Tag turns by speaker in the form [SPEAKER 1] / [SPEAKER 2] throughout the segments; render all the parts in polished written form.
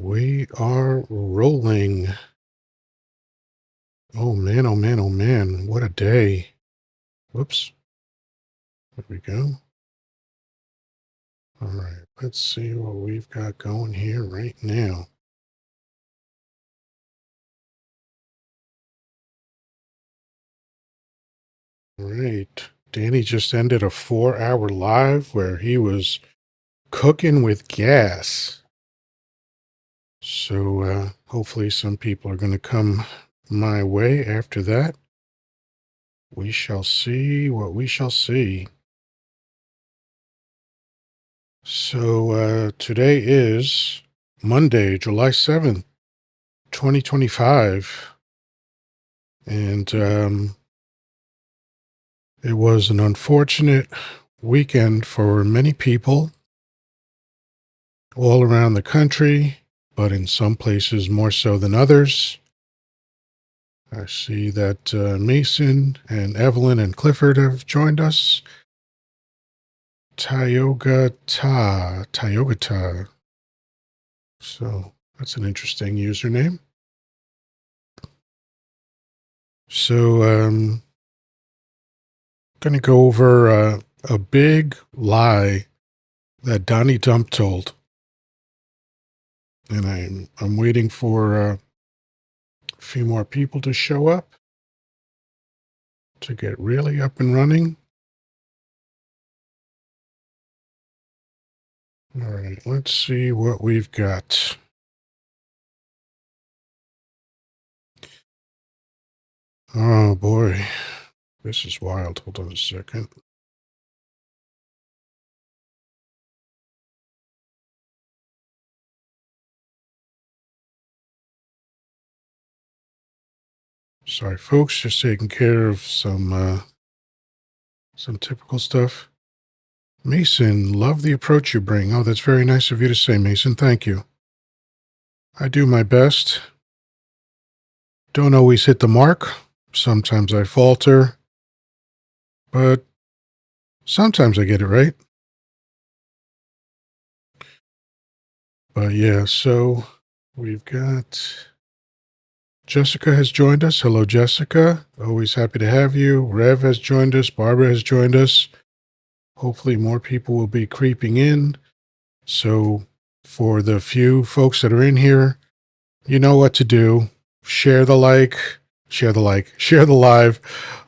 [SPEAKER 1] We are rolling. Oh man, oh man, oh man. What a day. Whoops. There we go. All right. Let's see what we've got going here right now. All right. Danny just ended a 4-hour live where he was cooking with gas. So hopefully some people are going to come my way after that. We shall see what we shall see. So today is Monday, July 7th, 2025. And it was an unfortunate weekend for many people all around the country, but in some places more so than others. I see that Mason and Evelyn and Clifford have joined us. Tayogata. So that's an interesting username. So going to go over a big lie that Donnie Dump told, and I'm waiting for a few more people to show up to get really up and running. All right, let's see what we've got. Oh boy, this is wild. Hold on a second. Sorry, folks, just taking care of some typical stuff. Mason, love the approach you bring. Oh, that's very nice of you to say, Mason. Thank you. I do my best. Don't always hit the mark. Sometimes I falter, but sometimes I get it right. But yeah, so we've got Jessica has joined us. Hello, Jessica. Always happy to have you. Rev has joined us. Barbara has joined us. Hopefully, more people will be creeping in. So, for the few folks that are in here, you know what to do. Share the share share the live,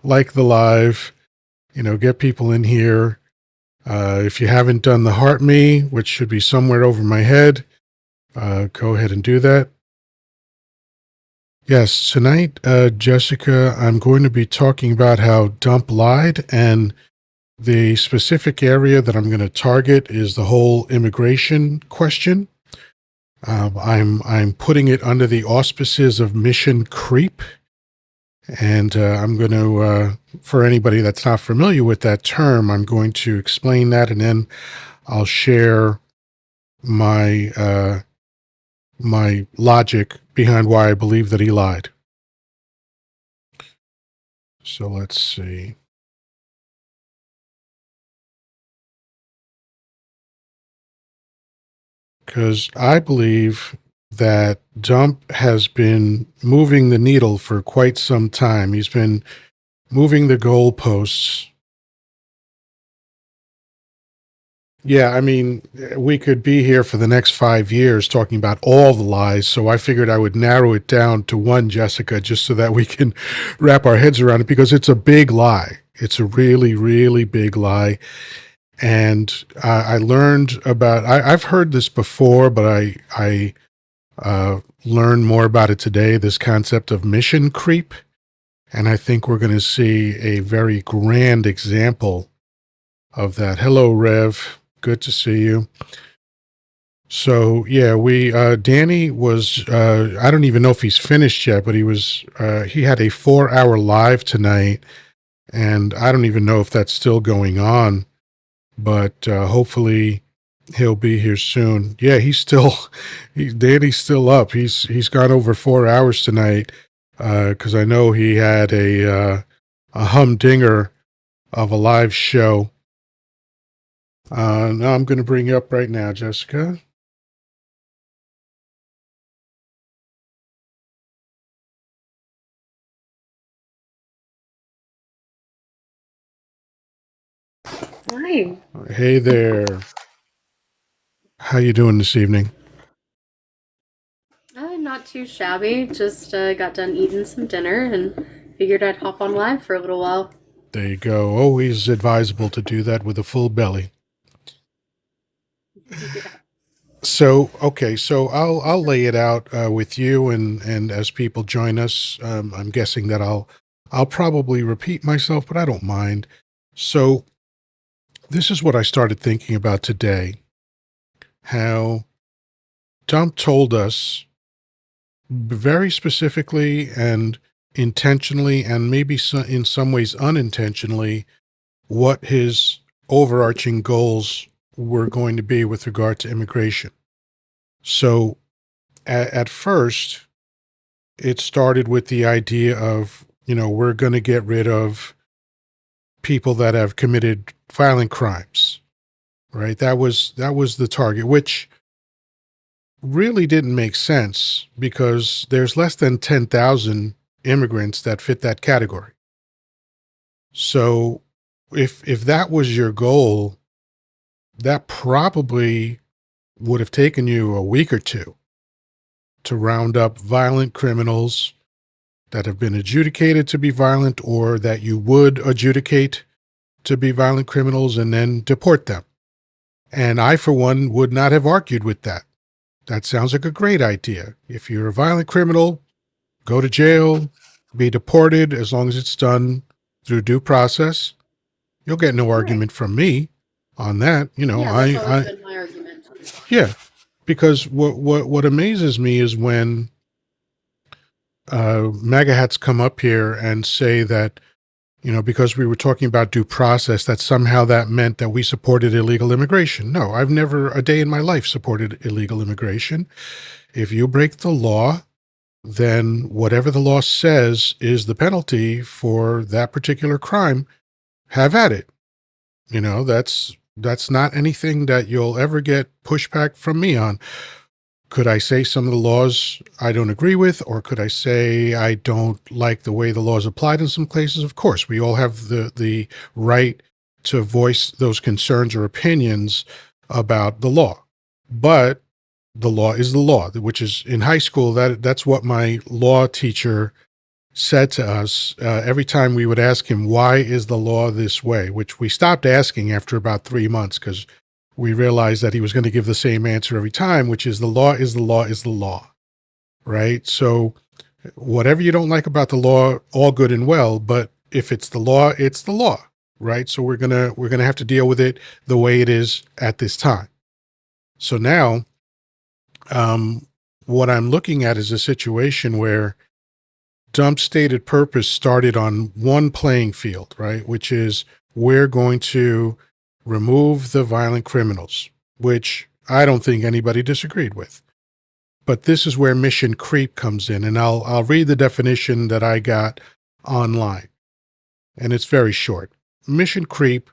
[SPEAKER 1] like the live, get people in here. If you haven't done the heart me, which should be somewhere over my head, go ahead and do that. Yes, tonight, Jessica, I'm going to be talking about how Dump lied, and the specific area that I'm going to target is the whole immigration question. I'm putting it under the auspices of mission creep, and I'm going to, for anybody that's not familiar with that term, I'm going to explain that, and then I'll share my my logic behind why I believe that he lied. So let's see. Because I believe that Dump has been moving the needle for quite some time. He's been moving the goalposts. Yeah, I mean, we could be here for the next 5 years talking about all the lies. So I figured I would narrow it down to one, Jessica, just so that we can wrap our heads around it because it's a big lie. It's a really, really big lie. And I learned about, I've heard this before, but I learned more about it today, this concept of mission creep. And I think we're going to see a very grand example of that. Hello, Rev. Good to see you. So yeah, Danny was, I don't even know if he's finished yet, but he had a 4-hour live tonight, and I don't even know if that's still going on, but hopefully he'll be here soon. Yeah, Danny's still up. He's gone over 4 hours tonight, because I know he had a humdinger of a live show. Now I'm going to bring you up right now, Jessica.
[SPEAKER 2] Hi.
[SPEAKER 1] Hey there. How you doing this evening?
[SPEAKER 2] Not too shabby. Just got done eating some dinner and figured I'd hop on live for a little while.
[SPEAKER 1] There you go. Always advisable to do that with a full belly.
[SPEAKER 2] Yeah.
[SPEAKER 1] So I'll lay it out with you, and as people join us, I'm guessing that I'll probably repeat myself, but I don't mind. So this is what I started thinking about today. How Dump told us very specifically and intentionally, and maybe in some ways unintentionally, what his overarching goals were going to be with regard to immigration. So at first, it started with the idea of, we're going to get rid of people that have committed violent crimes, right? That was the target, which really didn't make sense because there's less than 10,000 immigrants that fit that category. So if that was your goal, that probably would have taken you a week or two to round up violent criminals that have been adjudicated to be violent or that you would adjudicate to be violent criminals and then deport them. And I, for one, would not have argued with that. That sounds like a great idea. If you're a violent criminal, go to jail, be deported as long as it's done through due process. You'll get no
[SPEAKER 2] Right.
[SPEAKER 1] argument from me on that.
[SPEAKER 2] Yeah, that's always been my argument.
[SPEAKER 1] Yeah, because what amazes me is when MAGA hats come up here and say that, because we were talking about due process, that somehow that meant that we supported illegal immigration. No, I've never a day in my life supported illegal immigration. If you break the law, then whatever the law says is the penalty for that particular crime. Have at it. That's not anything that you'll ever get pushback from me on. Could I say some of the laws I don't agree with, or could I say I don't like the way the law is applied in some places? Of course, we all have the right to voice those concerns or opinions about the law. But the law is the law, which is in high school. That's what my law teacher said to us every time we would ask him, why is the law this way? Which we stopped asking after about 3 months because we realized that he was going to give the same answer every time, which is the law is the law is the law, right? So whatever you don't like about the law, all good and well, but if it's the law, right? So we're gonna have to deal with it the way it is at this time. So now, um, what I'm looking at is a situation where Dump's stated purpose started on one playing field, right? Which is we're going to remove the violent criminals, which I don't think anybody disagreed with. But this is where mission creep comes in, and I'll read the definition that I got online, and it's very short. Mission creep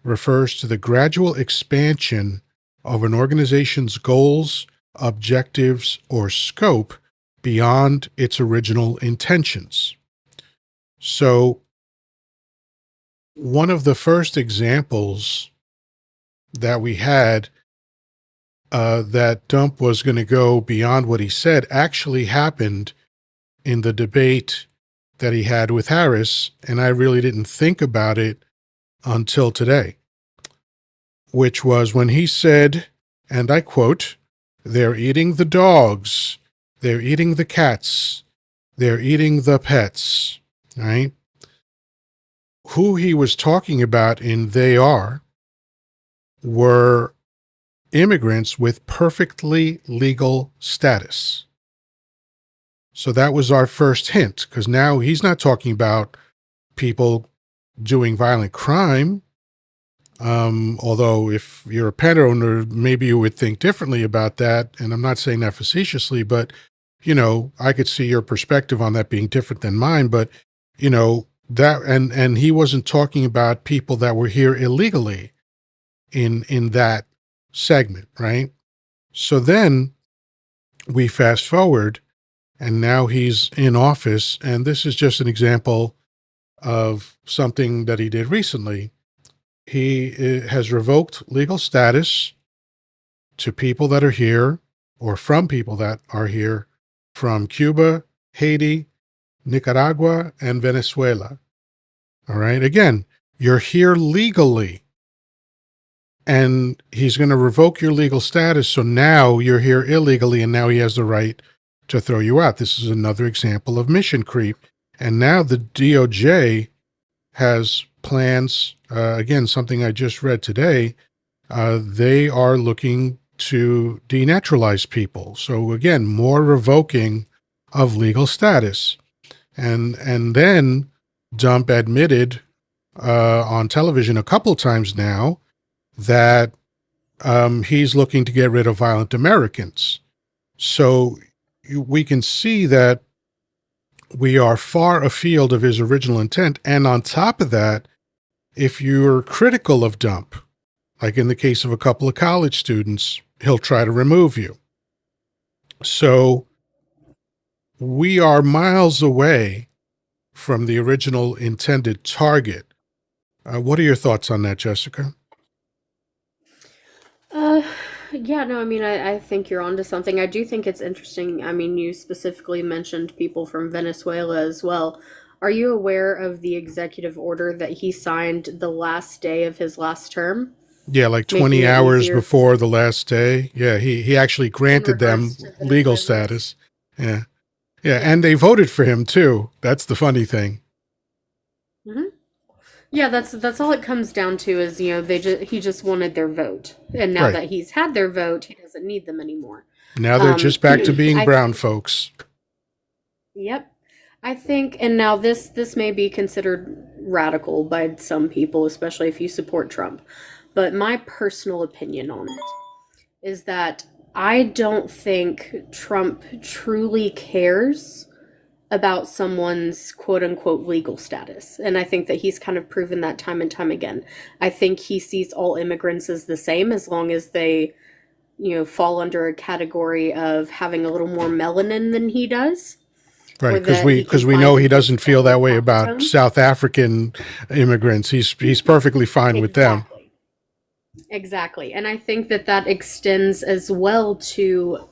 [SPEAKER 1] refers to the gradual expansion of an organization's goals, objectives, or scope beyond its original intentions. So, one of the first examples that we had that Dump was going to go beyond what he said actually happened in the debate that he had with Harris, and I really didn't think about it until today, which was when he said, and I quote, "They're eating the dogs, they're eating the cats, they're eating the pets," right? Who he was talking about in they are were immigrants with perfectly legal status. So that was our first hint, because now he's not talking about people doing violent crime. Although if you're a pet owner, maybe you would think differently about that. And I'm not saying that facetiously, but I could see your perspective on that being different than mine. But that and he wasn't talking about people that were here illegally in that segment, right? So then we fast forward, and now he's in office, and this is just an example of something that he did recently. he has revoked legal status to people that are here or from people that are here from Cuba, Haiti, Nicaragua, and Venezuela. All right. Again, you're here legally, and he's going to revoke your legal status. So now you're here illegally, and now he has the right to throw you out. This is another example of mission creep. And now the DOJ has plans, again, something I just read today. They are looking to denaturalize people. So again, more revoking of legal status. And then Dump admitted on television a couple times now that he's looking to get rid of violent Americans. So we can see that we are far afield of his original intent. And on top of that, if you're critical of Dump, like in the case of a couple of college students, he'll try to remove you. So we are miles away from the original intended target. What are your thoughts on that, Jessica?
[SPEAKER 2] Uh, yeah, no, I mean, I think you're onto something. I do think it's interesting. I mean, you specifically mentioned people from Venezuela as well. Are you aware of the executive order that he signed the last day of his last term,
[SPEAKER 1] Yeah, like
[SPEAKER 2] making
[SPEAKER 1] 20
[SPEAKER 2] it
[SPEAKER 1] hours
[SPEAKER 2] easier
[SPEAKER 1] before the last day. Yeah, he actually
[SPEAKER 2] in
[SPEAKER 1] granted them
[SPEAKER 2] regards to
[SPEAKER 1] legal
[SPEAKER 2] Venezuelans?
[SPEAKER 1] status. Yeah. Yeah,
[SPEAKER 2] Yeah.
[SPEAKER 1] and they voted for him too. That's the funny thing.
[SPEAKER 2] hmm Yeah, that's all it comes down to is, he just wanted their vote. And now
[SPEAKER 1] Right.
[SPEAKER 2] that he's had their vote, he doesn't need them anymore.
[SPEAKER 1] Now they're
[SPEAKER 2] Um
[SPEAKER 1] just back to being
[SPEAKER 2] I
[SPEAKER 1] brown
[SPEAKER 2] think
[SPEAKER 1] folks.
[SPEAKER 2] Yep. I think, and now this may be considered radical by some people, especially if you support Trump. But my personal opinion on it is that I don't think Trump truly cares about someone's quote unquote legal status. And I think that he's kind of proven that time and time again. I think he sees all immigrants as the same as long as they, fall under a category of having a little more melanin than he does,
[SPEAKER 1] Right,
[SPEAKER 2] or
[SPEAKER 1] because
[SPEAKER 2] that
[SPEAKER 1] we
[SPEAKER 2] he can
[SPEAKER 1] because we
[SPEAKER 2] find
[SPEAKER 1] know
[SPEAKER 2] in
[SPEAKER 1] he
[SPEAKER 2] his
[SPEAKER 1] doesn't feel that way
[SPEAKER 2] hair
[SPEAKER 1] about
[SPEAKER 2] tone.
[SPEAKER 1] South African immigrants. He's perfectly fine with them.
[SPEAKER 2] Exactly. Exactly. And I think that that extends as well to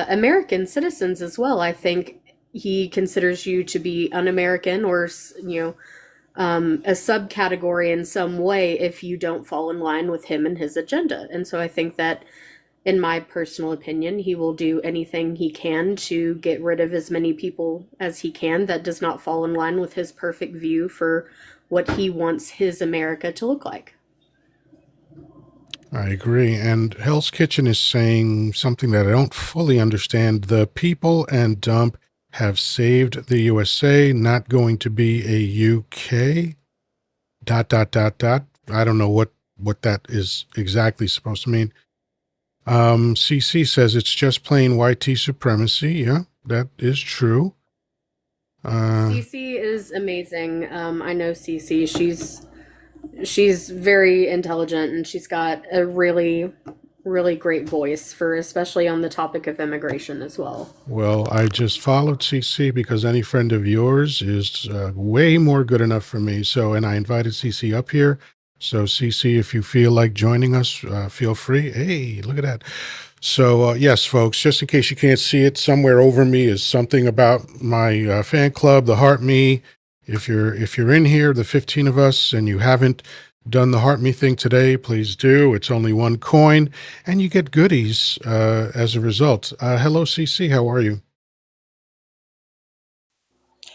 [SPEAKER 2] American citizens as well. I think he considers you to be un-American or, a subcategory in some way if you don't fall in line with him and his agenda. And so I think that, in my personal opinion, he will do anything he can to get rid of as many people as he can that does not fall in line with his perfect view for what he wants his America to look like.
[SPEAKER 1] I agree. And Hell's Kitchen is saying something that I don't fully understand. The people and Dump have saved the USA, not going to be a UK. Dot dot dot dot. I don't know what that is exactly supposed to mean. CC says it's just plain YT supremacy. Yeah, that is true. Uh,
[SPEAKER 2] Cece is amazing. I know Cece. She's very intelligent and she's got a really really great voice for especially on the topic of immigration as well.
[SPEAKER 1] well, I just followed CC because any friend of yours is way more good enough for me. So, and I invited CC up here. So, CC, if you feel like joining us, feel free. Hey, look at that. So, yes, folks, just in case you can't see it, somewhere over me is something about my fan club, the Heart Me. If you're in here, the 15 of us, and you haven't done the Heart Me thing today, please do. It's only one coin, and you get goodies as a result. Hello, CC. How are you?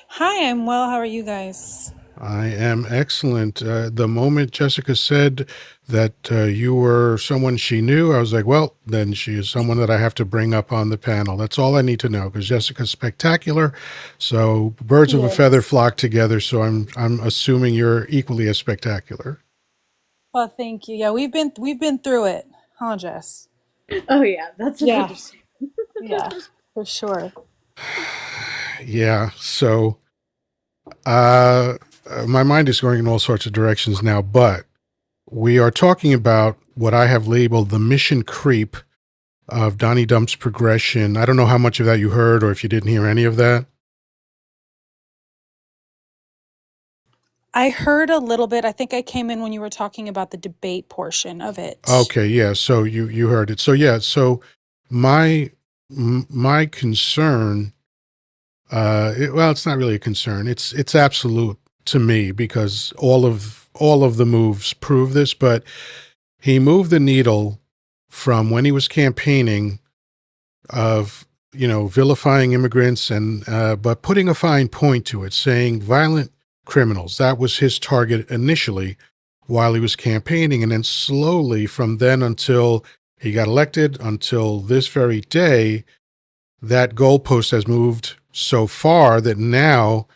[SPEAKER 3] Hi, I'm well. How are you guys?
[SPEAKER 1] I am excellent. The moment Jessica said that you were someone she knew, I was like, well, then she is someone that I have to bring up on the panel. That's all I need to know because Jessica's spectacular. So birds of a feather
[SPEAKER 3] Yes.
[SPEAKER 1] flock together. So I'm assuming you're equally as spectacular.
[SPEAKER 3] Well, thank you. Yeah, we've been through it, huh, Jess?
[SPEAKER 2] Oh yeah, that's an
[SPEAKER 3] Yeah,
[SPEAKER 2] understatement.
[SPEAKER 3] yeah, for sure.
[SPEAKER 1] Yeah. So uh, my mind is going in all sorts of directions now, but we are talking about what I have labeled the mission creep of Donnie Dump's progression. I don't know how much of that you heard or if you didn't hear any of that.
[SPEAKER 3] I heard a little bit. I think I came in when you were talking about the debate portion of it.
[SPEAKER 1] Okay, yeah. So you heard it. So yeah. So my my concern, well, it's not really a concern. It's absolute to me because all of the moves prove this. But he moved the needle from when he was campaigning of vilifying immigrants and but putting a fine point to it, saying violent criminals. That was his target initially while he was campaigning, and then slowly from then until he got elected until this very day, that goalpost has moved so far that now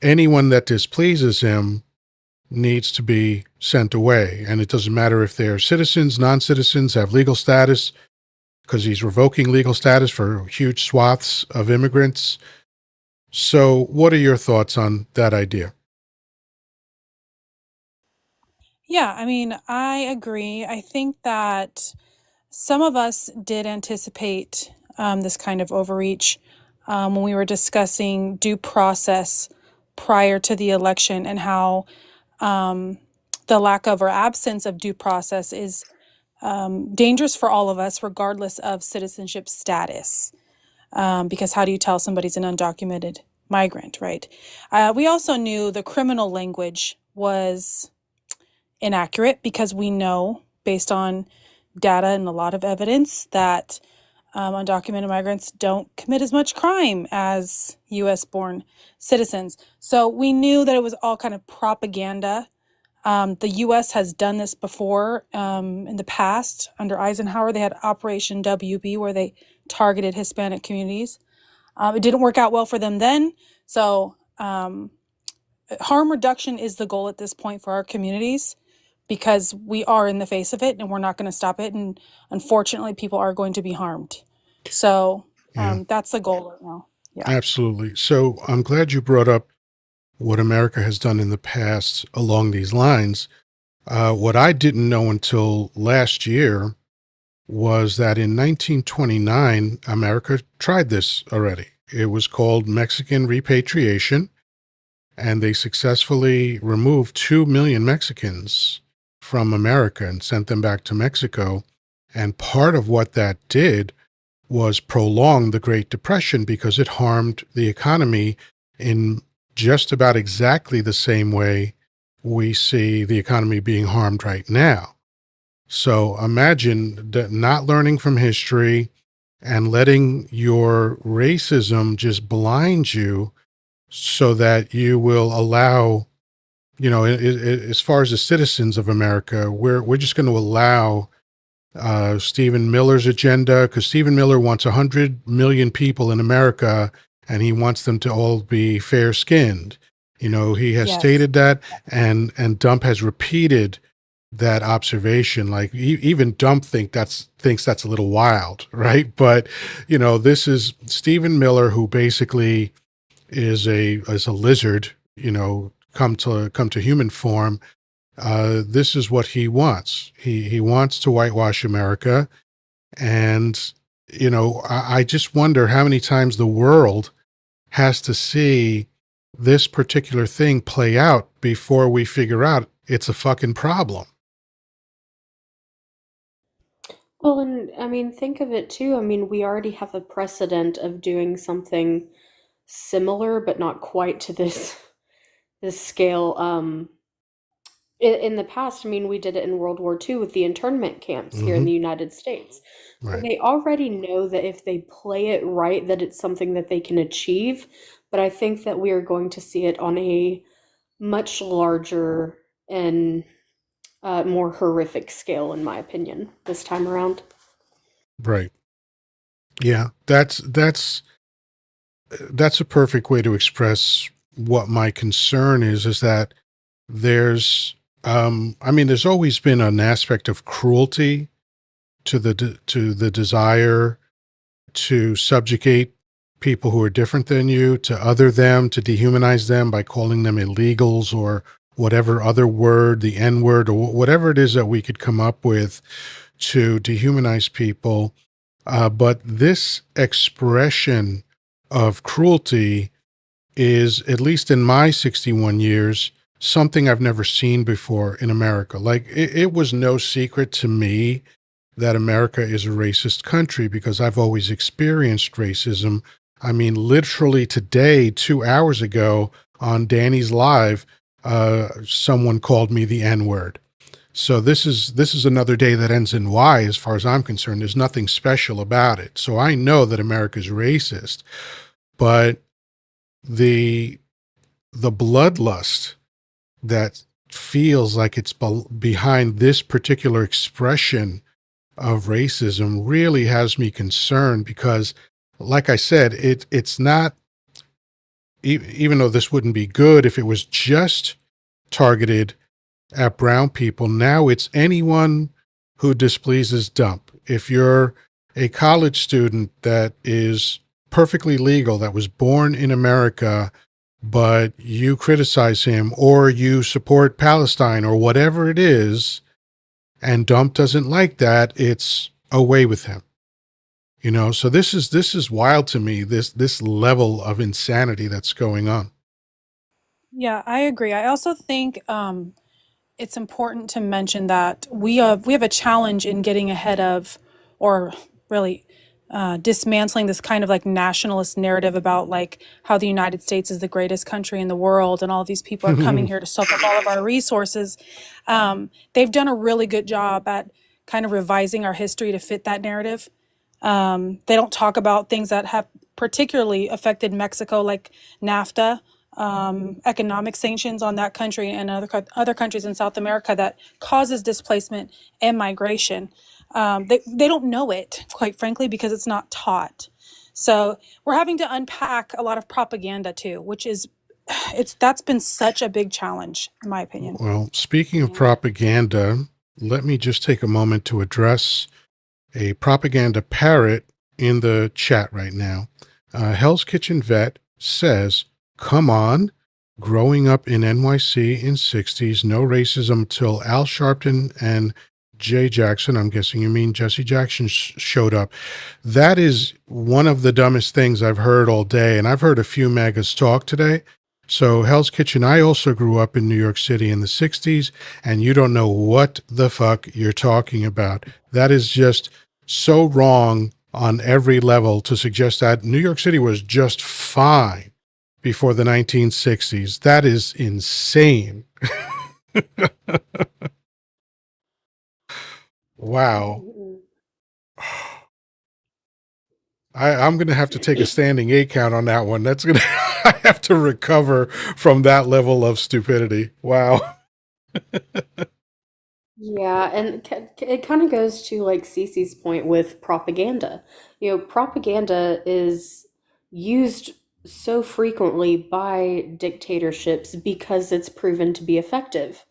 [SPEAKER 1] anyone that displeases him needs to be sent away. And it doesn't matter if they're citizens, non-citizens, have legal status, because he's revoking legal status for huge swaths of immigrants. So what are your thoughts on that idea?
[SPEAKER 3] Yeah, I mean, I agree. I think that some of us did anticipate this kind of overreach when we were discussing due process prior to the election and how um, the lack of or absence of due process is dangerous for all of us, regardless of citizenship status. Because how do you tell somebody's an undocumented migrant, right? We also knew the criminal language was inaccurate because we know, based on data and a lot of evidence, that undocumented migrants don't commit as much crime as US born citizens. So we knew that it was all kind of propaganda. The US has done this before in the past. Under Eisenhower, they had Operation WB where they targeted Hispanic communities. It didn't work out well for them then. So harm reduction is the goal at this point for our communities because we are in the face of it and we're not going to stop it. And unfortunately, people are going to be harmed. So
[SPEAKER 1] Yeah,
[SPEAKER 3] that's the goal right now. Yeah.
[SPEAKER 1] absolutely. So I'm glad you brought up what America has done in the past along these lines. What I didn't know until last year was that in 1929, America tried this already. It was called Mexican repatriation, and they successfully removed 2 million Mexicans from America and sent them back to Mexico. And part of what that did was prolong the Great Depression because it harmed the economy in just about exactly the same way we see the economy being harmed right now. So imagine that not learning from history and letting your racism just blind you so that you will allow, as far as the citizens of America, we're just going to allow Stephen Miller's agenda, because Stephen Miller wants 100 million people in America and he wants them to all be fair skinned. He has
[SPEAKER 3] Yes.
[SPEAKER 1] stated that, and Dump has repeated that observation. Like even Dump thinks that's a little wild, right? But this is Stephen Miller, who basically is a lizard, come to human form. This is what he wants. He wants to whitewash America, and I just wonder how many times the world has to see this particular thing play out before we figure out it's a fucking problem.
[SPEAKER 2] Well, and I mean, think of it too. I mean, we already have a precedent of doing something similar, but not quite to this scale. In the past, I mean, we did it in World War II with the internment camps here in
[SPEAKER 1] Hmm.
[SPEAKER 2] the United States. So
[SPEAKER 1] Right.
[SPEAKER 2] they already know that if they play it right, that it's something that they can achieve. But I think that we are going to see it on a much larger and more horrific scale, in my opinion, this time around.
[SPEAKER 1] Right. Yeah. That's a perfect way to express what my concern is that there's I mean, there's always been an aspect of cruelty to the desire to subjugate people who are different than you, to other them, to dehumanize them by calling them illegals or whatever other word, the N word, or whatever it is that we could come up with to dehumanize people. But this expression of cruelty is, at least in my 61 years, something I've never seen before in America. Like it was no secret to me that America is a racist country because I've always experienced racism. I mean, literally today, 2 hours ago on Danny's Live, someone called me the N word. So this is another day that ends in Y as far as I'm concerned. There's nothing special about it. So I know that America's racist, but the the bloodlust that feels like it's behind this particular expression of racism really has me concerned because, like I said, it's not, even though this wouldn't be good if it was just targeted at brown people, now it's anyone who displeases dump. If you're a college student that is perfectly legal, that was born in America, but you criticize him or you support Palestine or whatever it is, and Dump doesn't like that, it's away with him. You know, so this is wild to me, this level of insanity that's going on.
[SPEAKER 3] Yeah, I agree. I also think it's important to mention that we have a challenge in getting ahead of, or really dismantling this kind of like nationalist narrative about like how the United States is the greatest country in the world and all these people are coming here to soak up all of our resources. They've done a really good job at kind of revising our history to fit that narrative. They don't talk about things that have particularly affected Mexico, like NAFTA, economic sanctions on that country and other countries in South America that causes displacement and migration. They don't know it, quite frankly, because it's not taught. So we're having to unpack a lot of propaganda too, which is that's been such a big challenge, in my opinion.
[SPEAKER 1] Well, speaking of
[SPEAKER 2] Yeah.
[SPEAKER 1] propaganda, let me just take a moment to address a propaganda parrot in the chat right now. Hell's Kitchen Vet says, come on, growing up in NYC in 60s, no racism till Al Sharpton and Jay Jackson, I'm guessing you mean Jesse Jackson, showed up. That is one of the dumbest things I've heard all day, and I've heard a few MAGAs talk today. So Hell's Kitchen, I also grew up in New York City in the 60s, and you don't know what the fuck you're talking about. That is just so wrong on every level to suggest that New York City was just fine before the 1960s. That is insane. Wow.
[SPEAKER 2] Mm-mm.
[SPEAKER 1] I'm going to have to take a standing 8 count on that one. That's going to, I have to recover from that level of stupidity. Wow.
[SPEAKER 2] Yeah, and it kind of goes to like Cece's point with propaganda. You know, propaganda is used so frequently by dictatorships because it's proven to be effective.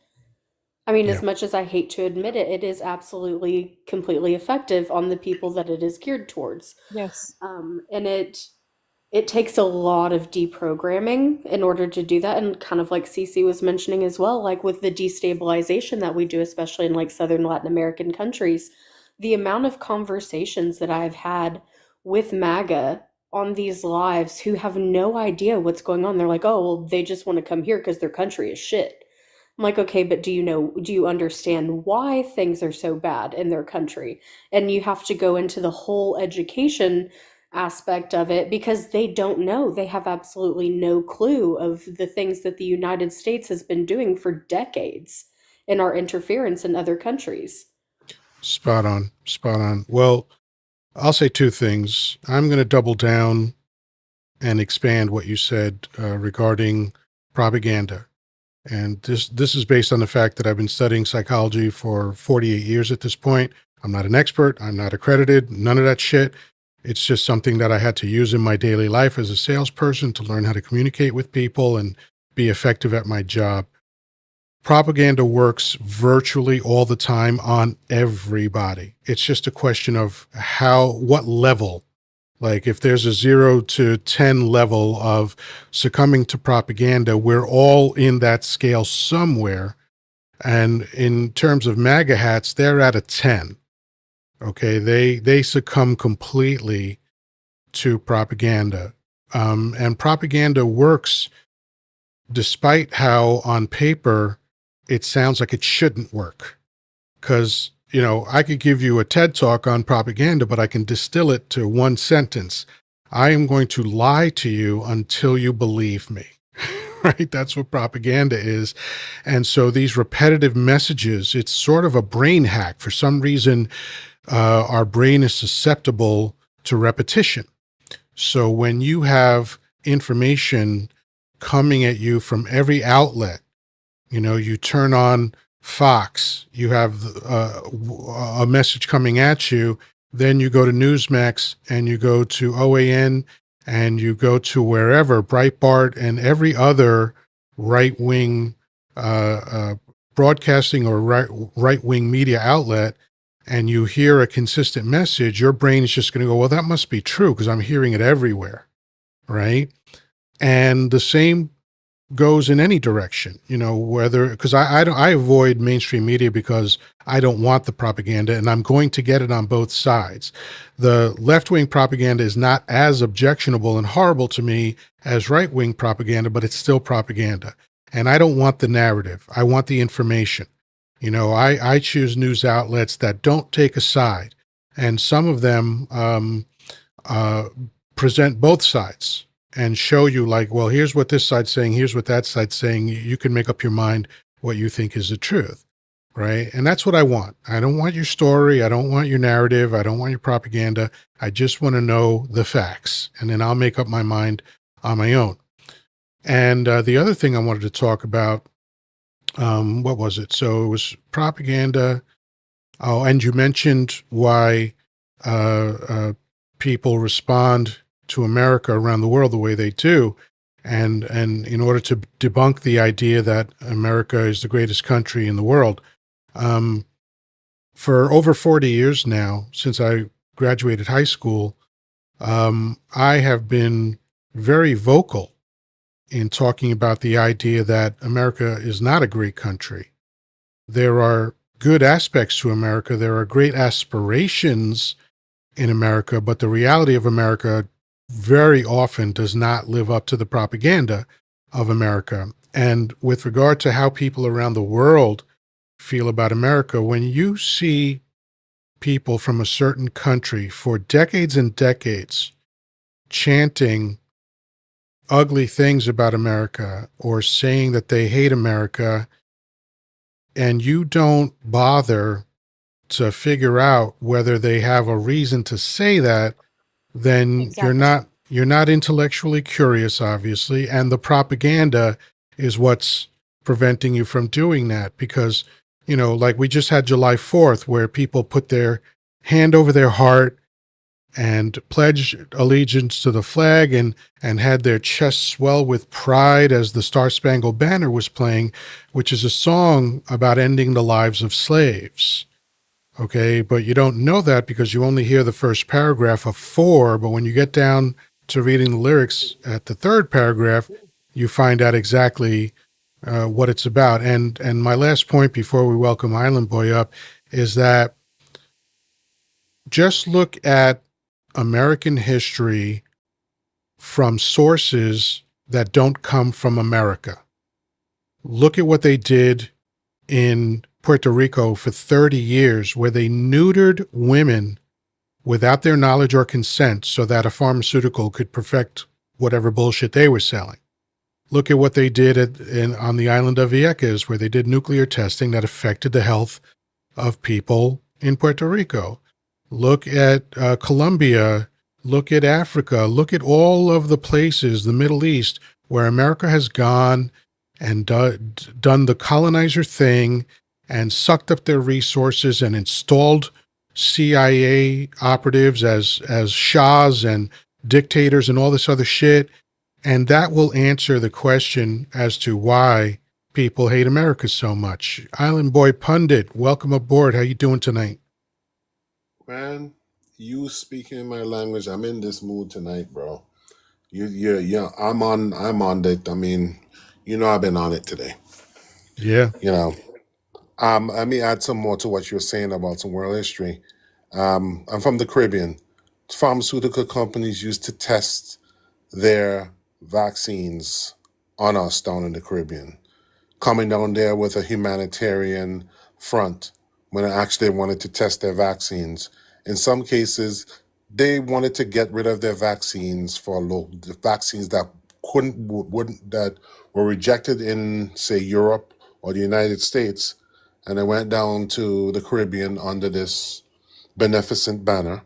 [SPEAKER 2] I mean, as
[SPEAKER 1] Yeah.
[SPEAKER 2] much as I hate to admit it, it is absolutely completely effective on the people that it is geared towards.
[SPEAKER 3] Yes.
[SPEAKER 2] And it takes a lot of deprogramming in order to do that. And kind of like Cece was mentioning as well, like with the destabilization that we do, especially in like Southern Latin American countries, the amount of conversations that I've had with MAGA on these lives who have no idea what's going on. They're like, oh, well, they just want to come here because their country is shit. I'm like, okay, but do you understand why things are so bad in their country? And you have to go into the whole education aspect of it because they don't know. They have absolutely no clue of the things that the United States has been doing for decades in our interference in other countries.
[SPEAKER 1] Spot on. Spot on. Well, I'll say two things. I'm going to double down and expand what you said regarding propaganda. And this is based on the fact that I've been studying psychology for 48 years at this point. I'm not an expert. I'm not accredited. None of that shit. It's just something that I had to use in my daily life as a salesperson to learn how to communicate with people and be effective at my job. Propaganda works virtually all the time on everybody. It's just a question of what level. Like if there's a 0 to 10 level of succumbing to propaganda, we're all in that scale somewhere. And in terms of MAGA hats, they're at a 10. Okay, they succumb completely to propaganda. And propaganda works despite how on paper it sounds like it shouldn't work. Because, I could give you a TED talk on propaganda, but I can distill it to one sentence. I am going to lie to you until you believe me. Right? That's what propaganda is. And so these repetitive messages, it's sort of a brain hack. For some reason, our brain is susceptible to repetition. So when you have information coming at you from every outlet, you turn on Fox, you have a message coming at you, then you go to Newsmax and you go to OAN and you go to wherever, Breitbart and every other right-wing broadcasting or right-wing media outlet, and you hear a consistent message, your brain is just going to go, well, that must be true because I'm hearing it everywhere, right? And the same goes in any direction, whether, because I avoid mainstream media because I don't want the propaganda, and I'm going to get it on both sides. The left-wing propaganda is not as objectionable and horrible to me as right-wing propaganda, but it's still propaganda. And I don't want the narrative. I want the information. I choose news outlets that don't take a side, and some of them present both sides and show you like, well, here's what this side's saying, here's what that side's saying. You can make up your mind what you think is the truth, right? And that's what I want. I don't want your story. I don't want your narrative. I don't want your propaganda. I just want to know the facts, and then I'll make up my mind on my own. And the other thing I wanted to talk about, what was it? So it was propaganda. Oh, and you mentioned why people respond to America around the world the way they do. And in order to debunk the idea that America is the greatest country in the world, for over 40 years now, since I graduated high school, I have been very vocal in talking about the idea that America is not a great country. There are good aspects to America. There are great aspirations in America, but the reality of America very often does not live up to the propaganda of America. And with regard to how people around the world feel about America, when you see people from a certain country for decades and decades chanting ugly things about America or saying that they hate America, and you don't bother to figure out whether they have a reason to say that, then
[SPEAKER 3] Exactly.
[SPEAKER 1] you're not intellectually curious, obviously, and the propaganda is what's preventing you from doing that. Because, like we just had July 4th, where people put their hand over their heart and pledged allegiance to the flag and had their chests swell with pride as the Star Spangled Banner was playing, which is a song about ending the lives of slaves. Okay, but you don't know that because you only hear the first paragraph of 4, but when you get down to reading the lyrics at the third paragraph, you find out exactly what it's about. And my last point before we welcome Island Boy up is that just look at American history from sources that don't come from America. Look at what they did in Puerto Rico for 30 years, where they neutered women without their knowledge or consent so that a pharmaceutical could perfect whatever bullshit they were selling. Look at what they did on the island of Vieques, where they did nuclear testing that affected the health of people in Puerto Rico. Look at Colombia. Look at Africa. Look at all of the places, the Middle East, where America has gone and done the colonizer thing and sucked up their resources and installed CIA operatives as shahs and dictators and all this other shit. And that will answer the question as to why people hate America so much. Island Boy Pundit, welcome aboard. How you doing tonight?
[SPEAKER 4] Man, you speaking in my language. I'm in this mood tonight, bro. Yeah. I'm on it. I mean, I've been on it today.
[SPEAKER 1] Yeah.
[SPEAKER 4] You know, let me add some more to what you were saying about some world history. I'm from the Caribbean. Pharmaceutical companies used to test their vaccines on us down in the Caribbean, coming down there with a humanitarian front when actually they wanted to test their vaccines. In some cases, they wanted to get rid of their vaccines for the vaccines that wouldn't that were rejected in, say, Europe or the United States, and they went down to the Caribbean under this beneficent banner,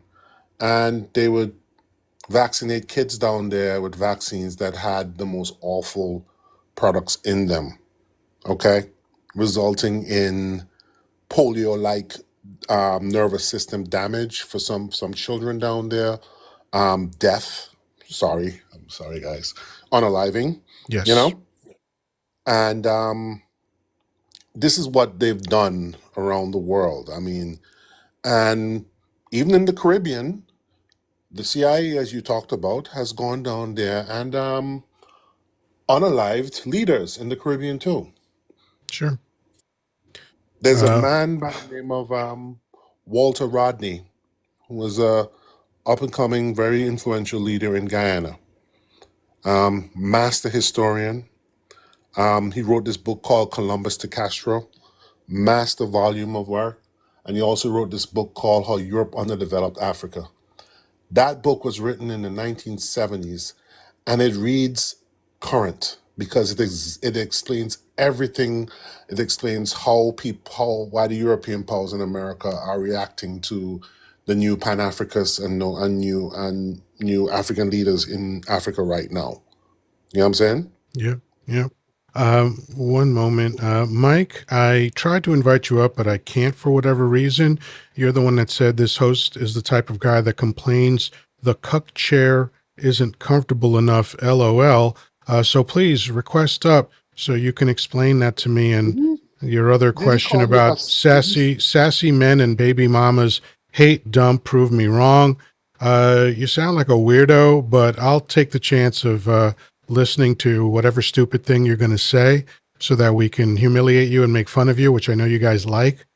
[SPEAKER 4] and they would vaccinate kids down there with vaccines that had the most awful products in them, okay, resulting in polio-like nervous system damage for some children down there, death. I'm sorry, guys, unaliving, you
[SPEAKER 1] Yes.
[SPEAKER 4] know, and this is what they've done around the world. I mean, and even in the Caribbean, the CIA, as you talked about, has gone down there and unalived leaders in the Caribbean too.
[SPEAKER 1] Sure.
[SPEAKER 4] There's a
[SPEAKER 1] Uh,
[SPEAKER 4] man by the name of Walter Rodney, who was a up and coming, very influential leader in Guyana, master historian. He wrote this book called Columbus to Castro, master volume of work, and he also wrote this book called How Europe Underdeveloped Africa. That book was written in the 1970s, and it reads current because it explains everything. It explains why the European powers in America are reacting to the new Pan Africanists and new African leaders in Africa right now. You know what I'm saying?
[SPEAKER 1] yeah. Yeah. One moment. Mike, I tried to invite you up, but I can't for whatever reason. You're the one that said this host is the type of guy that complains the cuck chair isn't comfortable enough, LOL. So please request up so you can explain that to me. And your other
[SPEAKER 4] Did he
[SPEAKER 1] question
[SPEAKER 4] call you
[SPEAKER 1] about sassy men and baby mamas hate dump, prove me wrong. You sound like a weirdo, but I'll take the chance of, listening to whatever stupid thing you're going to say so that we can humiliate you and make fun of you, which I know you guys like.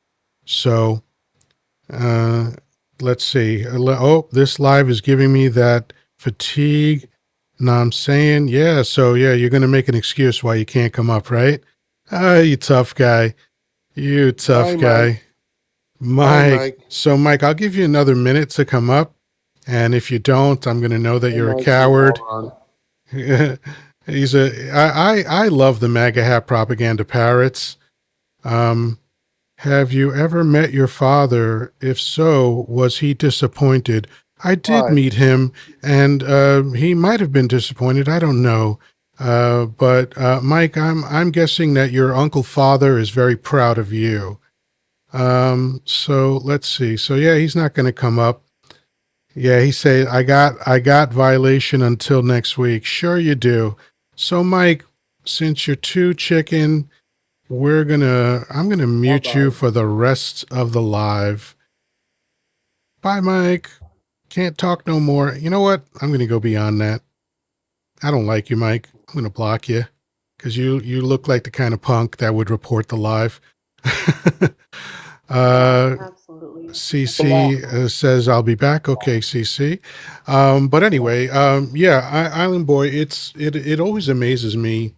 [SPEAKER 1] So, let's see. Oh, this live is giving me that fatigue. Know what I'm saying? Yeah. So, yeah, you're going to make an excuse why you can't come up, right? Ah, you tough guy. You tough
[SPEAKER 4] Hi, Mike.
[SPEAKER 1] guy.
[SPEAKER 4] Hi,
[SPEAKER 1] Mike.
[SPEAKER 4] Mike.
[SPEAKER 1] So, Mike, I'll give you another minute to come up. And if you don't, I'm going to know that
[SPEAKER 4] Hi,
[SPEAKER 1] you're a
[SPEAKER 4] Mike, you
[SPEAKER 1] coward.
[SPEAKER 4] moron.
[SPEAKER 1] I love the MAGA hat propaganda parrots. Have you ever met your father? If so, was he disappointed? I did
[SPEAKER 4] Why?
[SPEAKER 1] meet him, and he might have been disappointed. I don't know. But Mike, I'm guessing that your uncle father is very proud of you. So let's see. So yeah, he's not going to come up. Yeah, he said, I got violation until next week. Sure you do. So Mike, since you're too chicken, I'm gonna mute you
[SPEAKER 4] Bye-bye.
[SPEAKER 1] for the rest of the live. Bye, Mike. Can't talk no more. You know what? I'm gonna go beyond that. I don't like you, Mike. I'm gonna block you because you look like the kind of punk that would report the live.
[SPEAKER 2] Yeah, absolutely.
[SPEAKER 1] CC says I'll be back. Okay, CC. But anyway, yeah, Island Boy. It always amazes me.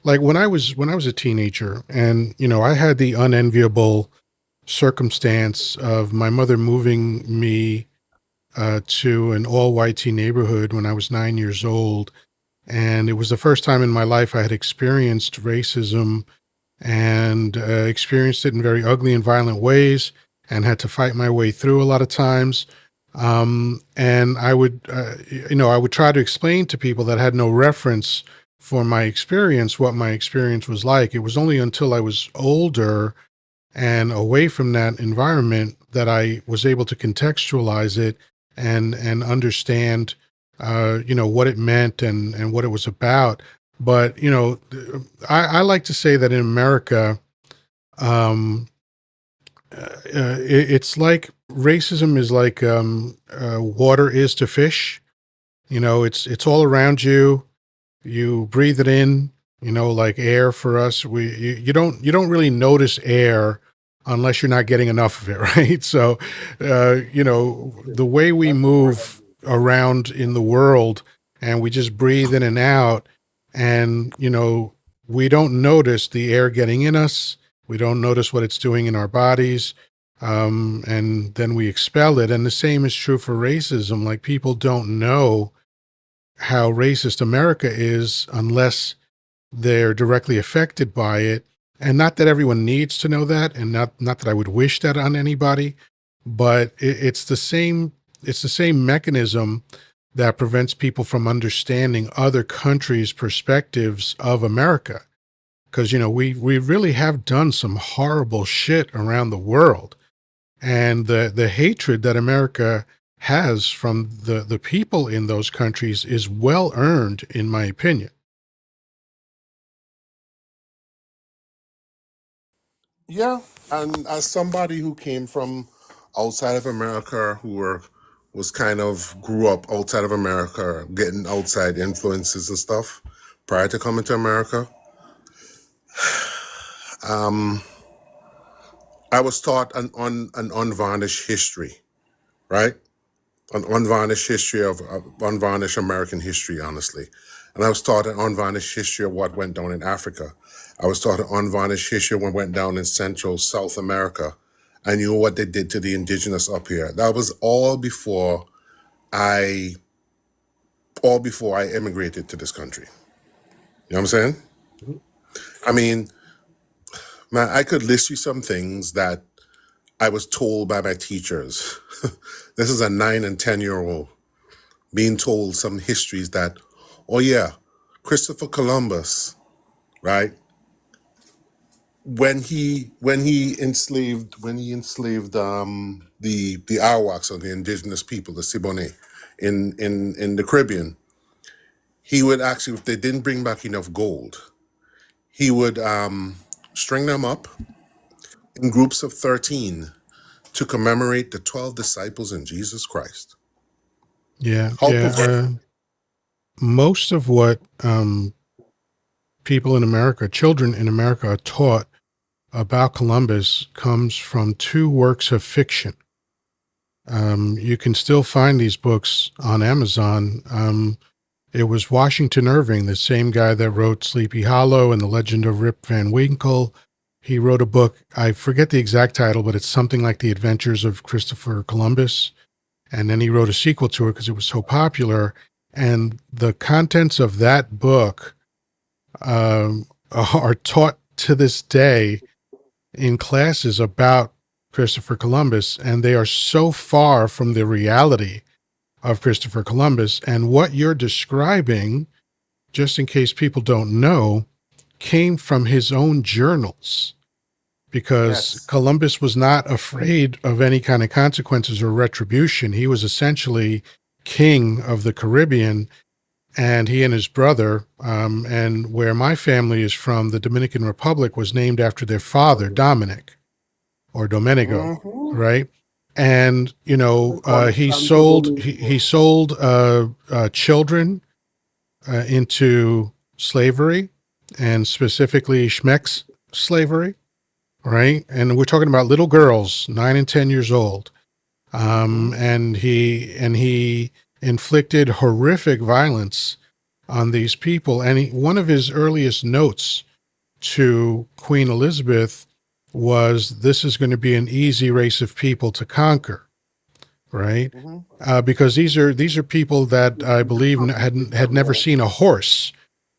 [SPEAKER 1] Like when I was a teenager, and I had the unenviable circumstance of my mother moving me to an all white teen neighborhood when I was 9 years old, and it was the first time in my life I had experienced racism and experienced it in very ugly and violent ways and had to fight my way through a lot of times. And I would try to explain to people that had no reference for my experience what my experience was like. It was only until I was older and away from that environment that I was able to contextualize it and understand, what it meant and what it was about. But I like to say that in America, it's like racism is like water is to fish. It's all around you. You breathe it in. Like air for us. You don't really notice air unless you're not getting enough of it, right? So, the way we
[SPEAKER 4] That's correct.
[SPEAKER 1] move around in the world and we just breathe in and out. And, we don't notice the air getting in us. We don't notice what it's doing in our bodies. And then we expel it. And the same is true for racism. Like, people don't know how racist America is unless they're directly affected by it. And not that everyone needs to know that, and not that I would wish that on anybody, but it's the same mechanism that prevents people from understanding other countries' perspectives of America. Because, we really have done some horrible shit around the world. And the hatred that America has from the people in those countries is well earned, in my opinion.
[SPEAKER 4] Yeah, and as somebody who came from outside of America, was kind of grew up outside of America, getting outside influences and stuff prior to coming to America, um, I was taught an unvarnished history, right? An unvarnished history of unvarnished American history, honestly. And I was taught an unvarnished history of what went down in Africa. I was taught an unvarnished history of what went down in Central South America. I knew what they did to the indigenous up here. That was I all before I immigrated to this country. You know what I'm saying?
[SPEAKER 1] Mhm.
[SPEAKER 4] I mean, man, I could list you some things that I was told by my teachers. This is a 9 and 10-year-old being told some histories that, oh yeah, Christopher Columbus, right? When he enslaved the Arawaks, or the indigenous people, the Siboney, in the Caribbean, he would actually, if they didn't bring back enough gold, he would string them up in groups of 13 to commemorate the 12 disciples in Jesus Christ.
[SPEAKER 1] Yeah,
[SPEAKER 4] How
[SPEAKER 1] yeah.
[SPEAKER 4] perverted.
[SPEAKER 1] Most of what people in America, children in America, are taught about Columbus comes from two works of fiction. You can still find these books on Amazon. It was Washington Irving, the same guy that wrote Sleepy Hollow and The Legend of Rip Van Winkle. He wrote a book, I forget the exact title, but it's something like The Adventures of Christopher Columbus. And then he wrote a sequel to it because it was so popular. And the contents of that book are taught to this day in classes about Christopher Columbus, and they are so far from the reality of Christopher Columbus. And what you're describing, just in case people don't know, came from his own journals, because
[SPEAKER 4] Yes.
[SPEAKER 1] Columbus was not afraid of any kind of consequences or retribution. He was essentially king of the Caribbean, and he and his brother, and where my family is from, the Dominican Republic, was named after their father, Dominic or Domenico,
[SPEAKER 4] Mm-hmm.
[SPEAKER 1] right? And
[SPEAKER 4] They call it
[SPEAKER 1] he
[SPEAKER 4] Santo
[SPEAKER 1] sold he
[SPEAKER 4] Domingo.
[SPEAKER 1] sold children into slavery, and specifically Schmeck's slavery, right? And we're talking about little girls, 9 and 10 years old.
[SPEAKER 4] Mm-hmm.
[SPEAKER 1] And he inflicted horrific violence on these people. And one of his earliest notes to Queen Elizabeth was, "This is going to be an easy race of people to conquer," right?
[SPEAKER 4] Mm-hmm.
[SPEAKER 1] Because these are people that I believe had never seen a horse,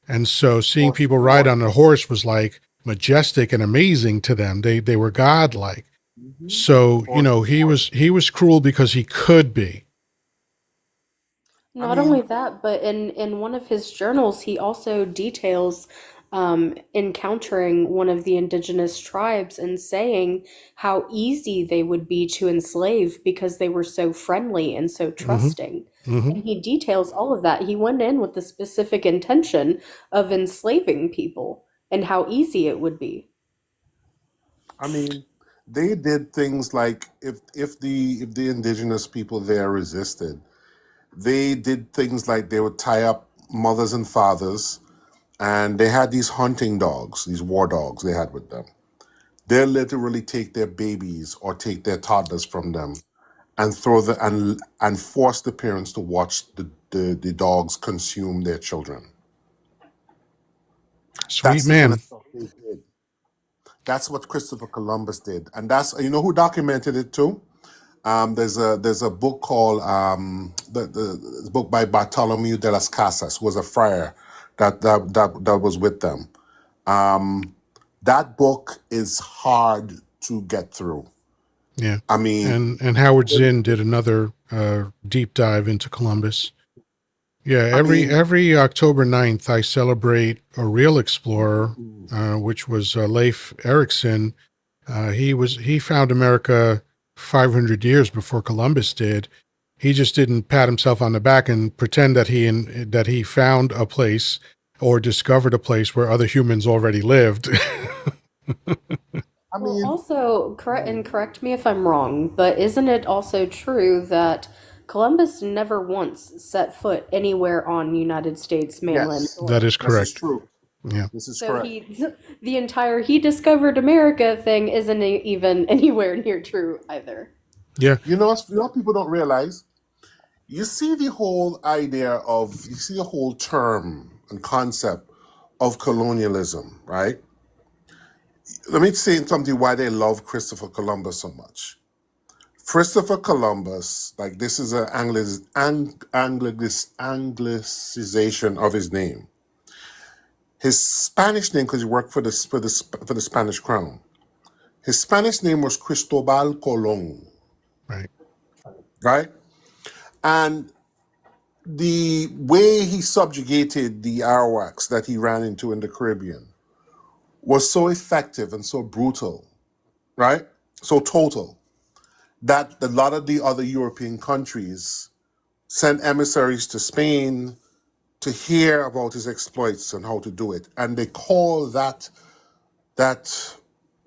[SPEAKER 1] and so seeing
[SPEAKER 4] For
[SPEAKER 1] people ride
[SPEAKER 4] sure.
[SPEAKER 1] on a horse was like majestic and amazing to them. They were godlike.
[SPEAKER 4] Mm-hmm.
[SPEAKER 1] So
[SPEAKER 4] For
[SPEAKER 1] he
[SPEAKER 4] sure.
[SPEAKER 1] was cruel because he could be.
[SPEAKER 4] I
[SPEAKER 2] Not only
[SPEAKER 4] mean,
[SPEAKER 2] that, but in one of his journals, he also details encountering one of the indigenous tribes and saying how easy they would be to enslave because they were so friendly and so
[SPEAKER 1] Hmm.
[SPEAKER 2] trusting.
[SPEAKER 1] Hmm.
[SPEAKER 2] And he details all of that. He went in with the specific intention of enslaving people and how easy it would be.
[SPEAKER 4] I mean, they did things like, if the indigenous people there resisted, they did things like they would tie up mothers and fathers, and they had these hunting dogs, these war dogs they had with them. They literally take their babies or take their toddlers from them and throw the and force the parents to watch the dogs consume their children.
[SPEAKER 1] Sweet
[SPEAKER 4] That's the kind of
[SPEAKER 1] man.
[SPEAKER 4] stuff they did. That's what Christopher Columbus did, and that's, you know, who documented it too. There's a book called the book by Bartolomeu de las Casas, who was a friar that was with them. That book is hard to get through.
[SPEAKER 1] Yeah.
[SPEAKER 4] I mean,
[SPEAKER 1] And Howard Zinn did another deep dive into Columbus. Yeah,
[SPEAKER 4] I mean,
[SPEAKER 1] every October 9th, I celebrate a real explorer, which was Leif Erikson. He found America 500 years before Columbus did. He just didn't pat himself on the back and pretend that he found a place or discovered a place where other humans already lived.
[SPEAKER 4] I
[SPEAKER 2] Well,
[SPEAKER 4] mean,
[SPEAKER 2] also, correct me if I'm wrong, but isn't it also true that Columbus never once set foot anywhere on United States mainland
[SPEAKER 4] yes,
[SPEAKER 1] That
[SPEAKER 2] soil?
[SPEAKER 1] is
[SPEAKER 4] this is
[SPEAKER 1] correct.
[SPEAKER 4] true.
[SPEAKER 1] Yeah.
[SPEAKER 4] This is
[SPEAKER 2] So
[SPEAKER 4] correct.
[SPEAKER 2] the entire he discovered America thing isn't even anywhere near true either.
[SPEAKER 1] Yeah.
[SPEAKER 4] You know what people don't realize? You see the whole idea of, you see the whole term and concept of colonialism, right? Let me say something why they love Christopher Columbus so much. Christopher Columbus, like, this is an anglicization of his name. His Spanish name, because he worked for the Spanish crown. His Spanish name was Cristobal Colon,
[SPEAKER 1] Right.
[SPEAKER 4] right? And the way he subjugated the Arawaks that he ran into in the Caribbean was so effective and so brutal, right? So total, that a lot of the other European countries sent emissaries to Spain to hear about his exploits and how to do it. And they call that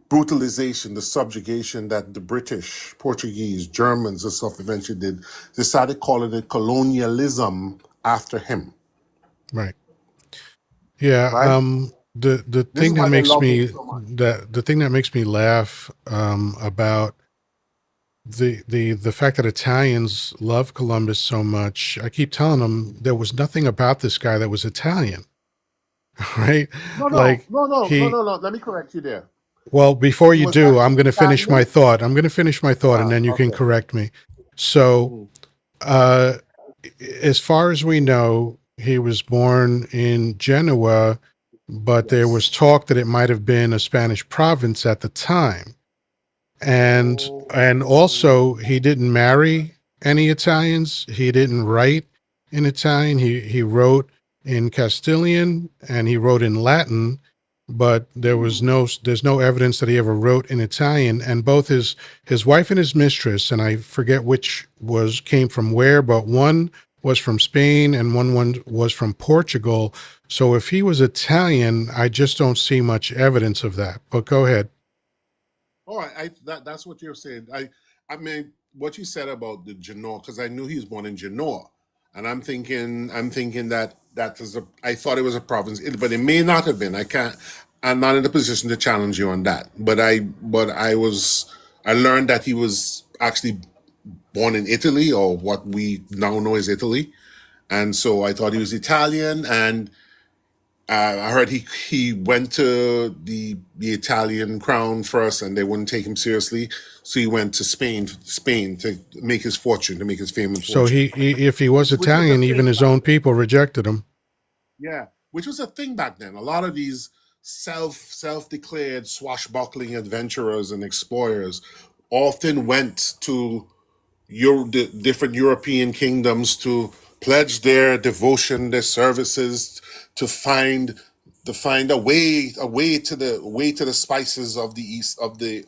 [SPEAKER 4] brutalization, the subjugation that the British, Portuguese, Germans and stuff eventually did, they started calling it colonialism after him,
[SPEAKER 1] Right. Yeah.
[SPEAKER 4] right?
[SPEAKER 1] The
[SPEAKER 4] This is
[SPEAKER 1] thing that
[SPEAKER 4] why they
[SPEAKER 1] makes
[SPEAKER 4] love him
[SPEAKER 1] me
[SPEAKER 4] so much.
[SPEAKER 1] the thing that makes me laugh about the fact that Italians love Columbus so much, I keep telling them there was nothing about this guy that was Italian, right?
[SPEAKER 4] No, no,
[SPEAKER 1] Like
[SPEAKER 4] no, no, no,
[SPEAKER 1] he,
[SPEAKER 4] no, no. Let me correct you there.
[SPEAKER 1] well, before
[SPEAKER 4] He
[SPEAKER 1] you
[SPEAKER 4] was
[SPEAKER 1] do, I'm
[SPEAKER 4] actually
[SPEAKER 1] going to finish my
[SPEAKER 4] Italian.
[SPEAKER 1] thought. I'm going to finish my thought, and then you can
[SPEAKER 4] Okay.
[SPEAKER 1] correct me. So,
[SPEAKER 4] Mhm.
[SPEAKER 1] uh, as far as we know, he was born in Genoa, but there was
[SPEAKER 4] Yes.
[SPEAKER 1] talk that it might have been a Spanish province at the time. And also he didn't marry any Italians. He didn't write in Italian. He wrote in Castilian and he wrote in Latin, but there's no evidence that he ever wrote in Italian. And both his wife and his mistress, and I forget which came from where, but one was from Spain and one was from Portugal. So if he was Italian, I just don't see much evidence of that. But go ahead.
[SPEAKER 4] All right, that's what you're saying. I mean, what you said about the Genoa, because I knew he was born in Genoa, and I'm thinking that is a. I thought it was a province, but it may not have been. I can't. I'm not in a position to challenge you on that. I learned that he was actually born in Italy, or what we now know as Italy, and so I thought he was Italian, and I heard he went to the Italian crown first, and they wouldn't take him seriously. So he went to Spain to make his fortune, to make his fame and
[SPEAKER 1] So
[SPEAKER 4] fortune,
[SPEAKER 1] if he was
[SPEAKER 4] which was a
[SPEAKER 1] Italian, even
[SPEAKER 4] thing
[SPEAKER 1] his
[SPEAKER 4] back
[SPEAKER 1] own
[SPEAKER 4] then.
[SPEAKER 1] people rejected him.
[SPEAKER 4] Yeah, which was a thing back then. A lot of these self declared swashbuckling adventurers and explorers often went to the different European kingdoms to pledge their devotion, their services, to find a way to the spices of the east of the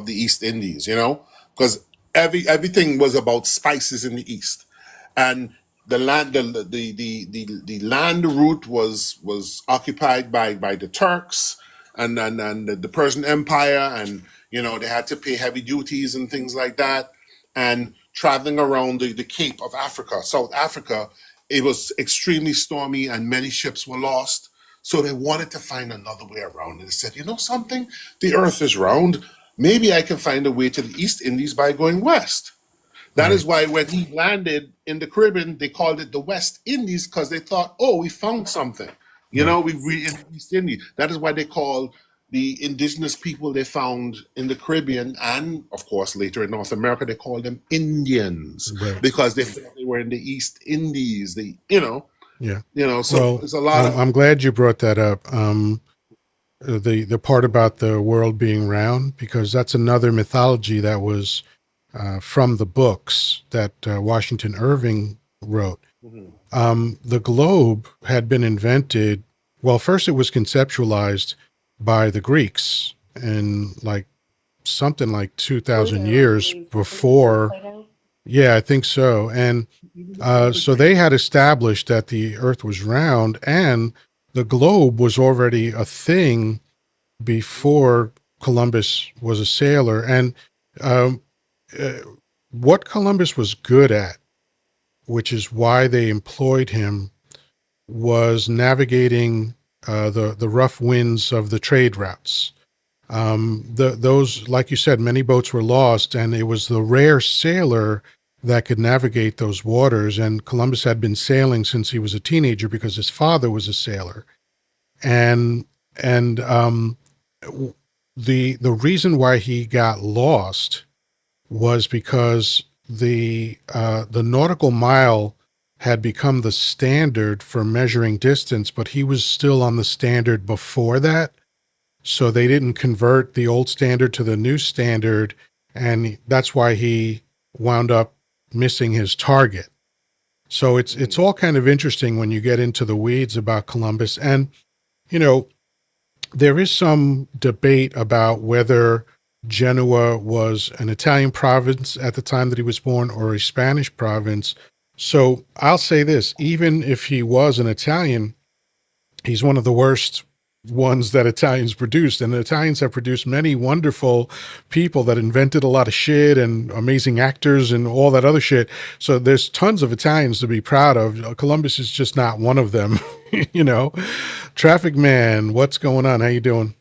[SPEAKER 4] East Indies, because everything was about spices in the East, and the land route was occupied by the Turks and the Persian Empire, and they had to pay heavy duties and things like that, and traveling around the Cape of Africa, South Africa, it was extremely stormy and many ships were lost. So they wanted to find another way around. And they said, you know something? The earth is round. Maybe I can find a way to the East Indies by going west. That is
[SPEAKER 1] Right.
[SPEAKER 4] why when he landed in the Caribbean, they called it the West Indies, because they thought, oh, we found something. You
[SPEAKER 1] Right.
[SPEAKER 4] know, we in the East Indies. That is why they call the indigenous people they found in the Caribbean and, of course, later in North America, they call them Indians
[SPEAKER 1] Right.
[SPEAKER 4] because they thought they were in the East Indies.
[SPEAKER 1] Yeah.
[SPEAKER 4] So
[SPEAKER 1] Well,
[SPEAKER 4] there's a lot of.
[SPEAKER 1] I'm glad you brought that up. The part about the world being round, because that's another mythology that was from the books that Washington Irving wrote.
[SPEAKER 4] Mhm.
[SPEAKER 1] The globe had been invented. Well, first it was conceptualized by the Greeks in like something like 2,000
[SPEAKER 2] Plato, I
[SPEAKER 1] years
[SPEAKER 2] believe, wasn't it? Was it
[SPEAKER 1] before.
[SPEAKER 2] Plato?
[SPEAKER 1] Yeah, I think so. And so they had established that the Earth was round, and the globe was already a thing before Columbus was a sailor. And um, uh, what Columbus was good at, which is why they employed him, was navigating the rough winds of the trade routes. Those, like you said, many boats were lost, and it was the rare sailor that could navigate those waters. And Columbus had been sailing since he was a teenager because his father was a sailor. And and the reason why he got lost was because the nautical mile had become the standard for measuring distance, but he was still on the standard before that. So they didn't convert the old standard to the new standard, and that's why he wound up missing his target. So it's all kind of interesting when you get into the weeds about Columbus. And you know, there is some debate about whether Genoa was an Italian province at the time that he was born or a Spanish province. So I'll say this, even if he was an Italian, he's one of the worst ones that Italians produced. And the Italians have produced many wonderful people that invented a lot of shit and amazing actors and all that other shit. So there's tons of Italians to be proud of. Columbus is just not one of them, you know. Traffic Man, what's going on? How you doing?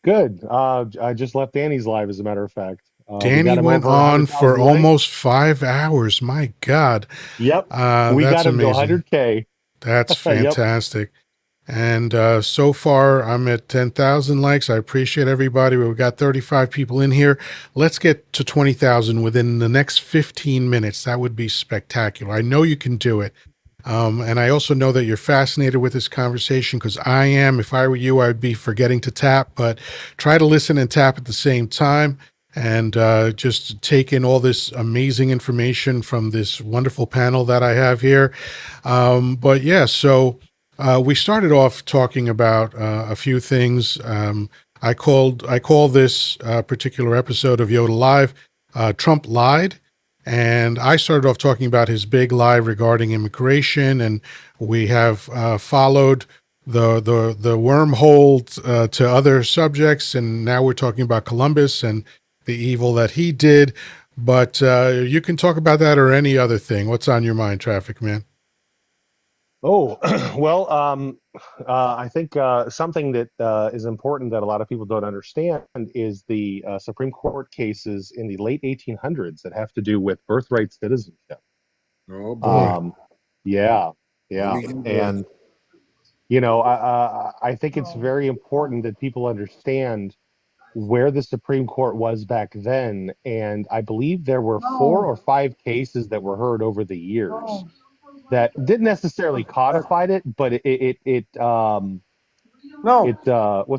[SPEAKER 5] Good. I just left Danny's live, as a matter of fact. We
[SPEAKER 1] Danny
[SPEAKER 5] got him
[SPEAKER 1] went
[SPEAKER 5] over
[SPEAKER 1] on for
[SPEAKER 5] 100,000 likes.
[SPEAKER 1] almost 5 hours. My God.
[SPEAKER 5] Yep. We
[SPEAKER 1] That's
[SPEAKER 5] got him to
[SPEAKER 1] amazing.
[SPEAKER 5] 100K.
[SPEAKER 1] That's
[SPEAKER 5] Yep.
[SPEAKER 1] fantastic. And so far, I'm at 10,000 likes. I appreciate everybody. We've got 35 people in here. Let's get to 20,000 within the next 15 minutes. That would be spectacular. I know you can do it. And I also know that you're fascinated with this conversation because I am. If I were you, I'd be forgetting to tap, but try to listen and tap at the same time and just take in all this amazing information from this wonderful panel that I have here. But yeah, so we started off talking about a few things. I call this particular episode of Yoddah Live Trump Lied. And I started off talking about his big lie regarding immigration, and we have followed the wormhole to other subjects, and now we're talking about Columbus and the evil that he did. But you can talk about that or any other thing. What's on your mind, Traffic Man?
[SPEAKER 5] Oh, well, I think something that is important that a lot of people don't understand is the Supreme Court cases in the late 1800s that have to do with birthright citizenship.
[SPEAKER 4] Oh boy,
[SPEAKER 5] Um, yeah,
[SPEAKER 4] let
[SPEAKER 5] yeah.
[SPEAKER 4] me Google.
[SPEAKER 5] And, I think it's very important that people understand where the Supreme Court was back then. And I believe there were 4 or 5 cases that were heard over the years that didn't necessarily codified it, but what's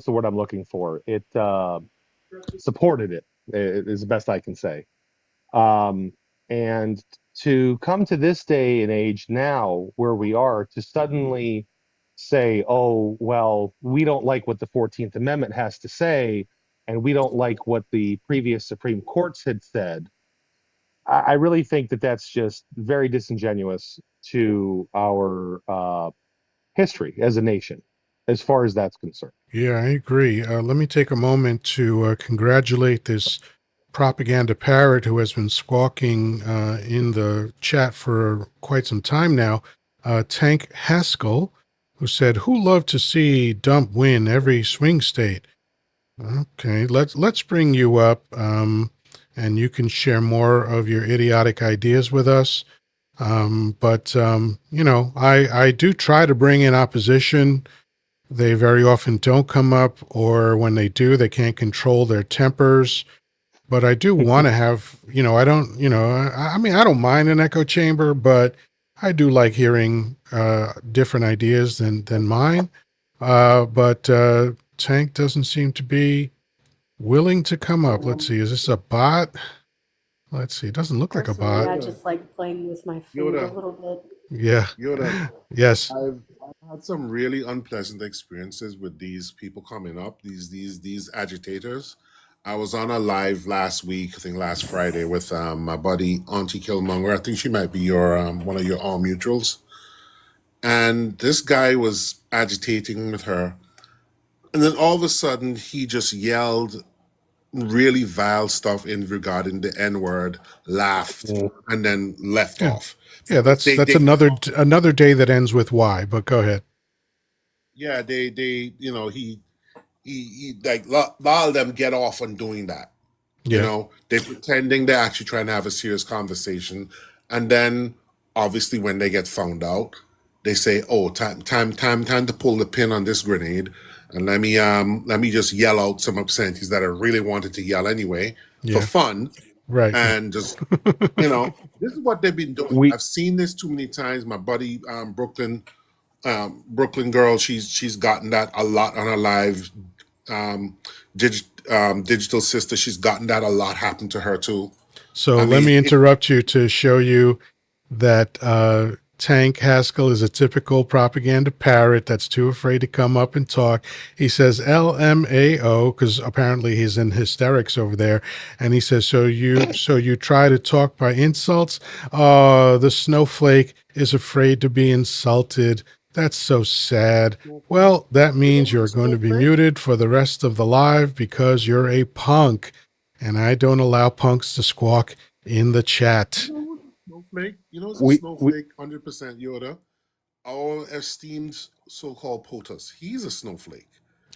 [SPEAKER 5] the word I'm looking for? It supported it, is the best I can say. Um, and to come to this day and age now, where we are, to suddenly say, oh, well, we don't like what the 14th Amendment has to say, and we don't like what the previous Supreme Courts had said. I really think that that's just very disingenuous to our history as a nation, as far as that's concerned.
[SPEAKER 1] Yeah, I agree. Let me take a moment to congratulate this propaganda parrot who has been squawking in the chat for quite some time now. Tank Haskell, who said, "Who loved to see Dump win every swing state?" Okay, let's bring you up, and you can share more of your idiotic ideas with us. I do try to bring in opposition. They very often don't come up, or when they do, they can't control their tempers. But I do want to have, I don't, I mean, I don't mind an echo chamber, but I do like hearing different ideas than mine. But Tank doesn't seem to be willing to come up. Let's see, is this a bot? Let's see, it doesn't look like a
[SPEAKER 2] Personally,
[SPEAKER 1] bot.
[SPEAKER 2] I just like playing with my food a
[SPEAKER 4] Yoddah,
[SPEAKER 2] little bit.
[SPEAKER 1] Yeah.
[SPEAKER 4] Yoddah,
[SPEAKER 1] Yes.
[SPEAKER 4] I've had some really unpleasant experiences with these people coming up, these agitators. I was on a live last week, I think last Friday, with my buddy Auntie Killmonger. I think she might be your one of your all mutuals. And this guy was agitating with her, and then all of a sudden he just yelled really vile stuff in regarding the N word, laughed,
[SPEAKER 5] Mm.
[SPEAKER 4] and then left
[SPEAKER 1] Yeah.
[SPEAKER 4] off.
[SPEAKER 1] Yeah, that's
[SPEAKER 4] They
[SPEAKER 1] that's
[SPEAKER 4] they
[SPEAKER 1] another day that ends with Y, but go ahead.
[SPEAKER 4] yeah they he like a lot of them get off on doing that.
[SPEAKER 1] Yeah.
[SPEAKER 4] They're pretending they're actually trying to have a serious conversation, and then obviously when they get found out, they say, "Oh, time to pull the pin on this grenade, and let me just yell out some obscenities that I really wanted to yell anyway for
[SPEAKER 1] Yeah.
[SPEAKER 4] fun,
[SPEAKER 1] Right.
[SPEAKER 4] and just this is what they've been doing.
[SPEAKER 5] We
[SPEAKER 4] I've seen this too many times. My buddy Brooklyn girl, she's gotten that a lot on her live um, digital sister. She's gotten that a lot happen to her too.
[SPEAKER 1] So
[SPEAKER 4] I
[SPEAKER 1] let
[SPEAKER 4] mean,
[SPEAKER 1] me interrupt you to show you that Tank Haskell is a typical propaganda parrot that's too afraid to come up and talk. He says LMAO because apparently he's in hysterics over there, and he says, "So you try to talk by insults? Oh, the snowflake is afraid to be insulted. That's so sad. Well, that means you're going to be muted for the rest of the live because you're a punk, and I don't allow punks to squawk in the chat."
[SPEAKER 4] snowflake. It's a
[SPEAKER 5] we we
[SPEAKER 4] snowflake, 100% Yoda. Our esteemed so-called POTUS. He's a snowflake.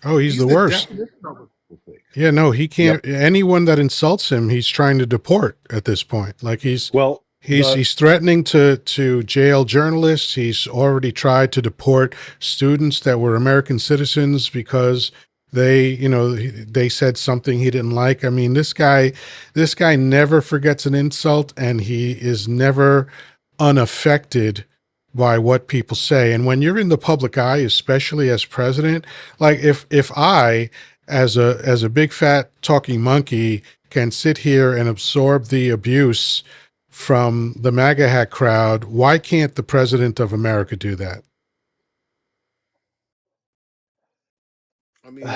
[SPEAKER 1] Oh, he's
[SPEAKER 4] He's
[SPEAKER 1] the
[SPEAKER 4] the
[SPEAKER 1] worst.
[SPEAKER 4] definition of a snowflake.
[SPEAKER 1] Yeah, no, he
[SPEAKER 5] Yep.
[SPEAKER 1] can't. Anyone that insults him, he's trying to deport at this point. Like
[SPEAKER 5] Well,
[SPEAKER 1] he's
[SPEAKER 5] the
[SPEAKER 1] he's threatening to jail journalists. He's already tried to deport students that were American citizens because they said something he didn't like. I mean, this guy never forgets an insult, and he is never unaffected by what people say. And when you're in the public eye, especially as president, like if I as a big fat talking monkey can sit here and absorb the abuse from the MAGA hack crowd, why can't the president of America do that?
[SPEAKER 4] I mean,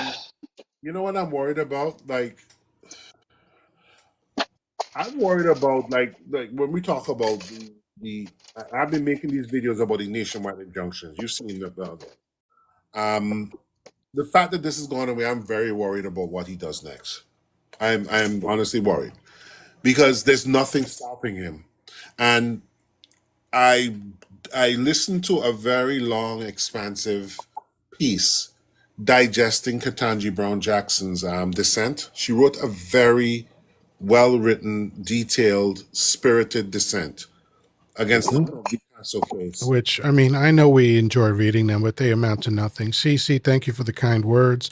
[SPEAKER 4] you know what I'm worried about? Like, I'm worried about like when we talk about I've been making these videos about the nationwide injunctions. You've seen um the fact that this is going away. I'm very worried about what he does next. I'm honestly worried because there's nothing stopping him. And I I listened to a very long, expansive piece digesting Katanji Brown Jackson's dissent. She wrote a very well written, detailed, spirited dissent against the
[SPEAKER 5] Mhm.
[SPEAKER 4] Picasso case.
[SPEAKER 1] Which, I mean, I know we enjoy reading them, but they amount to nothing. Cece, thank you for the kind words.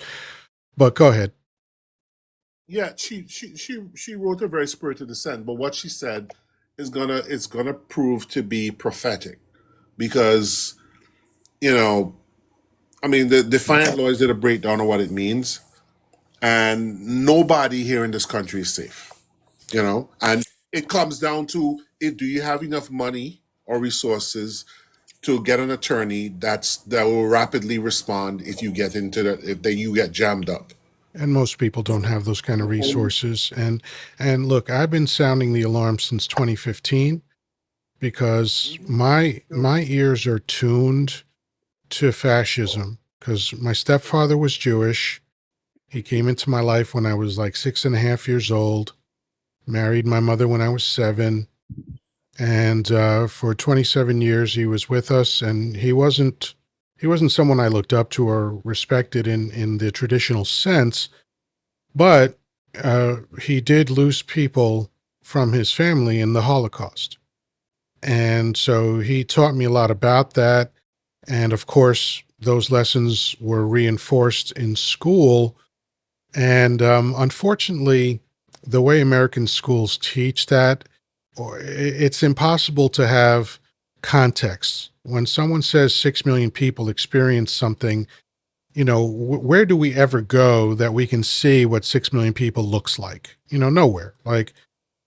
[SPEAKER 1] But go ahead.
[SPEAKER 4] Yeah, she wrote a very spirited dissent, but what she said is gonna prove to be prophetic because you know I mean the defiant lawyers did a breakdown of what it means, and nobody here in this country is safe. And it comes down to do you have enough money or resources to get an attorney that will rapidly respond if you get into that if they you get jammed up.
[SPEAKER 1] And most people don't have those kind of resources. And look, I've been sounding the alarm since 2015 because my ears are tuned to fascism because my stepfather was Jewish. He came into my life when I was like 6.5 years old, married my mother when I was 7. And for 27 years, he was with us, and he wasn't someone I looked up to or respected in the traditional sense, but he did lose people from his family in the Holocaust. And so he taught me a lot about that. And of course, those lessons were reinforced in school. And unfortunately, the way American schools teach that, it's impossible to have context. When someone says 6 million people experience something, where do we ever go that we can see what 6 million people looks like? Nowhere. Like,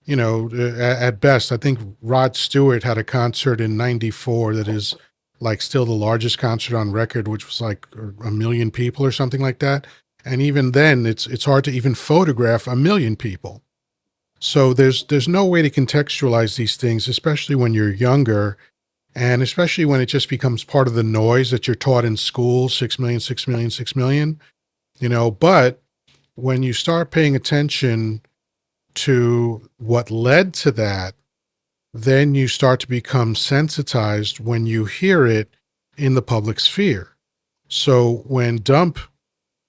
[SPEAKER 1] at best, I think Rod Stewart had a concert in '94 that is like still the largest concert on record, which was like a million people or something like that. And even then, it's hard to even photograph a million people. So there's no way to contextualize these things, especially when you're younger, and especially when it just becomes part of the noise that you're taught in school, 6 million, 6 million, 6 million, but when you start paying attention to what led to that, then you start to become sensitized when you hear it in the public sphere. So when Dump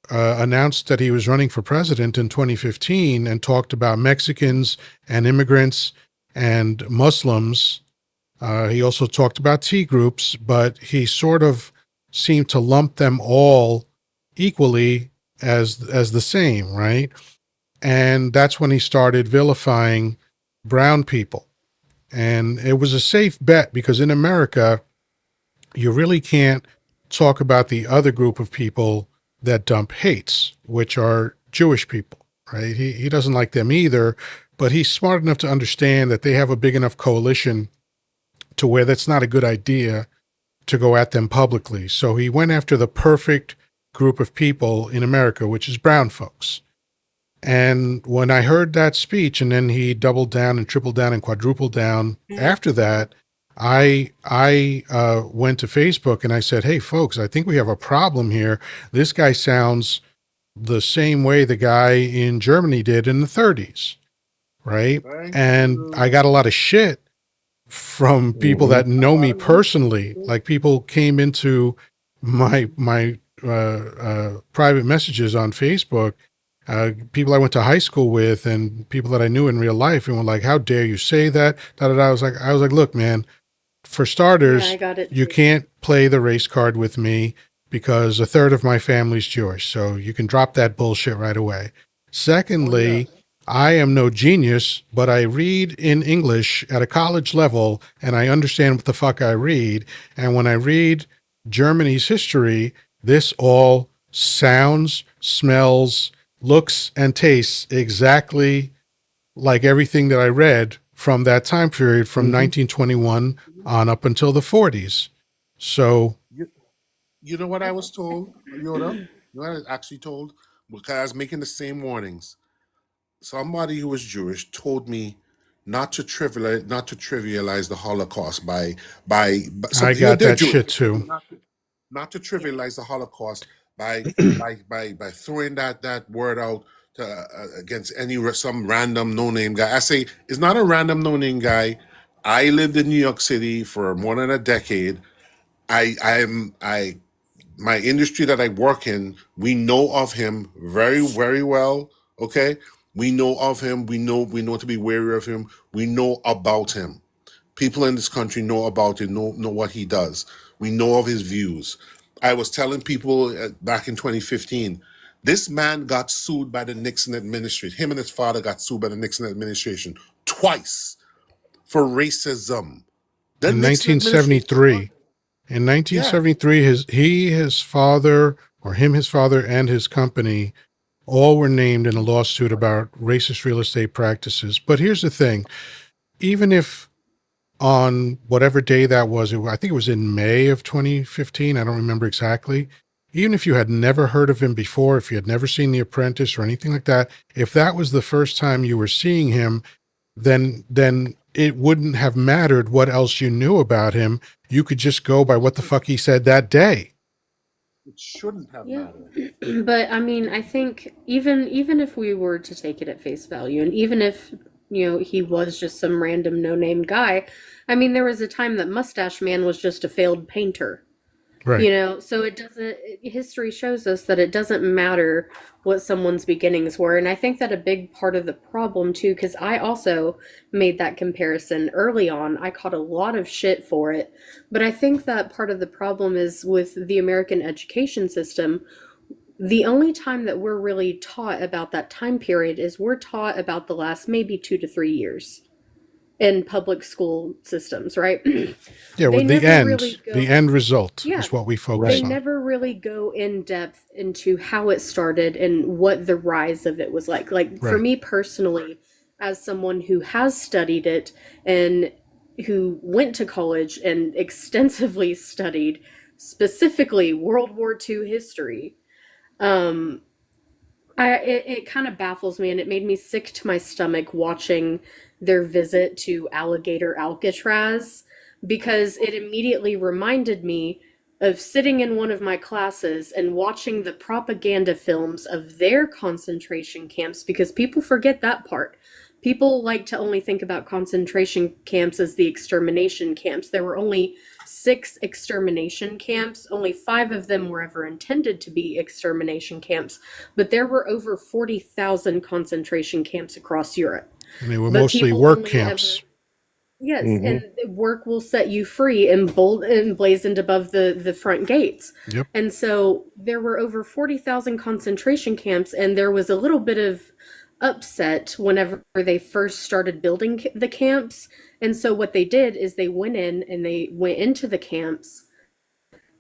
[SPEAKER 1] announced that he was running for president in 2015 and talked about Mexicans and immigrants and Muslims, he also talked about T groups, but he sort of seemed to lump them all equally as the same, right? And that's when he started vilifying brown people. And it was a safe bet because in America, you really can't talk about the other group of people that Dump hates, which are Jewish people, right? He doesn't like them either, but he's smart enough to understand that they have a big enough coalition to where that's not a good idea to go at them publicly. So he went after the perfect group of people in America, which is brown folks. And when I heard that speech, and then he doubled down and tripled down and quadrupled down after that, I went to Facebook and I said, "Hey, folks, I think we have a problem here. This guy sounds the same way the guy in Germany did in the 30s, right?"
[SPEAKER 4] Thank
[SPEAKER 1] And I
[SPEAKER 4] you.
[SPEAKER 1] got a lot of shit from people
[SPEAKER 5] Hmm.
[SPEAKER 1] that know me personally. Like people came into my private messages on Facebook, people I went to high school with and people that I knew in real life, and were like, "How dare you say that?" Da, da, da. I was like, "Look, man, for
[SPEAKER 2] Yeah, I
[SPEAKER 1] starters,
[SPEAKER 2] got it
[SPEAKER 1] you
[SPEAKER 2] too.
[SPEAKER 1] can't play the race card with me because a third of my family's Jewish. So you can drop that bullshit right away.
[SPEAKER 4] Oh yeah.
[SPEAKER 1] Secondly, I am no genius, but I read in English at a college level and I understand what the fuck I read. And when I read Germany's history, this all sounds, smells, looks, and tastes exactly like everything that I read from that time period from
[SPEAKER 5] Hmm.
[SPEAKER 1] 1921 on up until the 40s. So
[SPEAKER 4] You, you know what I was told, Yoda? You know what I was actually told? Because I was making the same warnings. Somebody who was Jewish told me not to trivialize the Holocaust by some
[SPEAKER 1] I got
[SPEAKER 4] they're
[SPEAKER 1] that
[SPEAKER 4] Jewish.
[SPEAKER 1] shit too.
[SPEAKER 4] Not to trivialize the Holocaust by throwing that word out against some random no name guy. I say it's not a random no name guy. I lived in New York City for more than a decade. I my industry that I work in, we know of him very, very well. Okay. We know of him. We know to be wary of him. We know about him. People in this country know about him, know what he does. We know of his views. I was telling people back in 2015, this man got sued by the Nixon administration. Him and his father got sued by the Nixon administration twice for racism. The
[SPEAKER 1] In
[SPEAKER 4] Nixon administration,
[SPEAKER 1] 1973, in
[SPEAKER 4] yeah.
[SPEAKER 1] 1973, his father, or his father, and his company all were named in a lawsuit about racist real estate practices. But here's the thing: even if on whatever day that was, I think it was in May of 2015, I don't remember exactly. Even if you had never heard of him before, if you had never seen The Apprentice or anything like that, if that was the first time you were seeing him, then it wouldn't have mattered what else you knew about him. You could just go by what the fuck he said that day.
[SPEAKER 4] It shouldn't have
[SPEAKER 2] Yeah.
[SPEAKER 4] mattered.
[SPEAKER 2] But I mean, I think even if we were to take it at face value, and even if he was just some random no name guy, I mean, there was a time that Mustache Man was just a failed painter.
[SPEAKER 1] Right.
[SPEAKER 2] So history shows us that it doesn't matter what someone's beginnings were. And I think that a big part of the problem, too, because I also made that comparison early on, I caught a lot of shit for it. But I think that part of the problem is with the American education system. The only time that we're really taught about that time period is we're taught about the last maybe 2 to 3 years in public school systems, right?
[SPEAKER 1] Yeah,
[SPEAKER 2] They
[SPEAKER 1] well,
[SPEAKER 2] never really
[SPEAKER 1] the
[SPEAKER 2] go,
[SPEAKER 1] end result
[SPEAKER 2] yeah,
[SPEAKER 1] is what we
[SPEAKER 2] they
[SPEAKER 1] focus
[SPEAKER 5] Right.
[SPEAKER 1] on.
[SPEAKER 2] never really go in depth into how it started and what the rise of it was like. Like for
[SPEAKER 1] Right.
[SPEAKER 2] me personally, as someone who has studied it and who went to college and extensively studied specifically World War II history, um, it kind of baffles me and it made me sick to my stomach watching their visit to Alligator Alcatraz because it immediately reminded me of sitting in one of my classes and watching the propaganda films of their concentration camps because people forget that part. People like to only think about concentration camps as the extermination camps. There were only 6 extermination camps. Only 5 of them were ever intended to be extermination camps, but there were over 40,000 concentration camps across Europe.
[SPEAKER 1] And they were
[SPEAKER 2] But
[SPEAKER 1] mostly
[SPEAKER 2] people
[SPEAKER 1] work
[SPEAKER 2] only ever,
[SPEAKER 1] camps.
[SPEAKER 2] yes,
[SPEAKER 5] Hmm.
[SPEAKER 2] and work will set you free and bold and blazoned above the front gates.
[SPEAKER 1] Yep.
[SPEAKER 2] And so there were over 40,000 concentration camps, and there was a little bit of upset whenever they first started building the camps. And so what they did is they went in and they went into the camps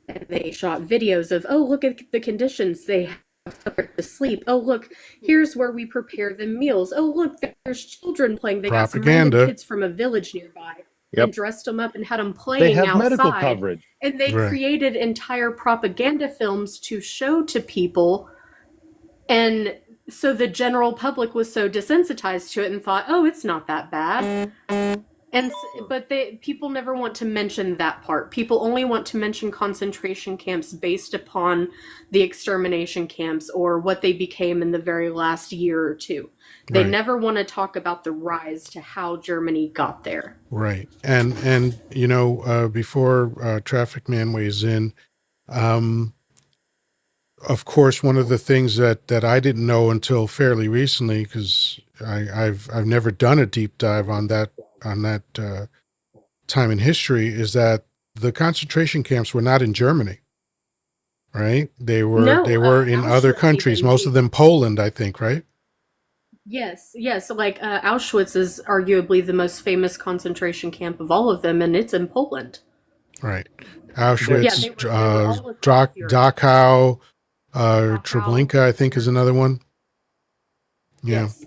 [SPEAKER 2] and they shot videos of, oh, look at the conditions they have to sleep. Oh, look, here's where we prepare them meals. Oh, look, there's children playing. They got some random
[SPEAKER 1] Propaganda.
[SPEAKER 2] kids from a village nearby and
[SPEAKER 5] Yep.
[SPEAKER 2] dressed them up and had them
[SPEAKER 5] They
[SPEAKER 2] playing
[SPEAKER 5] have medical
[SPEAKER 2] outside.
[SPEAKER 5] coverage.
[SPEAKER 2] And they
[SPEAKER 1] Right.
[SPEAKER 2] created entire propaganda films to show to people. And so the general public was so desensitized to it and thought, oh, it's not that bad. And but people never want to mention that part. People only want to mention concentration camps based upon the extermination camps or what they became in the very last year or two. They
[SPEAKER 1] Right.
[SPEAKER 2] never want to talk about the rise to how Germany got there.
[SPEAKER 1] Right. And before Traffic Man weighs in, um, of course, one of the things that I didn't know until fairly recently, because I've never done a deep dive on that time in history, is that the concentration camps were not in Germany, right?
[SPEAKER 2] No,
[SPEAKER 1] They were in other
[SPEAKER 2] Auschwitz
[SPEAKER 1] countries,
[SPEAKER 2] even.
[SPEAKER 1] most of them Poland, I think, right?
[SPEAKER 2] Yes. Like Auschwitz is arguably the most famous concentration camp of all of them, and it's in Poland.
[SPEAKER 1] Right.
[SPEAKER 5] There,
[SPEAKER 2] Yeah,
[SPEAKER 1] Auschwitz,
[SPEAKER 2] they were all across Europe.
[SPEAKER 1] Dachau,
[SPEAKER 2] Dachau.
[SPEAKER 1] Treblinka, I think, is another one. Yeah.
[SPEAKER 2] Yes,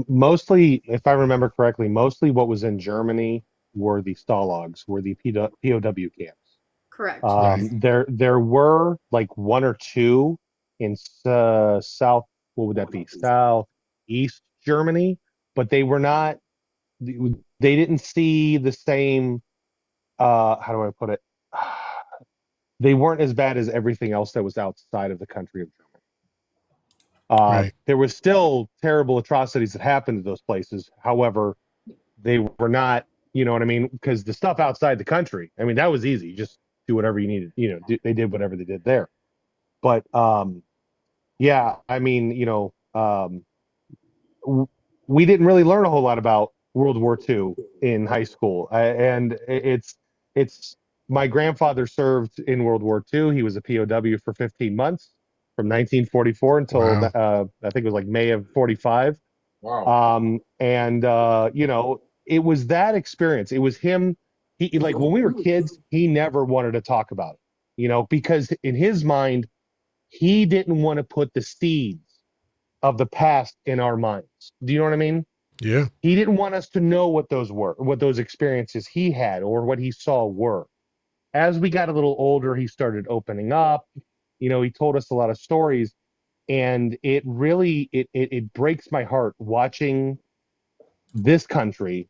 [SPEAKER 5] mostly, if I remember correctly, mostly what was in Germany were the Stalags, were the POW camps.
[SPEAKER 2] correct.
[SPEAKER 1] Right.
[SPEAKER 2] Yes.
[SPEAKER 5] There were like one or two in South, what would that be? Southeast Germany, but they were not, they didn't see the same, how do I put it? They weren't as bad as everything else that was outside of the country of Germany.
[SPEAKER 1] Right.
[SPEAKER 5] There was still terrible atrocities that happened to those places. However, they were not, you know what I mean? Because the stuff outside the country, I mean, that was easy. You just do whatever you needed. They did whatever they did there. But yeah, I mean, we didn't really learn a whole lot about World War II in high school, and it's my grandfather served in World War II. He was a POW for 15 months from 1944 until
[SPEAKER 1] Wow.
[SPEAKER 5] I think it was like May of 45.
[SPEAKER 6] Wow.
[SPEAKER 5] And it was that experience. It was him. He like when we were kids, he never wanted to talk about it, because in his mind, he didn't want to put the seeds of the past in our minds. Do you know what I mean?
[SPEAKER 1] Yeah.
[SPEAKER 5] He didn't want us to know what those were, what those experiences he had or what he saw were. As we got a little older, he started opening up. He told us a lot of stories, and it really it breaks my heart watching this country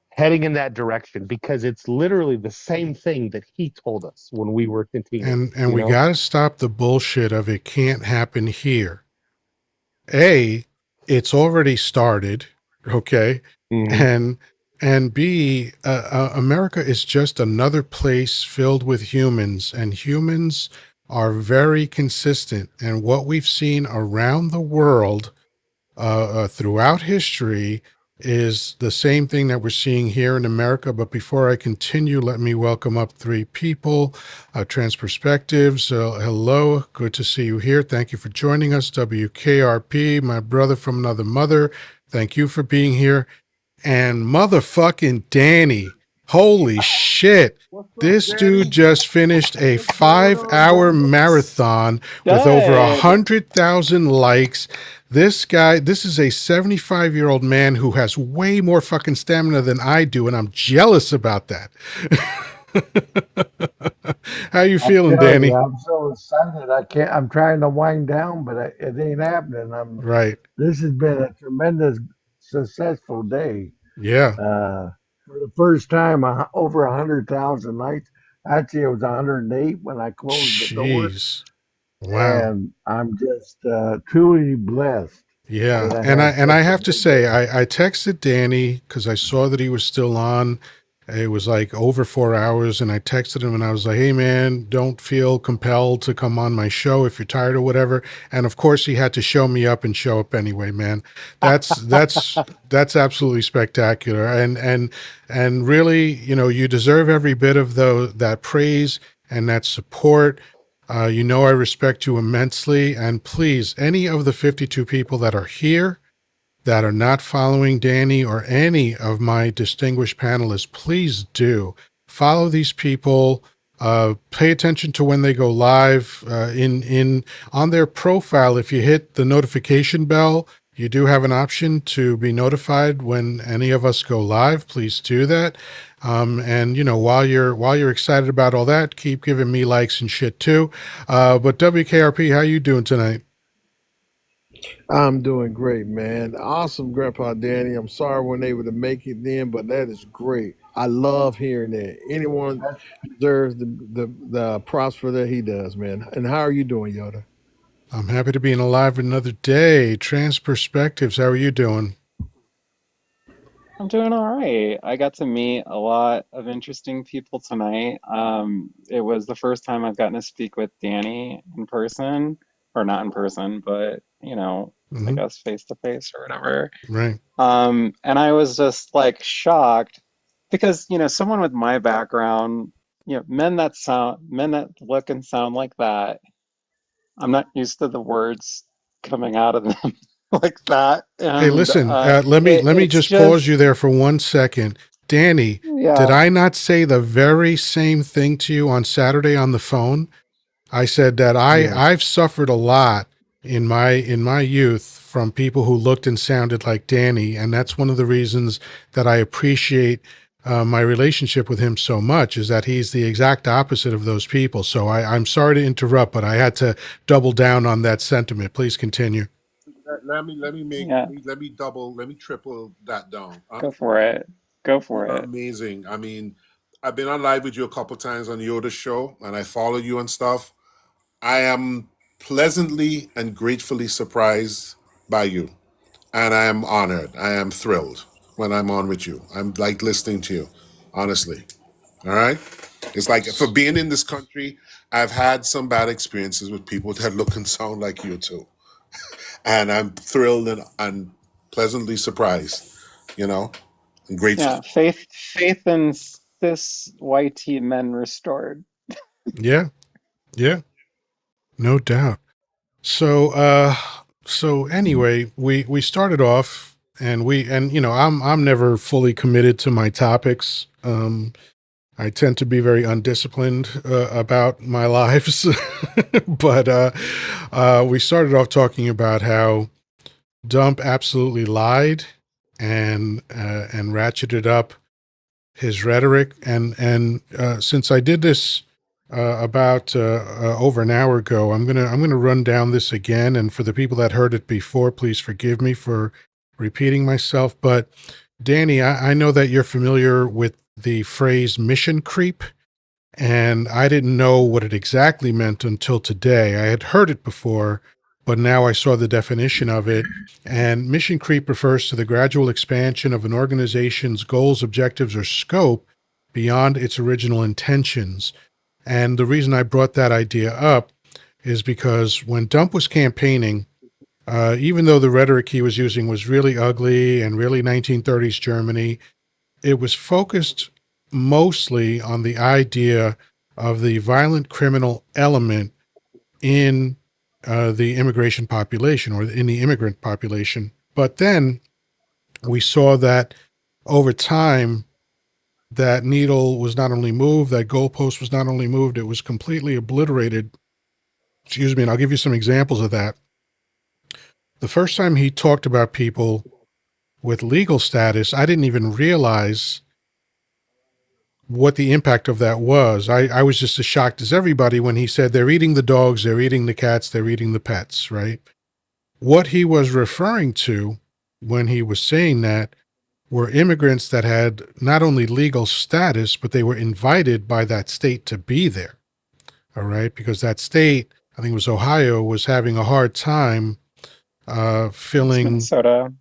[SPEAKER 5] heading in that direction because it's literally the same thing that he told us when we were teenagers.
[SPEAKER 1] And we got to stop the bullshit of it can't happen here. It's already started, okay?
[SPEAKER 5] Mhm.
[SPEAKER 1] and B, America is just another place filled with humans, and humans are very consistent. And what we've seen around the world throughout history is the same thing that we're seeing here in America. But before I continue, let me welcome up three people. Trans Perspectives, hello, good to see you here. Thank you for joining us. WKRP, my brother from another mother, thank you for being here. And motherfucking Danny, holy shit. This dude just finished a 5-hour marathon with over
[SPEAKER 6] Good.
[SPEAKER 1] 100,000 likes. This guy, this is a 75-year-old man who has way more fucking stamina than I do, and I'm jealous about that. How you
[SPEAKER 7] I'm
[SPEAKER 1] feeling,
[SPEAKER 7] telling you,
[SPEAKER 1] Danny?
[SPEAKER 7] I'm so excited. I can't. I'm trying to wind down, but it ain't happening.
[SPEAKER 1] Right.
[SPEAKER 7] This has been a tremendous, successful day.
[SPEAKER 1] Yeah.
[SPEAKER 7] For the first time, over 100,000 likes. Actually, it was 108 when I closed the door,
[SPEAKER 1] Jeez. Wow.
[SPEAKER 7] and I'm just truly blessed
[SPEAKER 1] Yeah,
[SPEAKER 7] that I
[SPEAKER 1] and I
[SPEAKER 7] had
[SPEAKER 1] and I
[SPEAKER 7] such a
[SPEAKER 1] have to
[SPEAKER 7] good
[SPEAKER 1] say,
[SPEAKER 7] day.
[SPEAKER 1] I texted Danny because I saw that he was still on. It was like over 4 hours, and I texted him and I was like, "Hey, man, don't feel compelled to come on my show if you're tired or whatever." And of course, he had to show me up and show up anyway, man. That's absolutely spectacular, and really, you deserve every bit of that praise and that support. I respect you immensely. And please, any of the 52 people that are here that are not following Danny or any of my distinguished panelists, please do follow these people. Pay attention to when they go live. In on their profile, if you hit the notification bell, you do have an option to be notified when any of us go live. Please do that. And while you're excited about all that, keep giving me likes and shit too. But WKRP, how you doing tonight?
[SPEAKER 8] I'm doing great, man. Awesome, Grandpa Danny. I'm sorry I wasn't able to make it then, but that is great. I love hearing that. Anyone
[SPEAKER 7] That's
[SPEAKER 8] deserves the props for that he does, man. And how are you doing, Yoda?
[SPEAKER 1] I'm happy to be alive another day. Trans Perspectives, how are you doing?
[SPEAKER 6] I'm doing all right. I got to meet a lot of interesting people tonight. It was the first time I've gotten to speak with Danny in person, or not in person, but I
[SPEAKER 1] Hmm.
[SPEAKER 6] guess face to face or whatever.
[SPEAKER 1] Right.
[SPEAKER 6] And I was just like shocked because, someone with my background, men that look and sound like that, I'm not used to the words coming out of them like that.
[SPEAKER 1] Hey,
[SPEAKER 6] And
[SPEAKER 1] listen, let me
[SPEAKER 6] it's
[SPEAKER 1] just pause
[SPEAKER 6] just,
[SPEAKER 1] you there for 1 second. Danny, did
[SPEAKER 6] yeah,
[SPEAKER 1] I not say the very same thing to you on Saturday on the phone? I said that
[SPEAKER 7] yes.
[SPEAKER 1] I've suffered a lot in my youth from people who looked and sounded like Danny, and that's one of the reasons that I appreciate my relationship with him so much, is that he's the exact opposite of those people. So I'm sorry to interrupt, but I had to double down on that sentiment. Please continue.
[SPEAKER 6] yeah,
[SPEAKER 4] Let me triple that down.
[SPEAKER 6] go for it. Go for
[SPEAKER 4] You're
[SPEAKER 6] it.
[SPEAKER 4] amazing. I mean, I've been on live with you a couple times on Yoda show, and I follow you and stuff. I am pleasantly and gratefully surprised by you, and I am honored. I am thrilled when I'm on with you. I'm like listening to you, honestly. All right. It's like for being in this country, I've had some bad experiences with people that look and sound like you too. And I'm thrilled and pleasantly surprised, you know, and grateful.
[SPEAKER 6] Yeah, faith in cis YT men restored.
[SPEAKER 1] Yeah, yeah, no doubt. So anyway, we started off, and I'm never fully committed to my topics. I tend to be very undisciplined about my lives, but we started off talking about how Dump absolutely lied and ratcheted up his rhetoric, and since I did this about over an hour ago, I'm gonna run down this again. And for the people that heard it before, please forgive me for repeating myself. But Danny, I know that you're familiar with the phrase mission creep, and I didn't know what it exactly meant until today. I had heard it before, but now I saw the definition of it. And mission creep refers to the gradual expansion of an organization's goals, objectives, or scope beyond its original intentions. And the reason I brought that idea up is because when Dump was campaigning, even though the rhetoric he was using was really ugly and really 1930s Germany, it was focused mostly on the idea of the violent criminal element in the immigration population or in the immigrant population. But then we saw that over time, that needle was not only moved, that goalpost was not only moved, it was completely obliterated. Excuse me, and I'll give you some examples of that. The first time he talked about people with legal status, I didn't even realize what the impact of that was. I was just as shocked as everybody when he said they're eating the dogs, they're eating the cats, they're eating the pets, right? What he was referring to when he was saying that were immigrants that had not only legal status, but they were invited by that state to be there. All right. Because that state, I think it was Ohio, was having a hard time
[SPEAKER 6] It's
[SPEAKER 1] filling
[SPEAKER 6] Minnesota.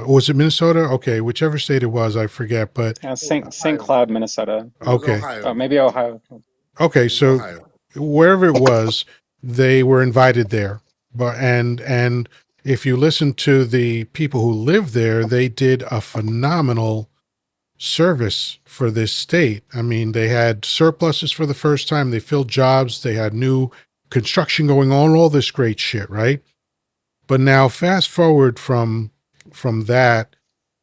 [SPEAKER 1] was it Minnesota? Okay. Whichever state it was, I forget, but
[SPEAKER 6] St.
[SPEAKER 4] Ohio.
[SPEAKER 6] Cloud, Minnesota.
[SPEAKER 4] It was
[SPEAKER 1] okay.
[SPEAKER 6] Oh,
[SPEAKER 4] Ohio.
[SPEAKER 6] maybe Ohio.
[SPEAKER 1] Okay.
[SPEAKER 4] It was
[SPEAKER 1] So
[SPEAKER 4] Ohio.
[SPEAKER 1] wherever it was, they were invited there. But, and if you listen to the people who live there, they did a phenomenal service for this state. I mean, they had surpluses for the first time. They filled jobs. They had new construction going on, all this great shit, right? But now fast forward from that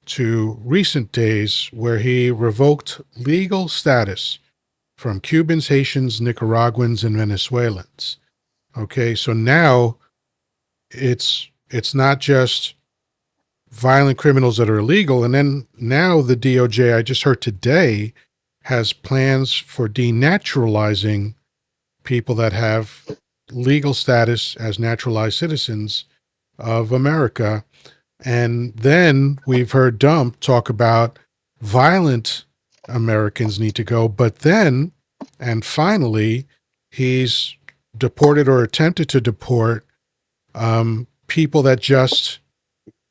[SPEAKER 1] to recent days where he revoked legal status from Cubans, Haitians, Nicaraguans, and Venezuelans. Okay, so now it's not just violent criminals that are illegal. And then now the DOJ, I just heard today, has plans for denaturalizing people that have legal status as naturalized citizens of America. And then we've heard Dump talk about violent Americans need to go. But then, and finally, he's deported or attempted to deport people that just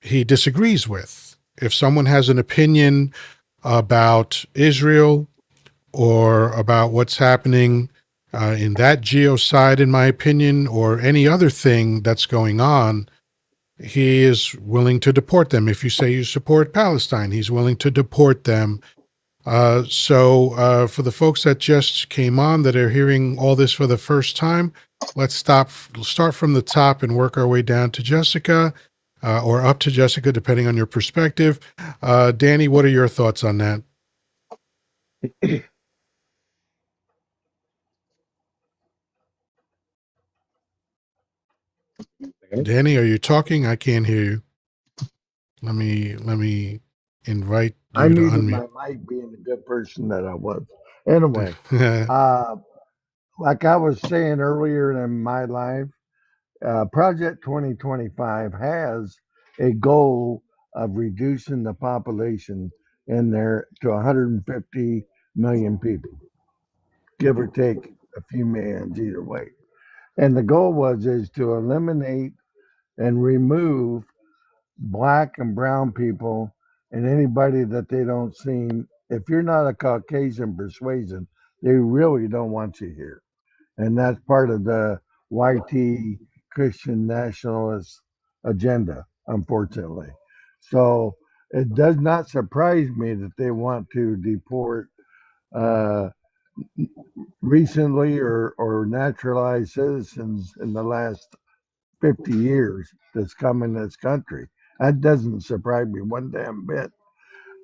[SPEAKER 1] he disagrees with. If someone has an opinion about Israel or about what's happening in that geocide, in my opinion, or any other thing that's going on, he is willing to deport them. If you say you support Palestine, he's willing to deport them. So for the folks that just came on that are hearing all this for the first time, let's start from the top and work our way down to Jessica. Or up to Jessica, depending on your perspective. Danny, what are your thoughts on that? Danny, are you talking? I can't hear you. Let me invite
[SPEAKER 7] I
[SPEAKER 1] you to
[SPEAKER 7] muted my
[SPEAKER 1] unmute.
[SPEAKER 7] mic being the good person that I was. Anyway, uh, like I was saying earlier in my life, Project 2025 has a goal of reducing the population in there to 150 million people, give or take a few millions either way. And the goal is to eliminate and remove black and brown people and anybody that they don't seem. If you're not a Caucasian persuasion, they really don't want you here, and that's part of the YT Christian nationalist agenda, unfortunately. So it does not surprise me that they want to deport uh, recently or naturalized citizens in the last 50 years that's come in this country. That doesn't surprise me one damn bit.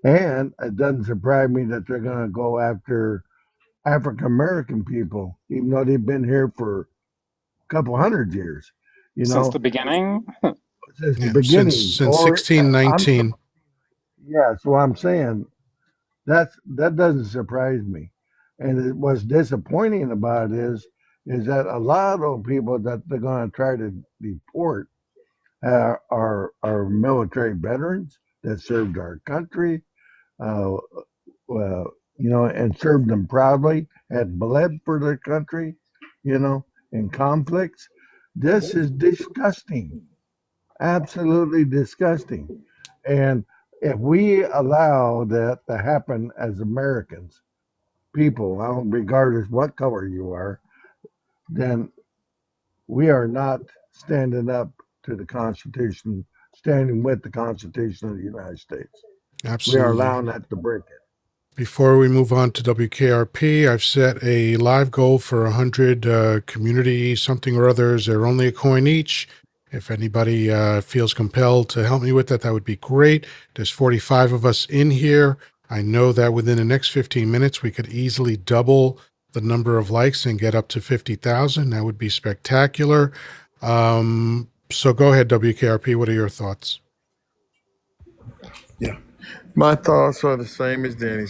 [SPEAKER 7] And it doesn't surprise me that they're going to go after African American people, even though they've been here for couple hundred years, you
[SPEAKER 6] Since
[SPEAKER 7] know,
[SPEAKER 6] the beginning.
[SPEAKER 7] since the
[SPEAKER 1] Yeah, since
[SPEAKER 7] beginning.
[SPEAKER 1] since
[SPEAKER 7] Or I'm
[SPEAKER 1] 1619.
[SPEAKER 7] yeah, so I'm saying that doesn't surprise me. And what's disappointing about it is that a lot of those people that they're going to try to deport are military veterans that served our country, uh, and served them proudly, had bled for their country, in conflicts. This is disgusting, absolutely disgusting. And if we allow that to happen as Americans, people, regardless what color you are, then we are not standing up to the Constitution, standing with the Constitution of the United States. We are
[SPEAKER 1] Absolutely.
[SPEAKER 7] allowing that to break it.
[SPEAKER 1] Before we move on to WKRP, I've set a live goal for 100 community something or others. They're only a coin each. If anybody feels compelled to help me with that, that would be great. There's 45 of us in here. I know that within the next 15 minutes, we could easily double the number of likes and get up to 50,000. That would be spectacular. So go ahead, WKRP. What are your thoughts?
[SPEAKER 8] Yeah. My thoughts are the same as Danny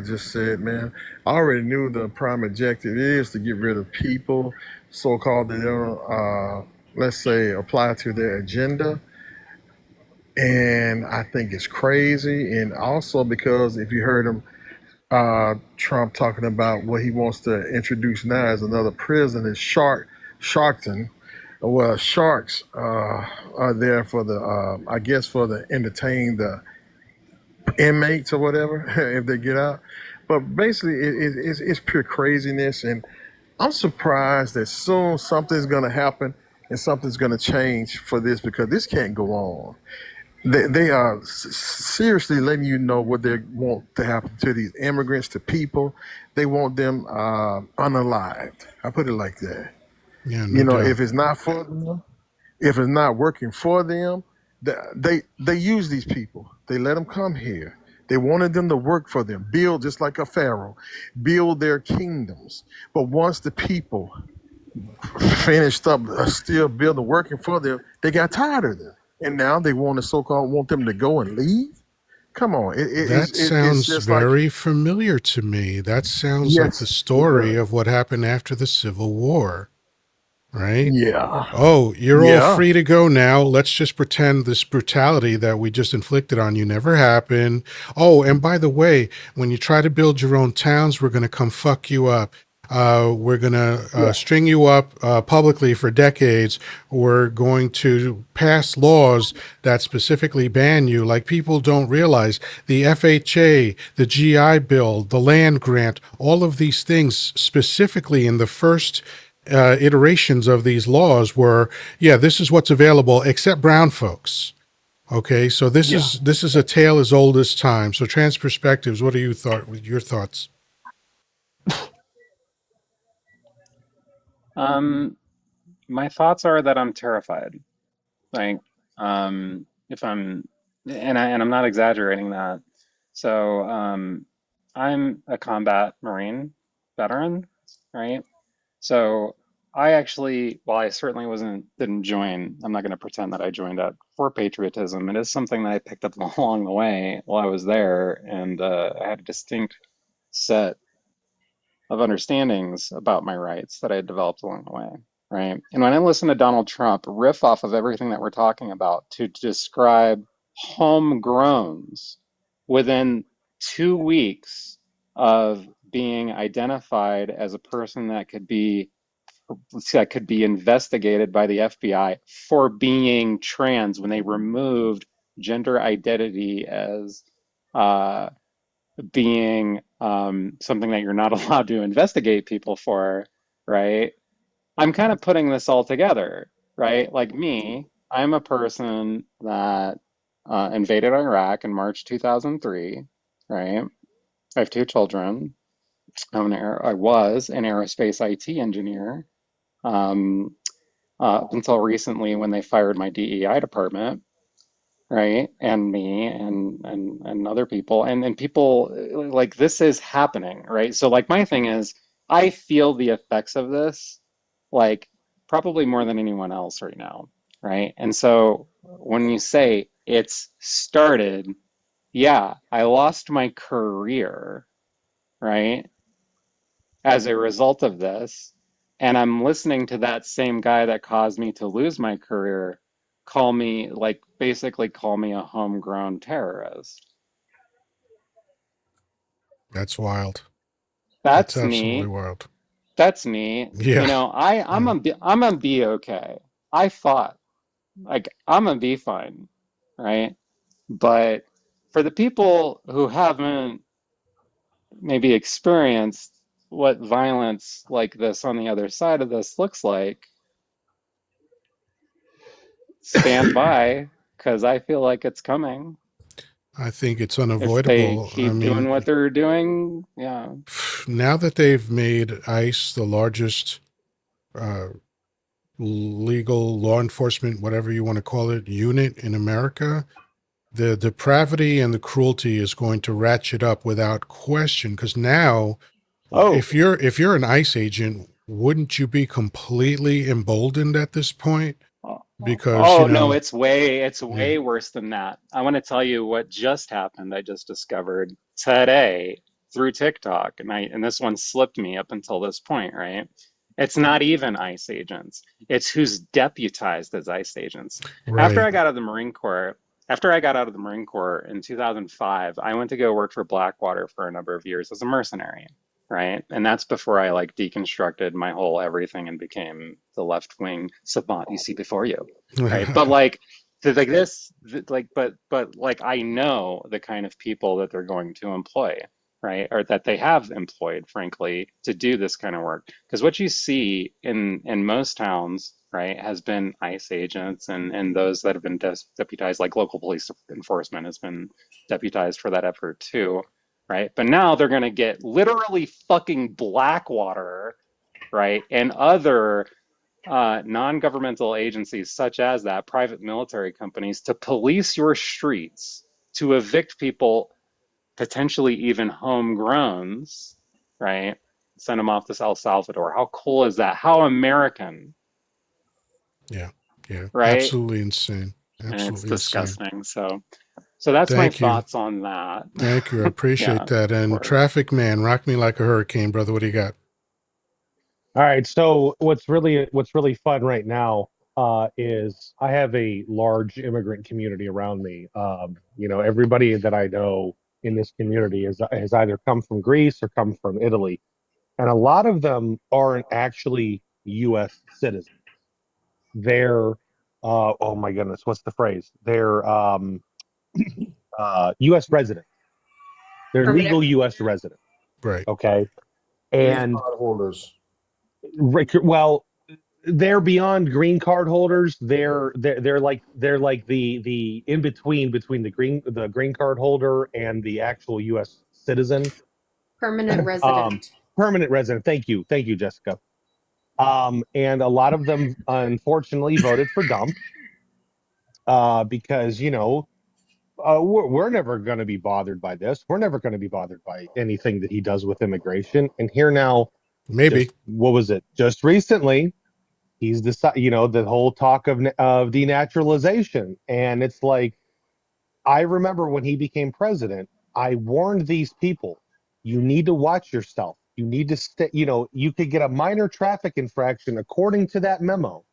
[SPEAKER 8] just said, man. I already knew the prime objective is to get rid of people, so called, that don't, let's say, apply to their agenda. And I think it's crazy. And also because if you heard him, Trump talking about what he wants to introduce now as another prison is Sharkton. Well, sharks are there for the, I guess, for the entertain the inmates or whatever if they get out. But basically, it's pure craziness, and I'm surprised that soon something's going to happen and something's going to change for this because this can't go on. They are seriously letting you know what they want to happen to these immigrants, to people. They want them unalived. I put it like that.
[SPEAKER 1] Yeah,
[SPEAKER 8] You
[SPEAKER 1] no
[SPEAKER 8] know,
[SPEAKER 1] doubt.
[SPEAKER 8] if it's not for them, if it's not working for them, they use these people. They let them come here. They wanted them to work for them, build just like a pharaoh, build their kingdoms. But once the people finished up, still building, working for them, they got tired of them, and now they want to so-called want them to go and leave. Come on,
[SPEAKER 1] That
[SPEAKER 8] it's
[SPEAKER 1] sounds
[SPEAKER 8] just like
[SPEAKER 1] very familiar to me. That sounds like the
[SPEAKER 8] yes, it
[SPEAKER 1] story
[SPEAKER 8] does.
[SPEAKER 1] of what happened after the Civil War, right?
[SPEAKER 8] Yeah,
[SPEAKER 1] Oh, you're all
[SPEAKER 8] yeah,
[SPEAKER 1] free to go now. Let's just pretend this brutality that we just inflicted on you never happened. Oh, and by the way, when you try to build your own towns, we're going to come fuck you up. We're going to
[SPEAKER 8] yeah,
[SPEAKER 1] string you up publicly for decades. We're going to pass laws that specifically ban you. Like people don't realize the FHA, the GI Bill, the land grant, all of these things specifically in the first iterations of these laws were, yeah, this is what's available except brown folks. Okay, so
[SPEAKER 8] yeah.
[SPEAKER 1] this is a tale as old as time. So trans perspectives, what are your thoughts?
[SPEAKER 6] Um, my thoughts are that I'm terrified. Like, if I'm, and I'm not exaggerating that. So, I'm a combat Marine veteran, right? So I actually, while I certainly didn't join, I'm not going to pretend that I joined that for patriotism. It is something that I picked up along the way while I was there, and I had a distinct set of understandings about my rights that I had developed along the way, right? And when I listen to Donald Trump riff off of everything that we're talking about to describe homegrowns within 2 weeks of being identified as a person that could be investigated by the FBI for being trans when they removed gender identity as uh, being something that you're not allowed to investigate people for, right? I'm kind of putting this all together, right? Like me, I'm a person that invaded Iraq in March 2003, right? I have two children. I was an aerospace IT engineer um, up until recently when they fired my DEI department, right? And me and other people and people like this is happening, right? So like my thing is I feel the effects of this like probably more than anyone else right now, right? And so when you say it's started, yeah, I lost my career, right? As a result of this. And I'm listening to that same guy that caused me to lose my career call me, like, basically call me a homegrown terrorist.
[SPEAKER 1] That's wild. That's
[SPEAKER 6] That's
[SPEAKER 1] absolutely
[SPEAKER 6] me
[SPEAKER 1] wild.
[SPEAKER 6] That's me.
[SPEAKER 1] Yeah. Yeah.
[SPEAKER 6] I'm gonna be okay. I thought like I'm gonna be fine, right? But for the people who haven't maybe experienced what violence like this on the other side of this looks like, stand by because I feel like it's coming.
[SPEAKER 1] I think it's
[SPEAKER 6] If they
[SPEAKER 1] unavoidable. I
[SPEAKER 6] keep doing what
[SPEAKER 1] mean,
[SPEAKER 6] they're doing, yeah.
[SPEAKER 1] now that they've made ICE the largest uh, legal law enforcement, whatever you want to call it, unit in America, the depravity and the cruelty is going to ratchet up without question. Because now,
[SPEAKER 6] Oh,
[SPEAKER 1] if you're an ICE agent, wouldn't you be completely emboldened at this point? Because
[SPEAKER 6] oh no, it's
[SPEAKER 1] yeah,
[SPEAKER 6] way worse than that. I want to tell you what just happened. I just discovered today through TikTok, and this one slipped me up until this point, right? It's not even ICE agents. It's who's deputized as ICE agents. After
[SPEAKER 1] right,
[SPEAKER 6] I got out of the Marine Corps, after I got out of the Marine Corps in 2005, I went to go work for Blackwater for a number of years as a mercenary, right? And that's before I like deconstructed my whole everything and became the left wing savant you see before you, right? But like, like this, like, but like I know the kind of people that they're going to employ, right? Or that they have employed, frankly, to do this kind of work. Because what you see in most towns, right, has been ICE agents and those that have been deputized, like local police enforcement has been deputized for that effort too, right? But now they're going to get literally fucking Blackwater, right, and other non-governmental agencies such as that, private military companies, to police your streets, to evict people, potentially even homegrowns, right? Send them off to El Salvador. How cool is that? How American,
[SPEAKER 1] yeah, yeah,
[SPEAKER 6] right?
[SPEAKER 1] absolutely insane,
[SPEAKER 6] And it's
[SPEAKER 1] absolutely insane.
[SPEAKER 6] disgusting. So that's my
[SPEAKER 1] Thank you.
[SPEAKER 6] thoughts on that.
[SPEAKER 1] Thank you. I
[SPEAKER 6] Yeah,
[SPEAKER 1] appreciate that.
[SPEAKER 6] of
[SPEAKER 1] And
[SPEAKER 6] course.
[SPEAKER 1] Traffic Man, rock me like a hurricane, brother. What do you got?
[SPEAKER 5] All right. So what's really fun right now is I have a large immigrant community around me. Everybody that I know in this community has either come from Greece or come from Italy, and a lot of them aren't actually U.S. citizens. They're oh my goodness, what's the phrase? They're U.S. residents. They're
[SPEAKER 2] Permanent
[SPEAKER 5] legal U.S.
[SPEAKER 2] resident.
[SPEAKER 5] residents.
[SPEAKER 1] Right.
[SPEAKER 5] Okay,
[SPEAKER 4] Green
[SPEAKER 5] and
[SPEAKER 4] card holders.
[SPEAKER 5] well, they're beyond green card holders. They're like the in between the green card holder and the actual U.S. citizen.
[SPEAKER 2] Permanent
[SPEAKER 5] Um,
[SPEAKER 2] resident.
[SPEAKER 5] Permanent resident. Thank you, Jessica. And a lot of them unfortunately voted for Dump because we're never going to be bothered by this. We're never going to be bothered by anything that he does with immigration. And here now,
[SPEAKER 1] Maybe.
[SPEAKER 5] just what was it? Just recently, he's decided, the whole talk of denaturalization, and it's like I remember when he became president, I warned these people, you need to watch yourself. You need to stay. You could get a minor traffic infraction according to that memo.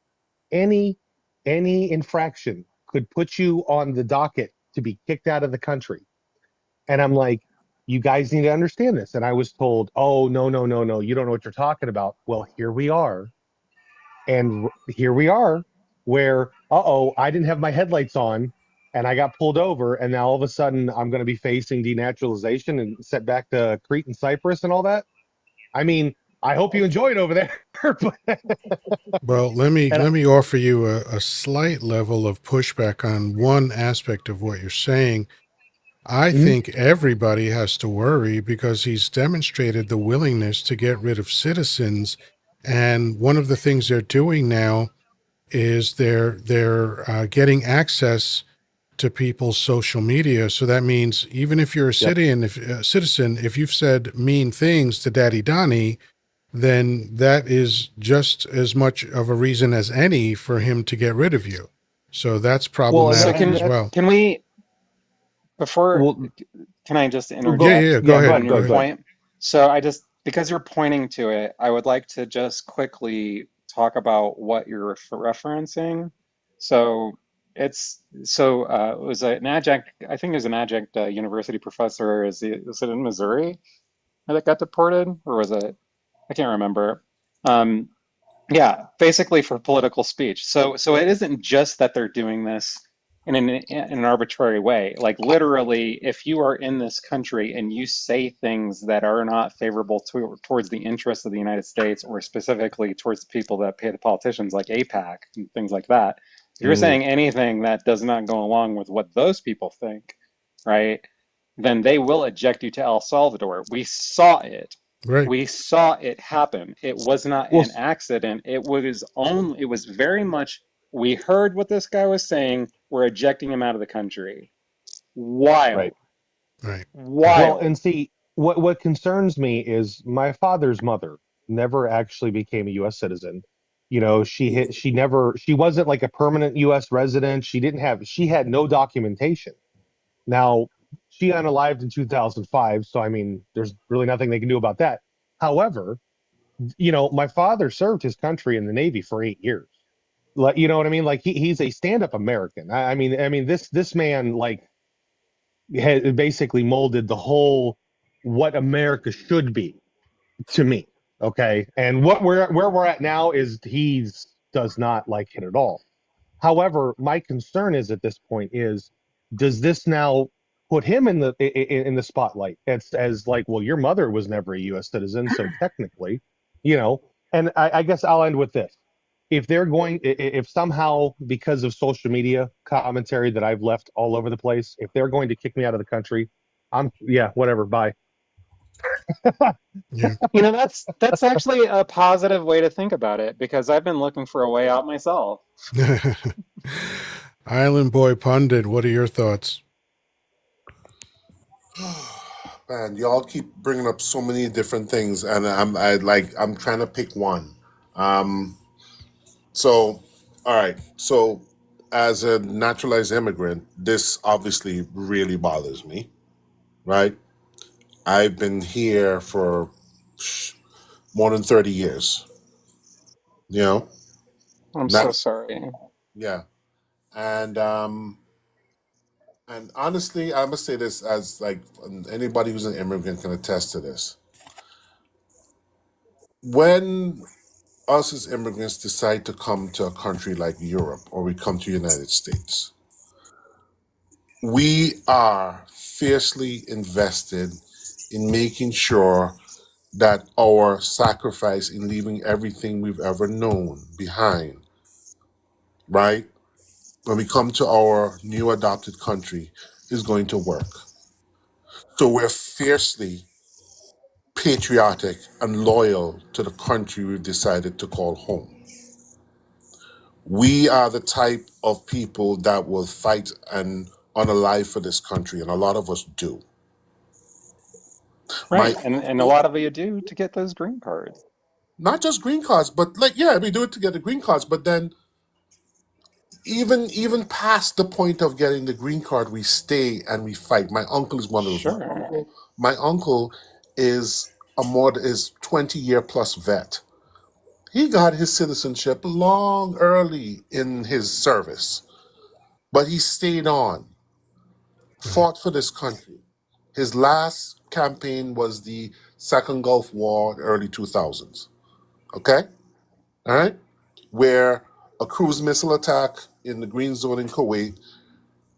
[SPEAKER 5] Any any infraction could put you on the docket to be kicked out of the country. And I'm like, you guys need to understand this. And I was told, oh, no, no, no, no, you don't know what you're talking about. Well, here we are. And here we are, where, uh-oh, I didn't have my headlights on and I got pulled over. And now all of a sudden I'm going to be facing denaturalization and set back to Crete and Cyprus and all that. I mean, I hope you enjoy it over there.
[SPEAKER 1] Well, let me
[SPEAKER 5] And
[SPEAKER 1] let me offer you a slight level of pushback on one aspect of what you're saying. I
[SPEAKER 5] Mhm.
[SPEAKER 1] think everybody has to worry because he's demonstrated the willingness to get rid of citizens. And one of the things they're doing now is they're getting access to people's social media. So that means even if you're a
[SPEAKER 5] Yep.
[SPEAKER 1] citizen, if you've said mean things to Daddy Donnie, then that is just as much of a reason as any for him to get rid of you. So that's
[SPEAKER 5] Well, and,
[SPEAKER 6] So
[SPEAKER 1] problematic
[SPEAKER 5] and
[SPEAKER 1] as
[SPEAKER 5] that's
[SPEAKER 1] well.
[SPEAKER 6] can we before
[SPEAKER 5] well.
[SPEAKER 6] can I just
[SPEAKER 1] Yeah,
[SPEAKER 5] Go.
[SPEAKER 1] yeah, yeah.
[SPEAKER 6] interject
[SPEAKER 1] Go
[SPEAKER 5] Yeah. Go
[SPEAKER 1] ahead.
[SPEAKER 6] on
[SPEAKER 5] ahead. Go
[SPEAKER 6] your
[SPEAKER 1] Go
[SPEAKER 5] ahead. Go
[SPEAKER 1] ahead.
[SPEAKER 5] ahead.
[SPEAKER 6] point? So I just because you're pointing to it, I would like to just quickly talk about what you're referencing. So it was an adjunct, I think it was an adjunct university professor. Was it in Missouri that got deported, or was it? I can't remember. Um, yeah, basically for political speech. So it isn't just that they're doing this in an arbitrary way. Like literally, if you are in this country and you say things that are not favorable towards the interests of the United States, or specifically towards the people that pay the politicians, like APAC and things like that, if you're
[SPEAKER 5] Mm,
[SPEAKER 6] saying anything that does not go along with what those people think, right, then they will eject you to El Salvador. We saw it.
[SPEAKER 1] Right.
[SPEAKER 6] We saw it happen. It was not
[SPEAKER 5] well,
[SPEAKER 6] an accident. It was very much, we heard what this guy was saying, we're ejecting him out of the country.
[SPEAKER 5] right.
[SPEAKER 6] Wild.
[SPEAKER 1] Right. Right.
[SPEAKER 5] Well,
[SPEAKER 6] Wild.
[SPEAKER 5] and see, what concerns me is my father's mother never actually became a U.S. citizen. She wasn't like a permanent U.S. resident. She had no documentation. Now, she unalived in 2005, so I mean, there's really nothing they can do about that. However, my father served his country in the Navy for 8 years. Like, you know what I mean? Like he's a stand-up American. I mean, this man like had basically molded the whole what America should be to me. Okay, and where we're at now is he's does not like it at all. However, my concern is at this point is, does this now put him in the spotlight as like, well, your mother was never a U.S. citizen, so technically, you know. And I guess I'll end with this: if they're going, if somehow because of social media commentary that I've left all over the place, if they're going to kick me out of the country, yeah, whatever, bye.
[SPEAKER 1] Yeah.
[SPEAKER 6] That's actually a positive way to think about it, because I've been looking for a way out myself.
[SPEAKER 1] Island Boy Pundit, what are your thoughts?
[SPEAKER 4] Man, y'all keep bringing up so many different things, and I'm trying to pick one. Um, so, all right. So, as a naturalized immigrant, this obviously really bothers me, right? I've been here for more than 30 years. You know,
[SPEAKER 6] I'm so
[SPEAKER 4] not
[SPEAKER 6] sorry.
[SPEAKER 4] yeah, and and honestly, I must say this as like anybody who's an immigrant can attest to this. When us as immigrants decide to come to a country like Europe or we come to the United States, we are fiercely invested in making sure that our sacrifice in leaving everything we've ever known behind, right? When we come to our new adopted country, is going to work. So we're fiercely patriotic and loyal to the country we've decided to call home. We are the type of people that will fight and on a life for this country, and a lot of us do. My
[SPEAKER 6] Right. And a lot of you do to get those green cards.
[SPEAKER 4] not just green cards, but like yeah, we do it to get the green cards, but then even past the point of getting the green card, we stay and we fight. My uncle is one of those.
[SPEAKER 6] Sure.
[SPEAKER 4] My uncle is is 20-year plus vet. He got his citizenship long early in his service, but he stayed on,
[SPEAKER 1] Right.
[SPEAKER 4] fought for this country. His last campaign was the Second Gulf War, early 2000s. Okay? All right? Where a cruise missile attack in the Green Zone in Kuwait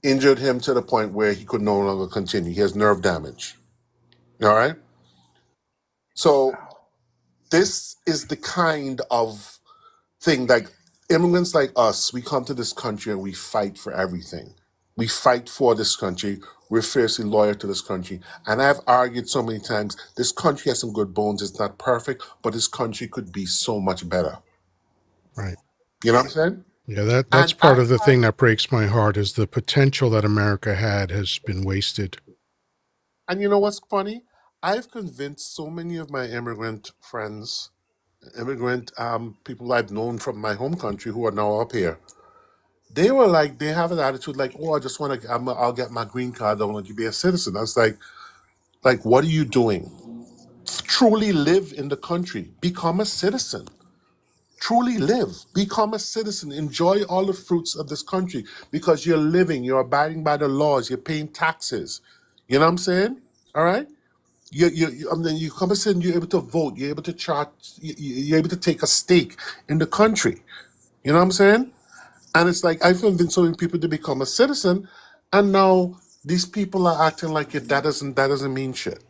[SPEAKER 4] injured him to the point where he could no longer continue. He has nerve damage. All right? So, this is the kind of thing like immigrants like us, we come to this country and we fight for everything. We fight for this country. We're fiercely loyal to this country. And I've argued so many times this country has some good bones. It's not perfect, but this country could be so much better.
[SPEAKER 1] Right.
[SPEAKER 4] You know what I'm saying?
[SPEAKER 1] Yeah, that's
[SPEAKER 4] And
[SPEAKER 1] part of the thing that breaks my heart is the potential that America had has been wasted.
[SPEAKER 4] you know what's funny? I've convinced so many of my immigrant friends, immigrant people I've known from my home country who are now up here. They were like, they have an attitude like, oh, I just want to, I'll get my green card. I don't want to be a citizen. I was like, what are you doing? Truly live in the country. Become a citizen. Truly live. Become a citizen. Enjoy all the fruits of this country because you're living, you're abiding by the laws, you're paying taxes. You know what I'm saying? All right? And then you come and say you're able to vote, you're able to chart, you're able to take a stake in the country. You know what I'm saying? And it's like I've convinced so many people to become a citizen, and now these people are acting like that doesn't mean shit.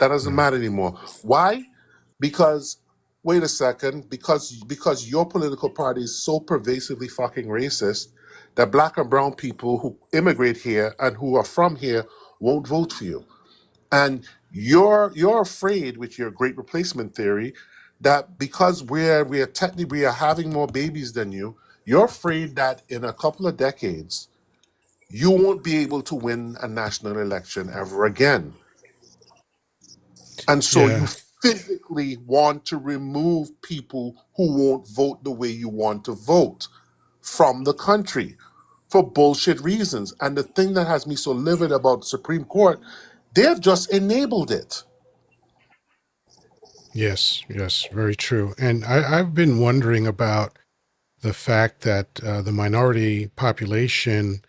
[SPEAKER 4] That doesn't
[SPEAKER 1] Yeah.
[SPEAKER 4] matter anymore. Why? Because wait a second, because your political party is so pervasively fucking racist that black and brown people who immigrate here and who are from here won't vote for you. And you're afraid with your great replacement theory that because we are having more babies than you, you're afraid that in a couple of decades you won't be able to win a national election ever again. And so you
[SPEAKER 1] Yeah.
[SPEAKER 4] physically want to remove people who won't vote the way you want to vote from the country for bullshit reasons. And the thing that has me so livid about the Supreme Court, they have just enabled it.
[SPEAKER 1] Yes. Yes. Very true. And I've been wondering about the fact that the minority population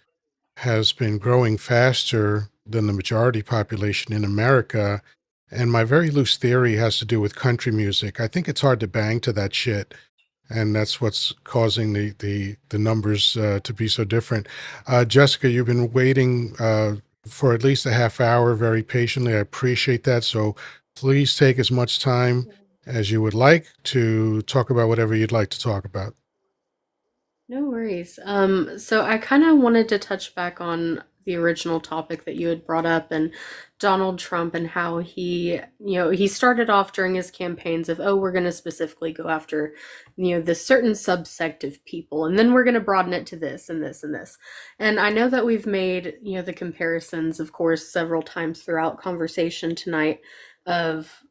[SPEAKER 1] has been growing faster than the majority population in America. And my very loose theory has to do with country music. I think it's hard to bang to that shit. And that's what's causing the numbers to be so different. Jessica, you've been waiting for at least a half hour very patiently. I appreciate that. So please take as much time as you would like to talk about whatever you'd like to talk about.
[SPEAKER 2] No worries. So I kind of wanted to touch back on the original topic that you had brought up and Donald Trump and how he started off during his campaigns of, oh, we're going to specifically go after, this certain subsect of people, and then we're going to broaden it to this and this and this. And I know that we've made, the comparisons, of course, several times throughout conversation tonight of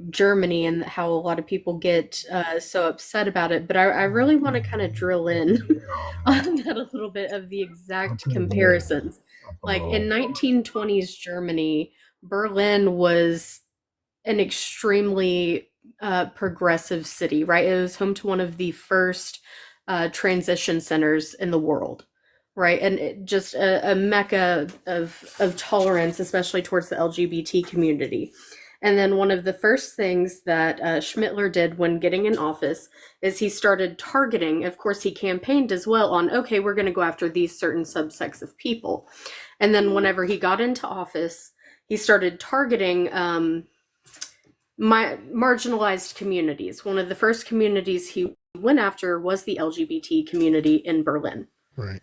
[SPEAKER 2] Germany and how a lot of people get so upset about it. But I really want to kind of drill in on that a little bit of the exact comparisons. Like in 1920s Germany, Berlin was an extremely progressive city, right? It was home to one of the first transition centers in the world, right? And just a mecca of tolerance, especially towards the LGBT community. And then one of the first things that Schmittler did when getting in office is he started targeting. Of course, he campaigned as well on, okay, we're going to go after these certain subsects of people. And then whenever he got into office, he started targeting marginalized communities. One of the first communities he went after was the LGBT community in Berlin.
[SPEAKER 1] Right.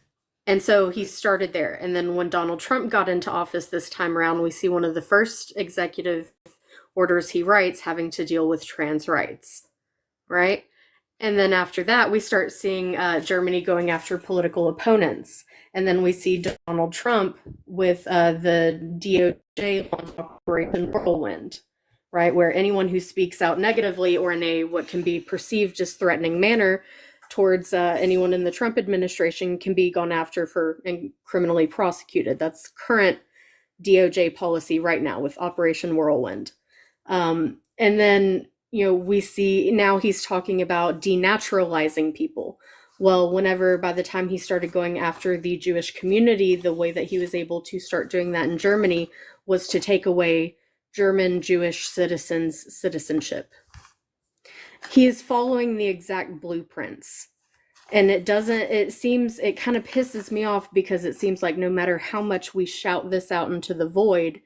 [SPEAKER 2] And so he started there. And then when Donald Trump got into office this time around, we see one of the first executive orders he writes having to deal with trans rights, right? And then after that, we start seeing Germany going after political opponents. And then we see Donald Trump with the DOJ launch Operation Whirlwind, right? Where anyone who speaks out negatively or in a what can be perceived as threatening manner towards anyone in the Trump administration can be gone after for and criminally prosecuted. That's current DOJ policy right now with Operation Whirlwind. And then, we see now he's talking about denaturalizing people. Well, whenever by the time he started going after the Jewish community, the way that he was able to start doing that in Germany was to take away German Jewish citizens' citizenship. He is following the exact blueprints. And it kind of pisses me off because it seems like no matter how much we shout this out into the void,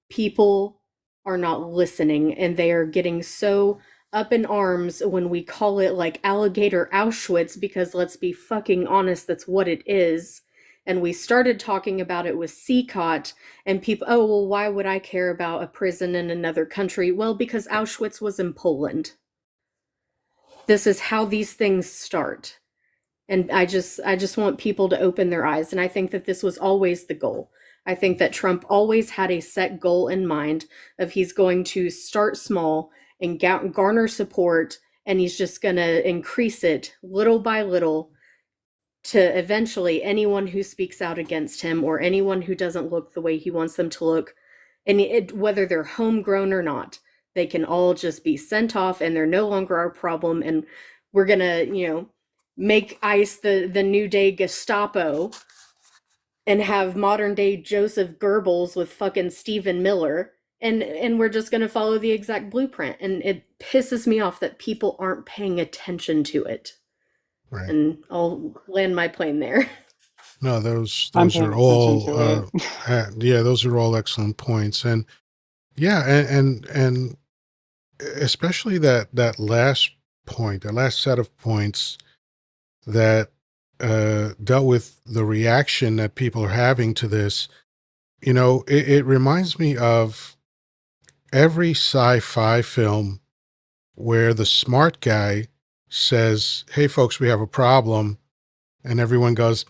[SPEAKER 2] people are not listening, and they are getting so up in arms when we call it like alligator Auschwitz, because let's be fucking honest, that's what it is. And we started talking about it with CCOT, and people, oh, well, why would I care about a prison in another country? Well, because Auschwitz was in Poland. This is how these things start. And I just want people to open their eyes. And I think that this was always the goal. I think that Trump always had a set goal in mind of he's going to start small and garner support, and he's just going to increase it little by little to eventually anyone who speaks out against him or anyone who doesn't look the way he wants them to look, and whether they're homegrown or not, they can all just be sent off and they're no longer our problem. And we're going to, make ICE the new day Gestapo and have modern day Joseph Goebbels with fucking Stephen Miller and we're just going to follow the exact blueprint, and it pisses me off that people aren't paying attention to it.
[SPEAKER 1] Right.
[SPEAKER 2] And I'll land my plane there.
[SPEAKER 1] No, those
[SPEAKER 6] I'm
[SPEAKER 1] are
[SPEAKER 6] paying attention
[SPEAKER 1] all
[SPEAKER 6] to it.
[SPEAKER 1] yeah, those are all excellent points. And yeah, and especially that last point, that last set of points that dealt with the reaction that people are having to this. It reminds me of every sci-fi film where the smart guy says, "Hey folks, we have a problem," and everyone goes,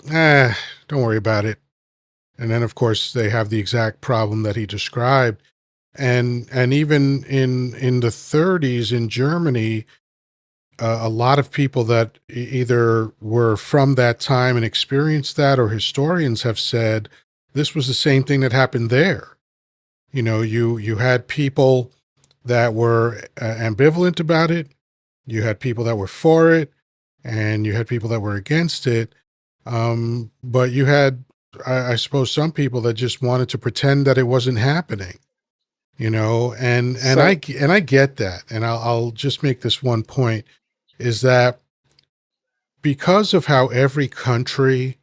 [SPEAKER 1] don't worry about it. And then of course they have the exact problem that he described. And even in the 30s in Germany, a lot of people that either were from that time and experienced that, or historians have said this was the same thing that happened there. You had people that were ambivalent about it. You had people that were for it, and you had people that were against it. But you had, I suppose, some people that just wanted to pretend that it wasn't happening. And
[SPEAKER 6] So
[SPEAKER 1] I get that, and I'll just make this one point: is that because of how every country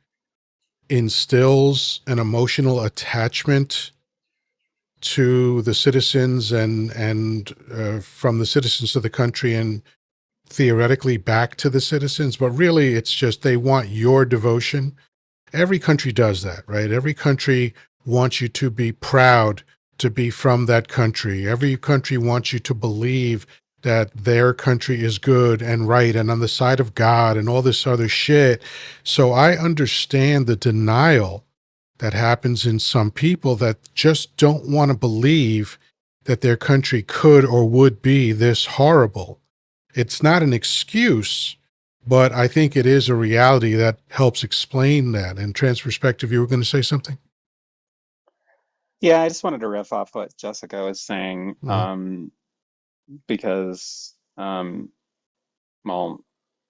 [SPEAKER 1] instills an emotional attachment to the citizens, and from the citizens to the country, and theoretically back to the citizens, but really it's just they want your devotion. Every country does that, right? Every country wants you to be proud to be from that country. Every country wants you to believe that their country is good and right and on the side of God and all this other shit. So I understand the denial that happens in some people that just don't want to believe that their country could or would be this horrible. It's not an excuse, but I think it is a reality that helps explain that. And Transperspective, you were going to say something?
[SPEAKER 6] yeah, I just wanted to riff off what Jessica was saying,
[SPEAKER 1] Mhm.
[SPEAKER 6] because well,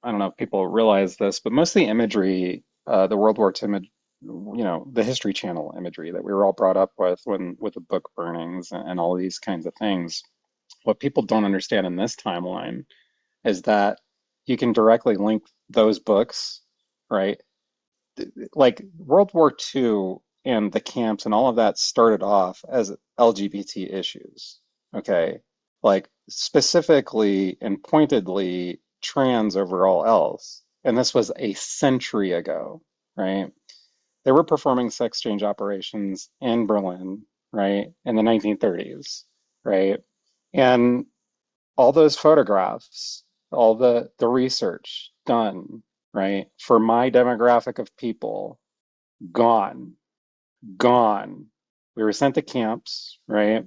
[SPEAKER 6] I don't know if people realize this, but most of the imagery, the World War II image, the History Channel imagery that we were all brought up with with the book burnings and all these kinds of things, what people don't understand in this timeline is that you can directly link those books, right? Like World War II and the camps and all of that started off as LGBT issues, okay? Like specifically and pointedly trans over all else. And this was a century ago, right? They were performing sex change operations in Berlin, right, in the 1930s, right? And all those photographs, all the research done, right, for my demographic of people, gone, gone. We were sent to camps, right?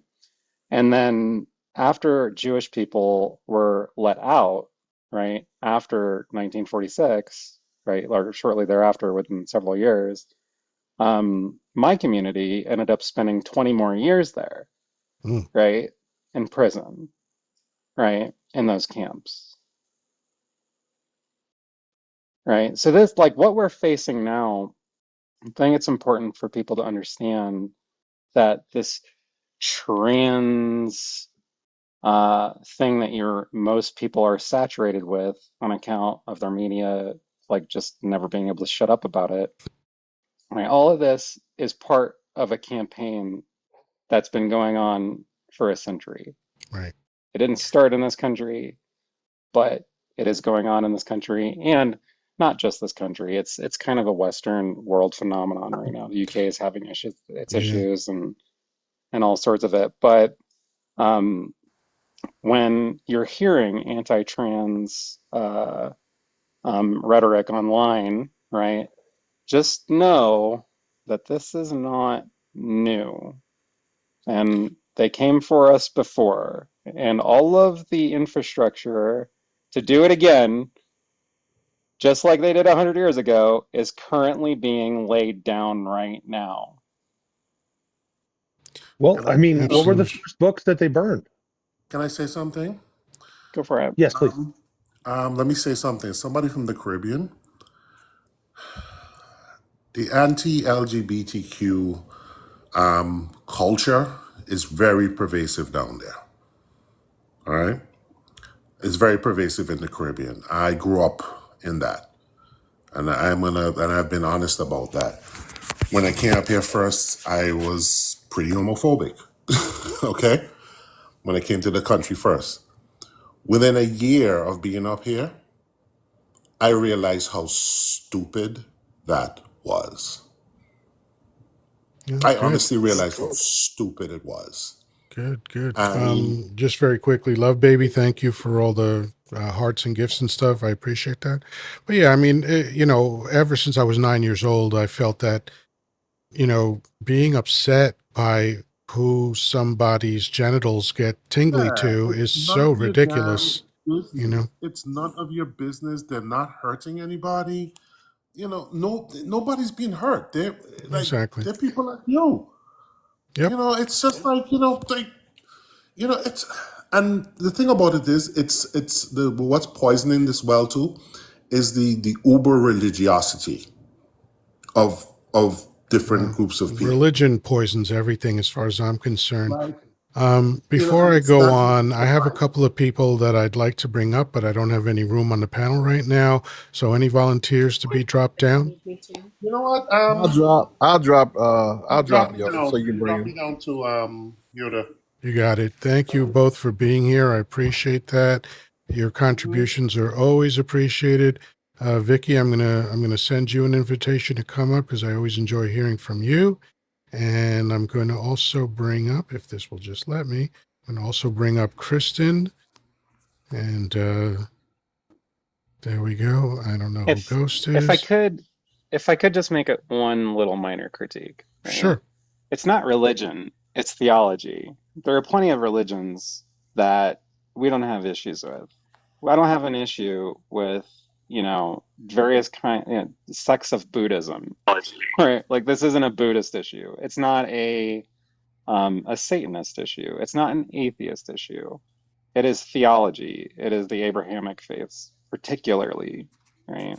[SPEAKER 6] And then after Jewish people were let out, right, after 1946, right, or shortly thereafter, within several years, my community ended up spending 20 more years there,
[SPEAKER 1] Mm,
[SPEAKER 6] right, in prison, right, in those camps. Right. So this, like what we're facing now, I think it's important for people to understand that this trans thing that most people are saturated with on account of their media, like just never being able to shut up about it. Right. All of this is part of a campaign that's been going on for a century.
[SPEAKER 1] right.
[SPEAKER 6] It didn't start in this country, but it is going on in this country, and not just this country. It's kind of a Western world phenomenon right now. The UK is having its
[SPEAKER 1] Yeah.
[SPEAKER 6] issues and all sorts of it. But um, when you're hearing anti-trans rhetoric online, right, just know that this is not new, and they came for us before, and all of the infrastructure to do it again, just like they did 100 years ago, is currently being laid down right now.
[SPEAKER 5] Well,
[SPEAKER 4] Can
[SPEAKER 5] I
[SPEAKER 4] I
[SPEAKER 5] mean, what were the
[SPEAKER 1] Absolutely.
[SPEAKER 5] first books that they burned?
[SPEAKER 4] can I say something?
[SPEAKER 6] Go for it.
[SPEAKER 5] Yes, please.
[SPEAKER 4] Let me say something. Somebody from the Caribbean, the anti-LGBTQ culture is very pervasive down there. All right? It's very pervasive in the Caribbean. I grew up in that. And I've been honest about that. When I came up here first, I was pretty homophobic. Okay? When I came to the country first. Within a year of being up here, I realized how stupid that was.
[SPEAKER 1] Yeah,
[SPEAKER 4] I
[SPEAKER 1] good.
[SPEAKER 4] honestly realized how stupid it was.
[SPEAKER 1] Good.
[SPEAKER 4] I mean,
[SPEAKER 1] Just very quickly, Love Baby, thank you for all the hearts and gifts and stuff. I appreciate that. But yeah, I mean, ever since I was 9 years old, I felt that, being upset by who somebody's genitals get tingly
[SPEAKER 4] yeah,
[SPEAKER 1] to is
[SPEAKER 4] it's none
[SPEAKER 1] so
[SPEAKER 4] of your damn
[SPEAKER 1] ridiculous, you know?
[SPEAKER 4] business. It's none of your business. They're not hurting anybody. No, nobody's being hurt.
[SPEAKER 1] Exactly.
[SPEAKER 4] They're people like you.
[SPEAKER 1] Yep.
[SPEAKER 4] It's just like it's. And the thing about it is, it's the what's poisoning this well too, is the uber religiosity of different groups of people.
[SPEAKER 1] Religion poisons everything as far as I'm concerned.
[SPEAKER 4] Like,
[SPEAKER 1] Before
[SPEAKER 4] and
[SPEAKER 1] I
[SPEAKER 4] it's
[SPEAKER 1] go
[SPEAKER 4] not
[SPEAKER 1] on, I have a couple of people that I'd like to bring up, but I don't have any room on the panel right now. So any volunteers to be dropped down?
[SPEAKER 2] Me too.
[SPEAKER 4] You know what?
[SPEAKER 8] I'll drop
[SPEAKER 4] Drop me
[SPEAKER 8] Yoda so
[SPEAKER 4] down.
[SPEAKER 8] you can bring
[SPEAKER 4] Drop me
[SPEAKER 8] him.
[SPEAKER 4] down to Yoddah.
[SPEAKER 1] You got it. Thank you both for being here. I appreciate that. Your contributions are always appreciated. Vicky, I'm gonna send you an invitation to come up because I always enjoy hearing from you. And I'm going to also bring up, if this will just let me, I'm going to also bring up Kristen. And there we go. I don't know who
[SPEAKER 6] If
[SPEAKER 1] Ghost
[SPEAKER 6] if I
[SPEAKER 1] is.
[SPEAKER 6] could if I could just make it one little minor critique, right?
[SPEAKER 1] Sure.
[SPEAKER 6] It's not religion, it's theology. There are plenty of religions that we don't have issues with. I don't have an issue with, various sects of Buddhism. Right? Like this isn't a Buddhist issue. It's not a Satanist issue. It's not an atheist issue. It is theology. It is the Abrahamic faiths, particularly, right?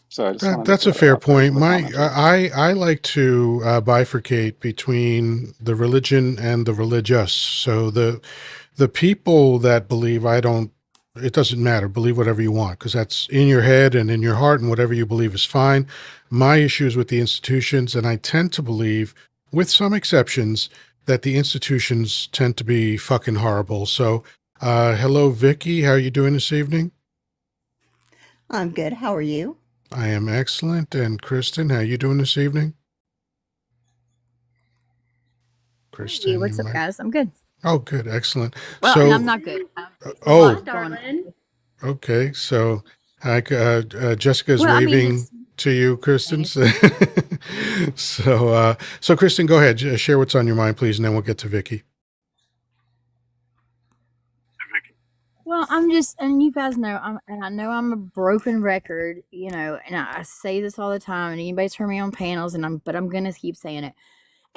[SPEAKER 6] So I just wanted to
[SPEAKER 1] That's
[SPEAKER 6] throw
[SPEAKER 1] a
[SPEAKER 6] that
[SPEAKER 1] fair
[SPEAKER 6] out there
[SPEAKER 1] point.
[SPEAKER 6] for commentary.
[SPEAKER 1] I like to bifurcate between the religion and the religious. So the people that believe, it doesn't matter. Believe whatever you want because that's in your head and in your heart, and whatever you believe is fine. My issue is with the institutions, and I tend to believe, with some exceptions, that the institutions tend to be fucking horrible. So, hello, Vicky. How are you doing this evening?
[SPEAKER 9] I'm good. How are you?
[SPEAKER 1] I am excellent. And Kristen, how you doing this evening? Kristen,
[SPEAKER 10] Hey, what's up, guys? I'm good.
[SPEAKER 1] Oh, good, excellent.
[SPEAKER 10] Well,
[SPEAKER 1] So,
[SPEAKER 10] and I'm not good.
[SPEAKER 1] oh,
[SPEAKER 10] What's going on?
[SPEAKER 1] okay. So, Jessica's
[SPEAKER 10] Well, I mean,
[SPEAKER 1] waving to you, Kristen. So, so Kristen, go ahead, share what's on your mind, please, and then we'll get to Vicky.
[SPEAKER 10] well, and you guys know, and I know I'm a broken record, and I say this all the time, and anybody's heard me on panels, but I'm gonna keep saying it.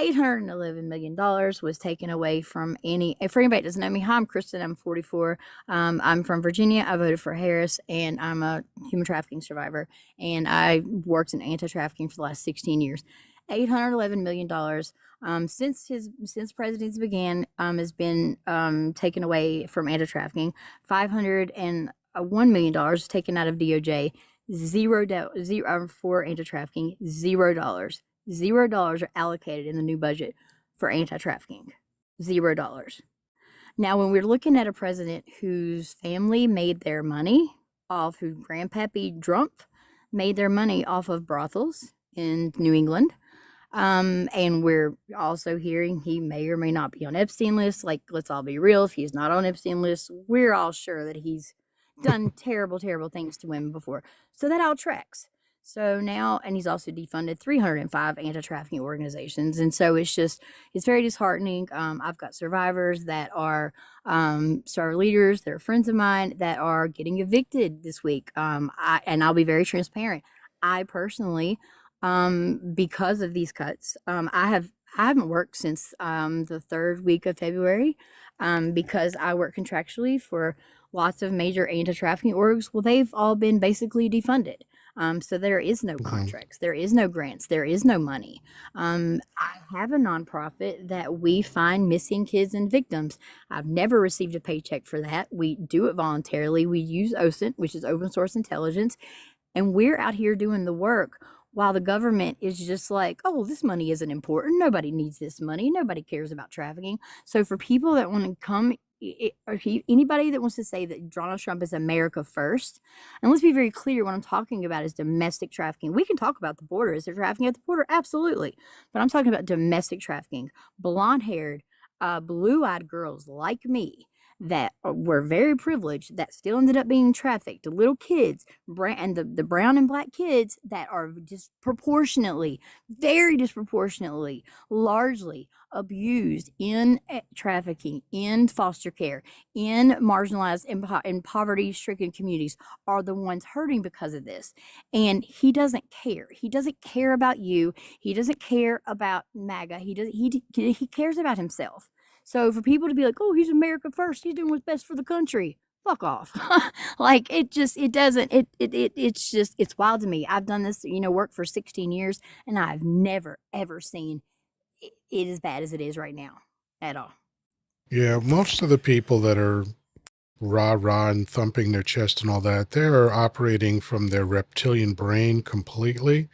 [SPEAKER 10] $811 million was taken away from for anybody that doesn't know me, hi, I'm Kristen, I'm 44. I'm from Virginia. I voted for Harris, and I'm a human trafficking survivor, and I worked in anti-trafficking for the last 16 years. $811 million since presidency began has been taken away from anti-trafficking. $501 million taken out of DOJ. Zero for anti-trafficking. $0. $0 are allocated in the new budget for anti-trafficking. $0. Now, when we're looking at a president whose family made their money off, who Grandpappy Trump made their money off of brothels in New England, and we're also hearing he may or may not be on Epstein list. Like, let's all be real. If he's not on Epstein list, we're all sure that he's done terrible, terrible things to women before. So that all tracks. So now, and he's also defunded 305 anti-trafficking organizations. And so it's very disheartening. I've got survivors that are star leaders, that are friends of mine that are getting evicted this week. And I'll be very transparent. I personally, because of these cuts, I haven't worked since the third week of February because I work contractually for lots of major anti-trafficking orgs. Well, they've all been basically defunded. So there is no
[SPEAKER 1] Mhm.
[SPEAKER 10] contracts, there is no grants, there is no money. I have a nonprofit that we find missing kids and victims. I've never received a paycheck for that. We do it voluntarily. We use OSINT, which is open source intelligence, and we're out here doing the work while the government is just like, oh, this money isn't important. Nobody needs this money. Nobody cares about trafficking. So for people that want to come, anybody that wants to say that Donald Trump is America first, and let's be very clear, what I'm talking about is domestic trafficking. We can talk about the border. Is there trafficking at the border? Absolutely. But I'm talking about domestic trafficking. Blonde haired, blue eyed girls like me that were very privileged that still ended up being trafficked, little kids, and the brown and black kids that are disproportionately, very disproportionately, largely abused in trafficking, in foster care, in marginalized and poverty-stricken communities are the ones hurting because of this. And he doesn't care. He doesn't care about you. He doesn't care about MAGA. He cares about himself. So for people to be like, oh, he's America first, he's doing what's best for the country, fuck off. Like it's wild to me. I've done this, work for 16 years, and I've never ever seen it as bad as it is right now at all.
[SPEAKER 1] Yeah, most of the people that are rah rah and thumping their chest and all that, they're operating from their reptilian brain completely.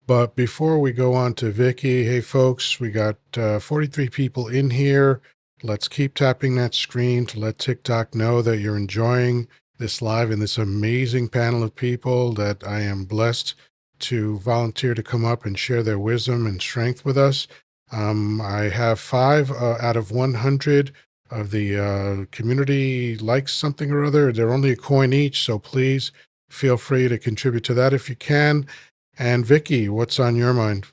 [SPEAKER 1] But before we go on to Vicky, hey folks, we got 43 people in here. Let's keep tapping that screen to let TikTok know that you're enjoying this live and this amazing panel of people that I am blessed to volunteer to come up and share their wisdom and strength with us. I have 5 out of 100 of the community likes something or other. They're only a coin each, so please feel free to contribute to that if you can. And Vicky, what's on your mind?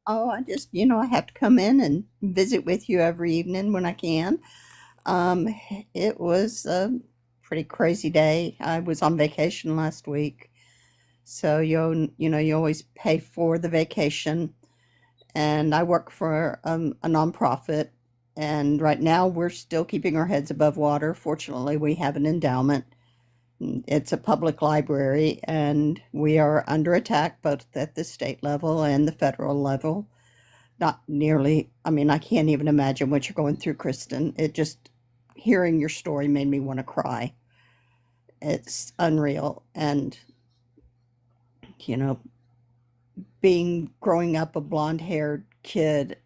[SPEAKER 9] Oh, I just, I have to come in and visit with you every evening when I can. Um, it was a pretty crazy day. I was on vacation last week. So you always pay for the vacation. And I work for a nonprofit. And right now we're still keeping our heads above water. Fortunately, we have an endowment. It's a public library, and we are under attack both at the state level and the federal level. Not nearly, I mean, I can't even imagine what you're going through, Kristen. It just, hearing your story made me want to cry. It's unreal. And, you know, growing up a blonde haired kid,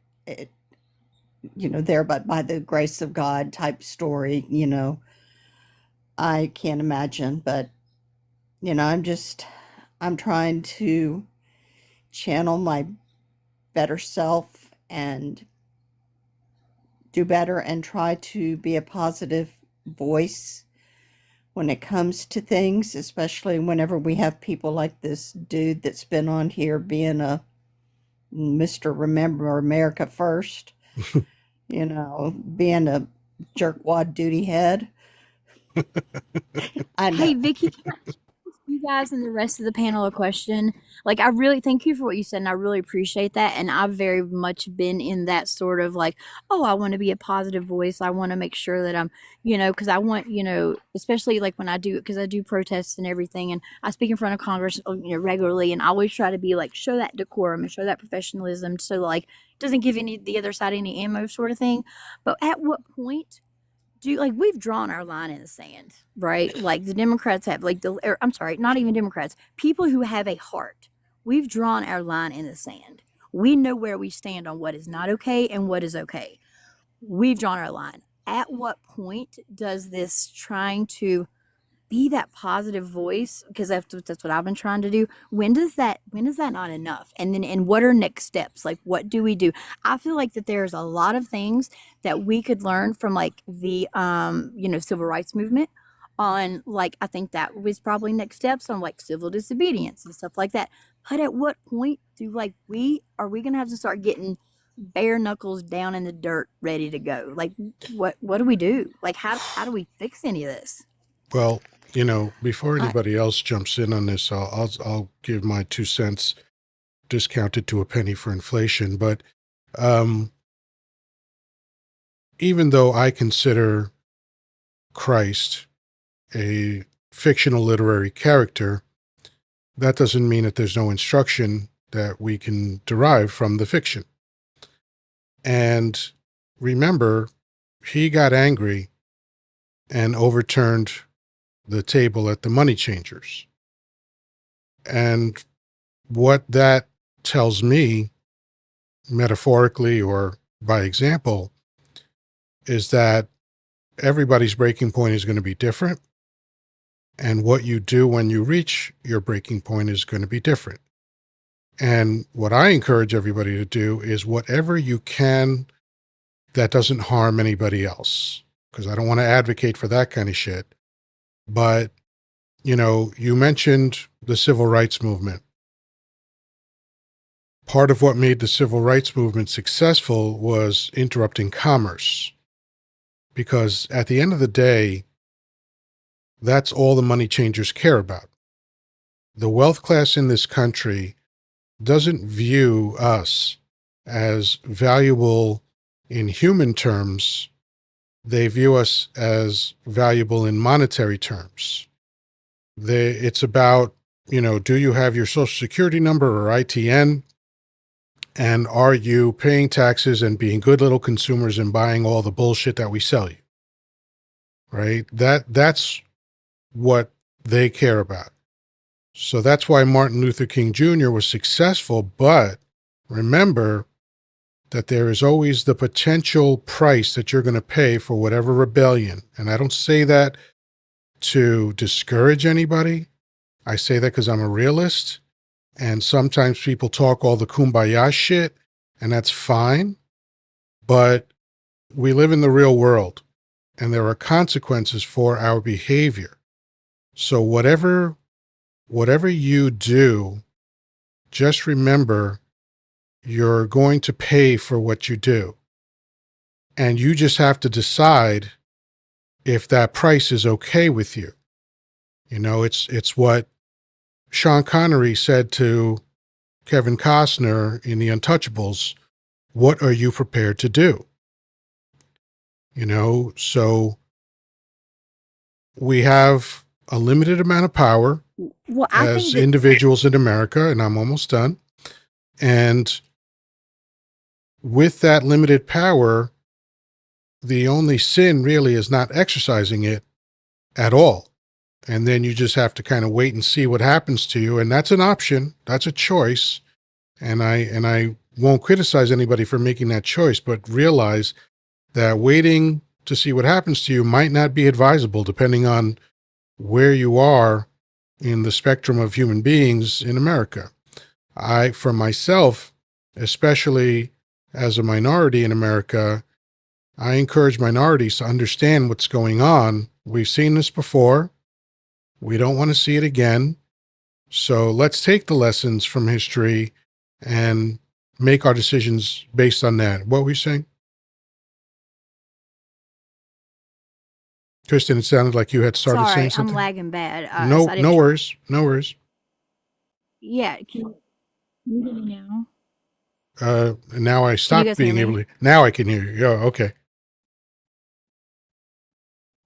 [SPEAKER 9] there, but by the grace of God type story, I can't imagine. But, I'm trying to channel my better self and do better and try to be a positive voice when it comes to things, especially whenever we have people like this dude that's been on here being a Mr. Remember America First, being a jerkwad duty head. I know.
[SPEAKER 10] Hey, Vicky, can I ask you guys and the rest of the panel a question? Like, I really thank you for what you said, and I really appreciate that. And I've very much been in that sort of like, oh, I want to be a positive voice. I want to make sure that I'm, because I want, especially like when because I do protests and everything, and I speak in front of Congress, regularly, and I always try to be like, show that decorum and show that professionalism, so like, it doesn't give the other side any ammo, sort of thing. But at what point we've drawn our line in the sand, right? Like the Democrats have, I'm sorry, not even Democrats, people who have a heart. We've drawn our line in the sand. We know where we stand on what is not okay and what is okay. We've drawn our line. At what point does this trying to be that positive voice, because that's what I've been trying to do, when does that not enough? And what are next steps? Like, what do we do? I feel like that there's a lot of things that we could learn from like the civil rights movement on, like, I think that was probably next steps on like civil disobedience and stuff like that. But at what point are we gonna have to start getting bare knuckles down in the dirt ready to go? Like, what do we do? Like, how do we fix any of this?
[SPEAKER 1] Well, before anybody else jumps in on this, I'll give my 2 cents discounted to a penny for inflation. But even though I consider Christ a fictional literary character, that doesn't mean that there's no instruction that we can derive from the fiction. And remember, he got angry and overturned the table at the money changers. And what that tells me, metaphorically or by example, is that everybody's breaking point is going to be different. And what you do when you reach your breaking point is going to be different. And what I encourage everybody to do is whatever you can that doesn't harm anybody else. Because I don't want to advocate for that kind of shit. But, you mentioned the civil rights movement. Part of what made the civil rights movement successful was interrupting commerce. Because at the end of the day, that's all the money changers care about. The wealth class in this country doesn't view us as valuable in human terms. They view us as valuable in monetary terms. It's about, do you have your social security number or ITN? And are you paying taxes and being good little consumers and buying all the bullshit that we sell you? Right? That's what they care about. So that's why Martin Luther King Jr. was successful. But remember that there is always the potential price that you're going to pay for whatever rebellion. And I don't say that to discourage anybody. I say that because I'm a realist. And sometimes people talk all the kumbaya shit, and that's fine. But we live in the real world, and there are consequences for our behavior. So whatever you do, just remember you're going to pay for what you do. And you just have to decide if that price is okay with you. It's what Sean Connery said to Kevin Costner in The Untouchables. What are you prepared to do? So we have a limited amount of power as individuals in America, and I'm almost done. And with that limited power, the only sin really is not exercising it at all. And then you just have to kind of wait and see what happens to you. And that's an option. That's a choice. And I won't criticize anybody for making that choice, but realize that waiting to see what happens to you might not be advisable depending on where you are in the spectrum of human beings in America. For myself, especially as a minority in America, I encourage minorities to understand what's going on. We've seen this before. We don't want to see it again. So let's take the lessons from history and make our decisions based on that. What were you saying? Kristen, it sounded like you had started saying something.
[SPEAKER 10] I'm lagging bad.
[SPEAKER 1] No,
[SPEAKER 10] so
[SPEAKER 1] no worries. No worries.
[SPEAKER 10] Yeah, can you hear me now?
[SPEAKER 1] Now I stopped being able to. Now I can hear you. Oh, okay.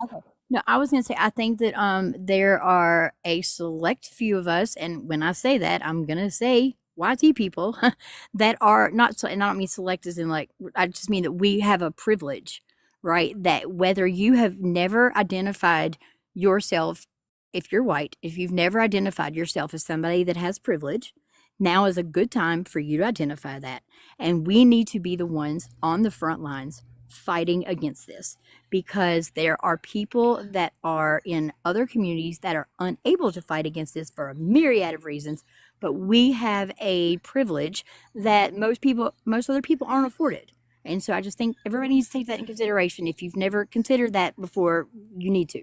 [SPEAKER 10] Okay. No, I was going to say, I think that there are a select few of us, and when I say that, I'm going to say YT people that are not so, and I don't mean select as in like, I just mean that we have a privilege, right? That whether you have never identified yourself, if you're white, if you've never identified yourself as somebody that has privilege, now is a good time for you to identify that. And we need to be the ones on the front lines fighting against this, because there are people that are in other communities that are unable to fight against this for a myriad of reasons, but we have a privilege that most other people aren't afforded. And so I just think everybody needs to take that in consideration. If you've never considered that before, you need to.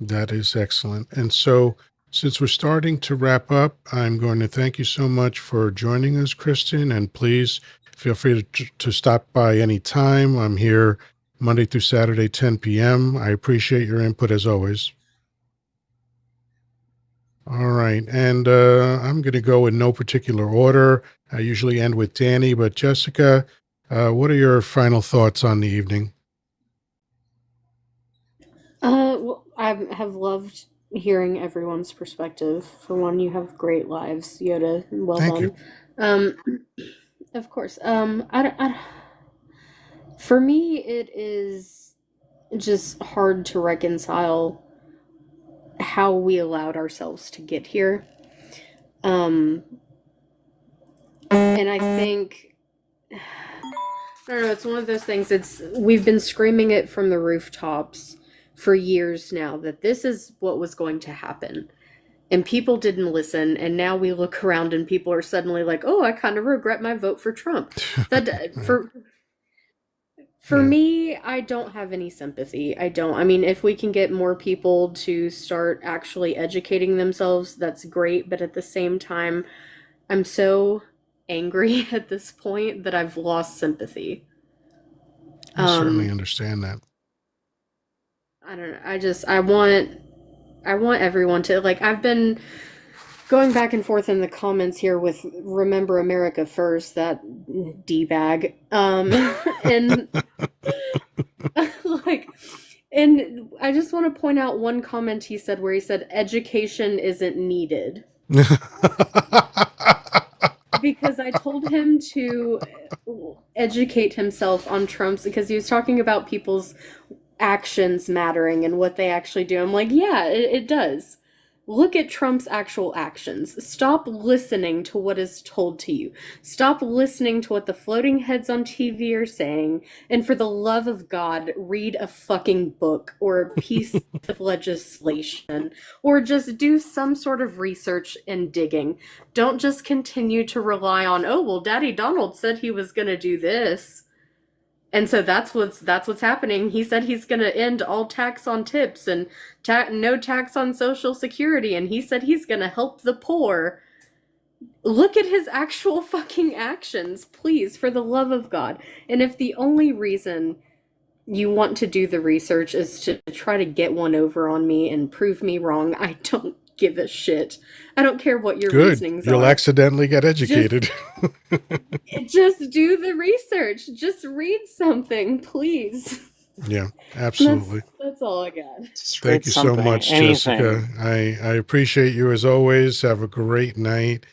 [SPEAKER 1] That is excellent. And so, since we're starting to wrap up, I'm going to thank you so much for joining us, Kristen, and please feel free to stop by any time. I'm here Monday through Saturday, 10 p.m. I appreciate your input as always. All right. And I'm going to go in no particular order. I usually end with Danny, but Jessica, what are your final thoughts on the evening?
[SPEAKER 2] Well, I have loved hearing everyone's perspective. For one, you have great lives, Yoda. Well
[SPEAKER 1] Thank you.
[SPEAKER 2] done. Um, of course. For me, it is just hard to reconcile how we allowed ourselves to get here. Um, and I think, I don't know, it's one of those things. We've been screaming it from the rooftops for years now that this is what was going to happen. And people didn't listen, and now we look around and people are suddenly like, "Oh, I kind of regret my vote for Trump." That for
[SPEAKER 1] Yeah.
[SPEAKER 2] me, I don't have any sympathy. I don't. I mean, if we can get more people to start actually educating themselves, that's great, but at the same time, I'm so angry at this point that I've lost sympathy.
[SPEAKER 1] I certainly
[SPEAKER 2] Um,
[SPEAKER 1] understand that.
[SPEAKER 2] I don't know. I want everyone to, like, I've been going back and forth in the comments here with Remember America First, that D bag. And like, and I just want to point out one comment he said where he said education isn't needed. Because I told him to educate himself on Trump's, because he was talking about people's actions mattering and what they actually do. I'm like, yeah, it does. Look at Trump's actual actions. Stop listening to what is told to you. Stop listening to what the floating heads on TV are saying. And for the love of God, read a fucking book or a piece of legislation or just do some sort of research and digging. Don't just continue to rely on, oh, well, Daddy Donald said he was going to do this. And so that's what's happening. He said he's going to end all tax on tips and no tax on Social Security, and he said he's going to help the poor. Look at his actual fucking actions, please, for the love of God. And if the only reason you want to do the research is to try to get one over on me and prove me wrong, I don't give a shit. I don't care what your
[SPEAKER 1] Good.
[SPEAKER 2] reasonings
[SPEAKER 1] You'll
[SPEAKER 2] are.
[SPEAKER 1] accidentally get educated.
[SPEAKER 2] Just do the research. Just read something, please.
[SPEAKER 1] Yeah, absolutely.
[SPEAKER 2] That's all I got.
[SPEAKER 6] Just read
[SPEAKER 1] Thank you so
[SPEAKER 6] something,
[SPEAKER 1] much,
[SPEAKER 6] anything.
[SPEAKER 1] Jessica. I appreciate you as always. Have a great night.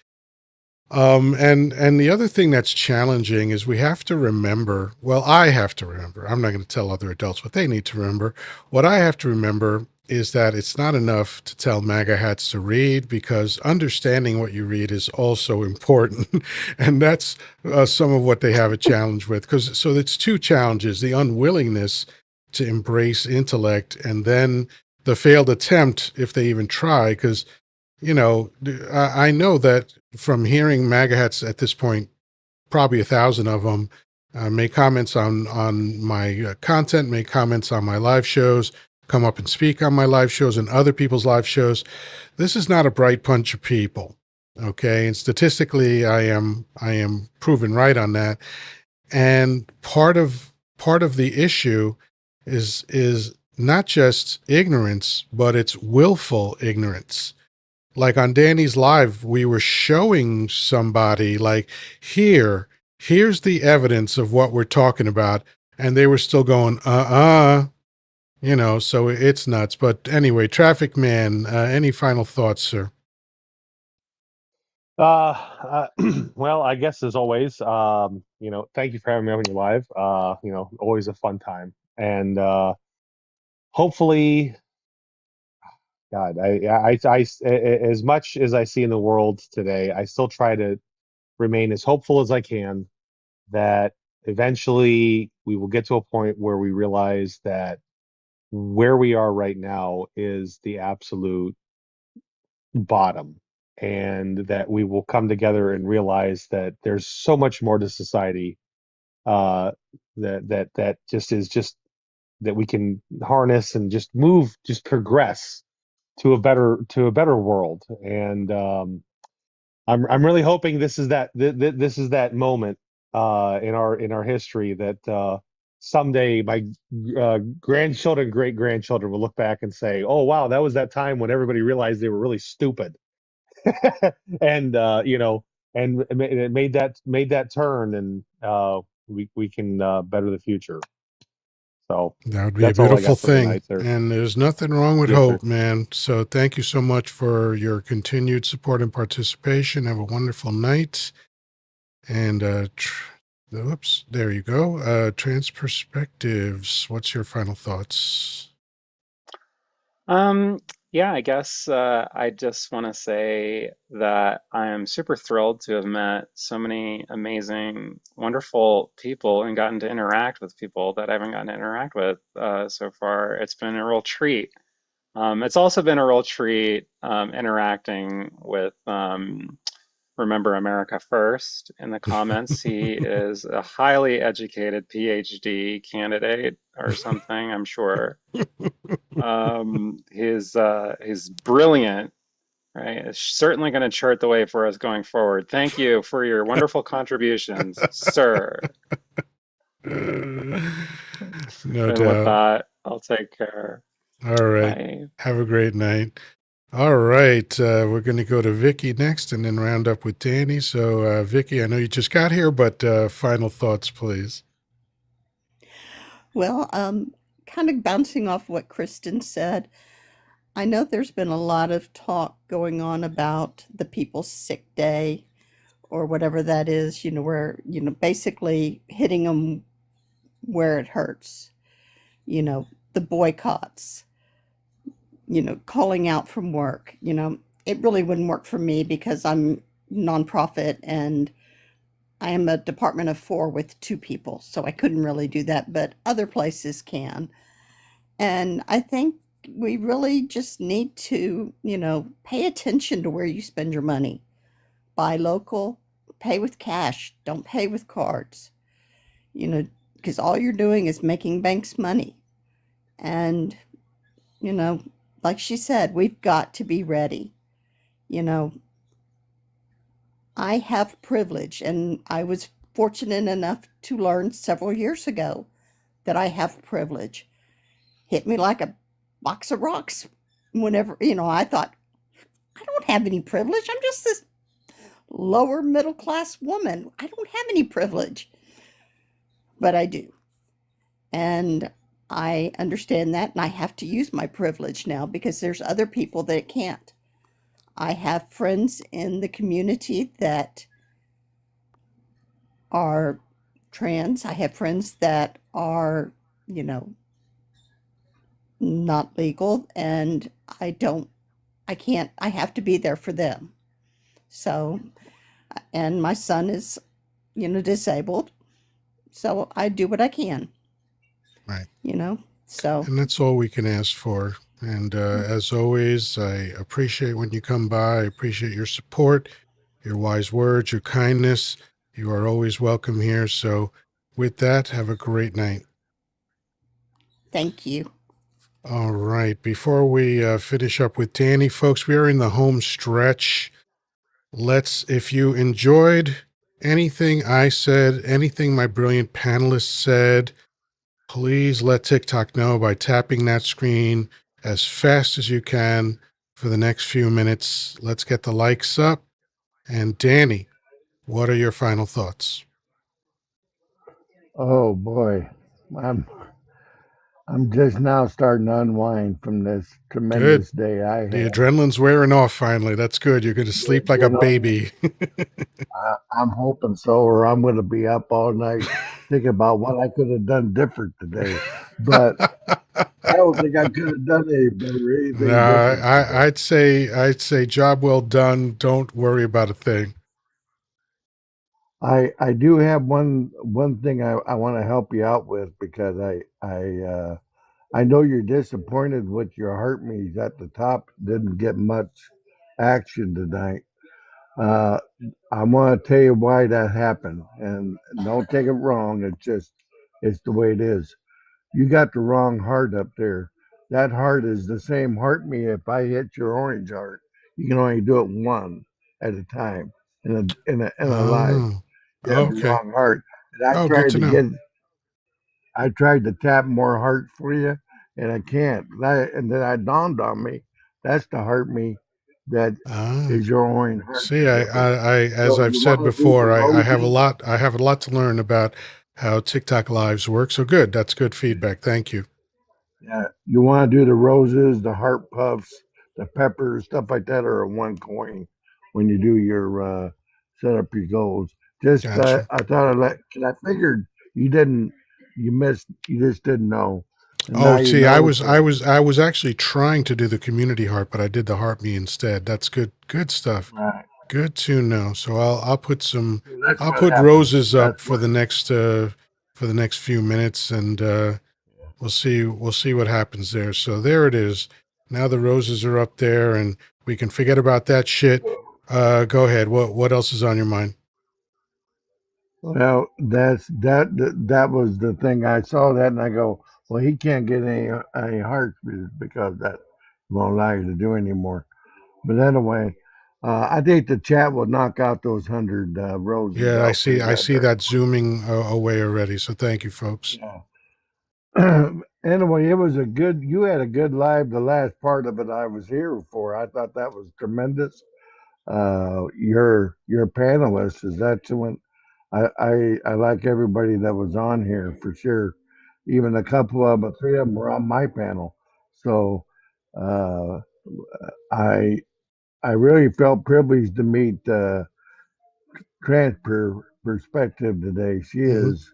[SPEAKER 1] And the other thing that's challenging is we have to remember, well, I have to remember, I'm not going to tell other adults what they need to remember. What I have to remember is that it's not enough to tell MAGA hats to read, because understanding what you read is also important. And that's some of what they have a challenge with. So it's two challenges: the unwillingness to embrace intellect, and then the failed attempt, if they even try, because I know that from hearing MAGA hats at this point, probably 1,000 of them, make comments on my content, make comments on my live shows, come up and speak on my live shows and other people's live shows. This is not a bright bunch of people, okay? And statistically, I am proven right on that. And part of the issue is not just ignorance, but it's willful ignorance. Like on Danny's live, we were showing somebody like, here's the evidence of what we're talking about. And they were still going, so it's nuts. But anyway, Traffic Man, any final thoughts, sir?
[SPEAKER 5] Well, I guess as always, thank you for having me on your live. Always a fun time. And hopefully, God, as much as I see in the world today, I still try to remain as hopeful as I can that eventually we will get to a point where we realize that where we are right now is the absolute bottom, and that we will come together and realize that there's so much more to society, uh, that just that we can harness and just move, just progress to a better world. And I'm really hoping this is this is that moment in our history that someday my grandchildren, great grandchildren will look back and say, "Oh wow, that was that time when everybody realized they were really stupid," and and it made that turn, and we can better the future. So
[SPEAKER 1] That would be a
[SPEAKER 5] that's all I
[SPEAKER 1] beautiful
[SPEAKER 5] got for
[SPEAKER 1] thing.
[SPEAKER 5] tonight, sir.
[SPEAKER 1] And there's nothing wrong with
[SPEAKER 5] Yes, sir.
[SPEAKER 1] hope, man. So thank you so much for your continued support and participation. Have a wonderful night. And oops, there you go. Trans perspectives. What's your final thoughts?
[SPEAKER 6] Yeah, I guess I just want to say that I am super thrilled to have met so many amazing, wonderful people and gotten to interact with people that I haven't gotten to interact with so far. It's been a real treat. It's also been a real treat interacting with Remember America First in the comments. He is a highly educated PhD candidate or something, I'm sure. He's brilliant, right? It's certainly going to chart the way for us going forward. Thank you for your wonderful contributions, sir.
[SPEAKER 1] No
[SPEAKER 6] And with
[SPEAKER 1] doubt.
[SPEAKER 6] that, I'll take care.
[SPEAKER 1] All right.
[SPEAKER 6] Bye.
[SPEAKER 1] Have a great night. All right. We're going to go to Vicky next and then round up with Danny. So, Vicky, I know you just got here, but final thoughts, please.
[SPEAKER 9] Well, kind of bouncing off what Kristen said, I know there's been a lot of talk going on about the people's sick day or whatever that is, where, basically hitting them where it hurts, the boycotts, calling out from work. It really wouldn't work for me because I'm nonprofit and I am a department of 4 with 2 people, so I couldn't really do that, but other places can. And I think we really just need to, pay attention to where you spend your money. Buy local, pay with cash, don't pay with cards, because all you're doing is making banks money. And, you know, like she said, we've got to be ready. You know, I have privilege, and I was fortunate enough to learn several years ago that I have privilege. Hit me like a box of rocks whenever, I thought, I don't have any privilege. I'm just this lower middle class woman. I don't have any privilege. But I do. And I understand that, and I have to use my privilege now because there's other people that can't. I have friends in the community that are trans. I have friends that are, not legal, and I have to be there for them. So, and my son is, disabled. So I do what I can,
[SPEAKER 1] Right.
[SPEAKER 9] so.
[SPEAKER 1] And that's all we can ask for. And as always, I appreciate when you come by. I appreciate your support, your wise words, your kindness. You are always welcome here. So with that, have a great night.
[SPEAKER 9] Thank you.
[SPEAKER 1] All right. Before we finish up with Danny, folks, we are in the home stretch. If you enjoyed anything I said, anything my brilliant panelists said, please let TikTok know by tapping that screen as fast as you can for the next few minutes. Let's get the likes up. And Danny, what are your final thoughts?
[SPEAKER 7] Oh boy, I'm I'm just now starting to unwind from this
[SPEAKER 1] Good.
[SPEAKER 7] tremendous day I
[SPEAKER 1] The
[SPEAKER 7] had.
[SPEAKER 1] adrenaline's wearing off finally. That's good. You're going to sleep like
[SPEAKER 7] You
[SPEAKER 1] a
[SPEAKER 7] know,
[SPEAKER 1] baby.
[SPEAKER 7] I'm hoping so, or I'm going to be up all night thinking about what I could have done different today. But I don't think I could have done any better,
[SPEAKER 1] No,
[SPEAKER 7] anything different today.
[SPEAKER 1] I'd say job well done. Don't worry about a thing.
[SPEAKER 7] I do have one thing I want to help you out with because I know you're disappointed with your heart me's at the top didn't get much action tonight. Uh, I want to tell you why that happened, and don't take it wrong. It's the way it is. You got the wrong heart up there. That heart is the same heart me. If I hit your orange heart, you can only do it one at a time in a life.
[SPEAKER 1] Oh,
[SPEAKER 7] You have the
[SPEAKER 1] okay.
[SPEAKER 7] wrong heart. And
[SPEAKER 1] Oh, good to know.
[SPEAKER 7] I tried to tap more heart for you, and I can't. And then I dawned on me, that's the heart me that
[SPEAKER 1] Ah,
[SPEAKER 7] is your orange heart
[SPEAKER 1] see,
[SPEAKER 7] me.
[SPEAKER 1] as
[SPEAKER 7] So
[SPEAKER 1] I've
[SPEAKER 7] you
[SPEAKER 1] said
[SPEAKER 7] want to do the
[SPEAKER 1] before, I have a
[SPEAKER 7] rosy?
[SPEAKER 1] lot to learn about how TikTok lives work. So good. That's good feedback. Thank you.
[SPEAKER 7] Yeah, you want to do the roses, the heart puffs, the peppers, stuff like that, or a one coin when you do your set up your goals. Just
[SPEAKER 1] Gotcha.
[SPEAKER 7] I thought I'd let, cause I figured you didn't, you missed, you just didn't know, and now
[SPEAKER 1] Oh,
[SPEAKER 7] you
[SPEAKER 1] see,
[SPEAKER 7] know. So
[SPEAKER 1] I was actually trying to do the community heart, but I did the heart me instead. That's good stuff.
[SPEAKER 7] right,
[SPEAKER 1] Good to know. So I'll put some,
[SPEAKER 7] so that's
[SPEAKER 1] I'll
[SPEAKER 7] what
[SPEAKER 1] put
[SPEAKER 7] happened.
[SPEAKER 1] roses
[SPEAKER 7] That's
[SPEAKER 1] up
[SPEAKER 7] what.
[SPEAKER 1] for the next few minutes, and we'll see what happens there. So there it is. Now the roses are up there, and we can forget about that shit. Go ahead. What else is on your mind?
[SPEAKER 7] Well, that was the thing. I saw that and I go, well, he can't get any hearts because that won't allow you to do anymore. But anyway, I think the chat will knock out those 100 roses.
[SPEAKER 1] Yeah,
[SPEAKER 7] I'll say
[SPEAKER 1] I
[SPEAKER 7] that
[SPEAKER 1] see
[SPEAKER 7] very
[SPEAKER 1] that zooming away already. So thank you, folks.
[SPEAKER 7] yeah. Anyway, it was a good. You had a good live. The last part of it, I was here for. I thought that was tremendous. Your panelists is excellent. I like everybody that was on here for sure. Even a couple of them, three of them were on my panel. So uh, I I really felt privileged to meet perspective today. She
[SPEAKER 1] Hmm.
[SPEAKER 7] is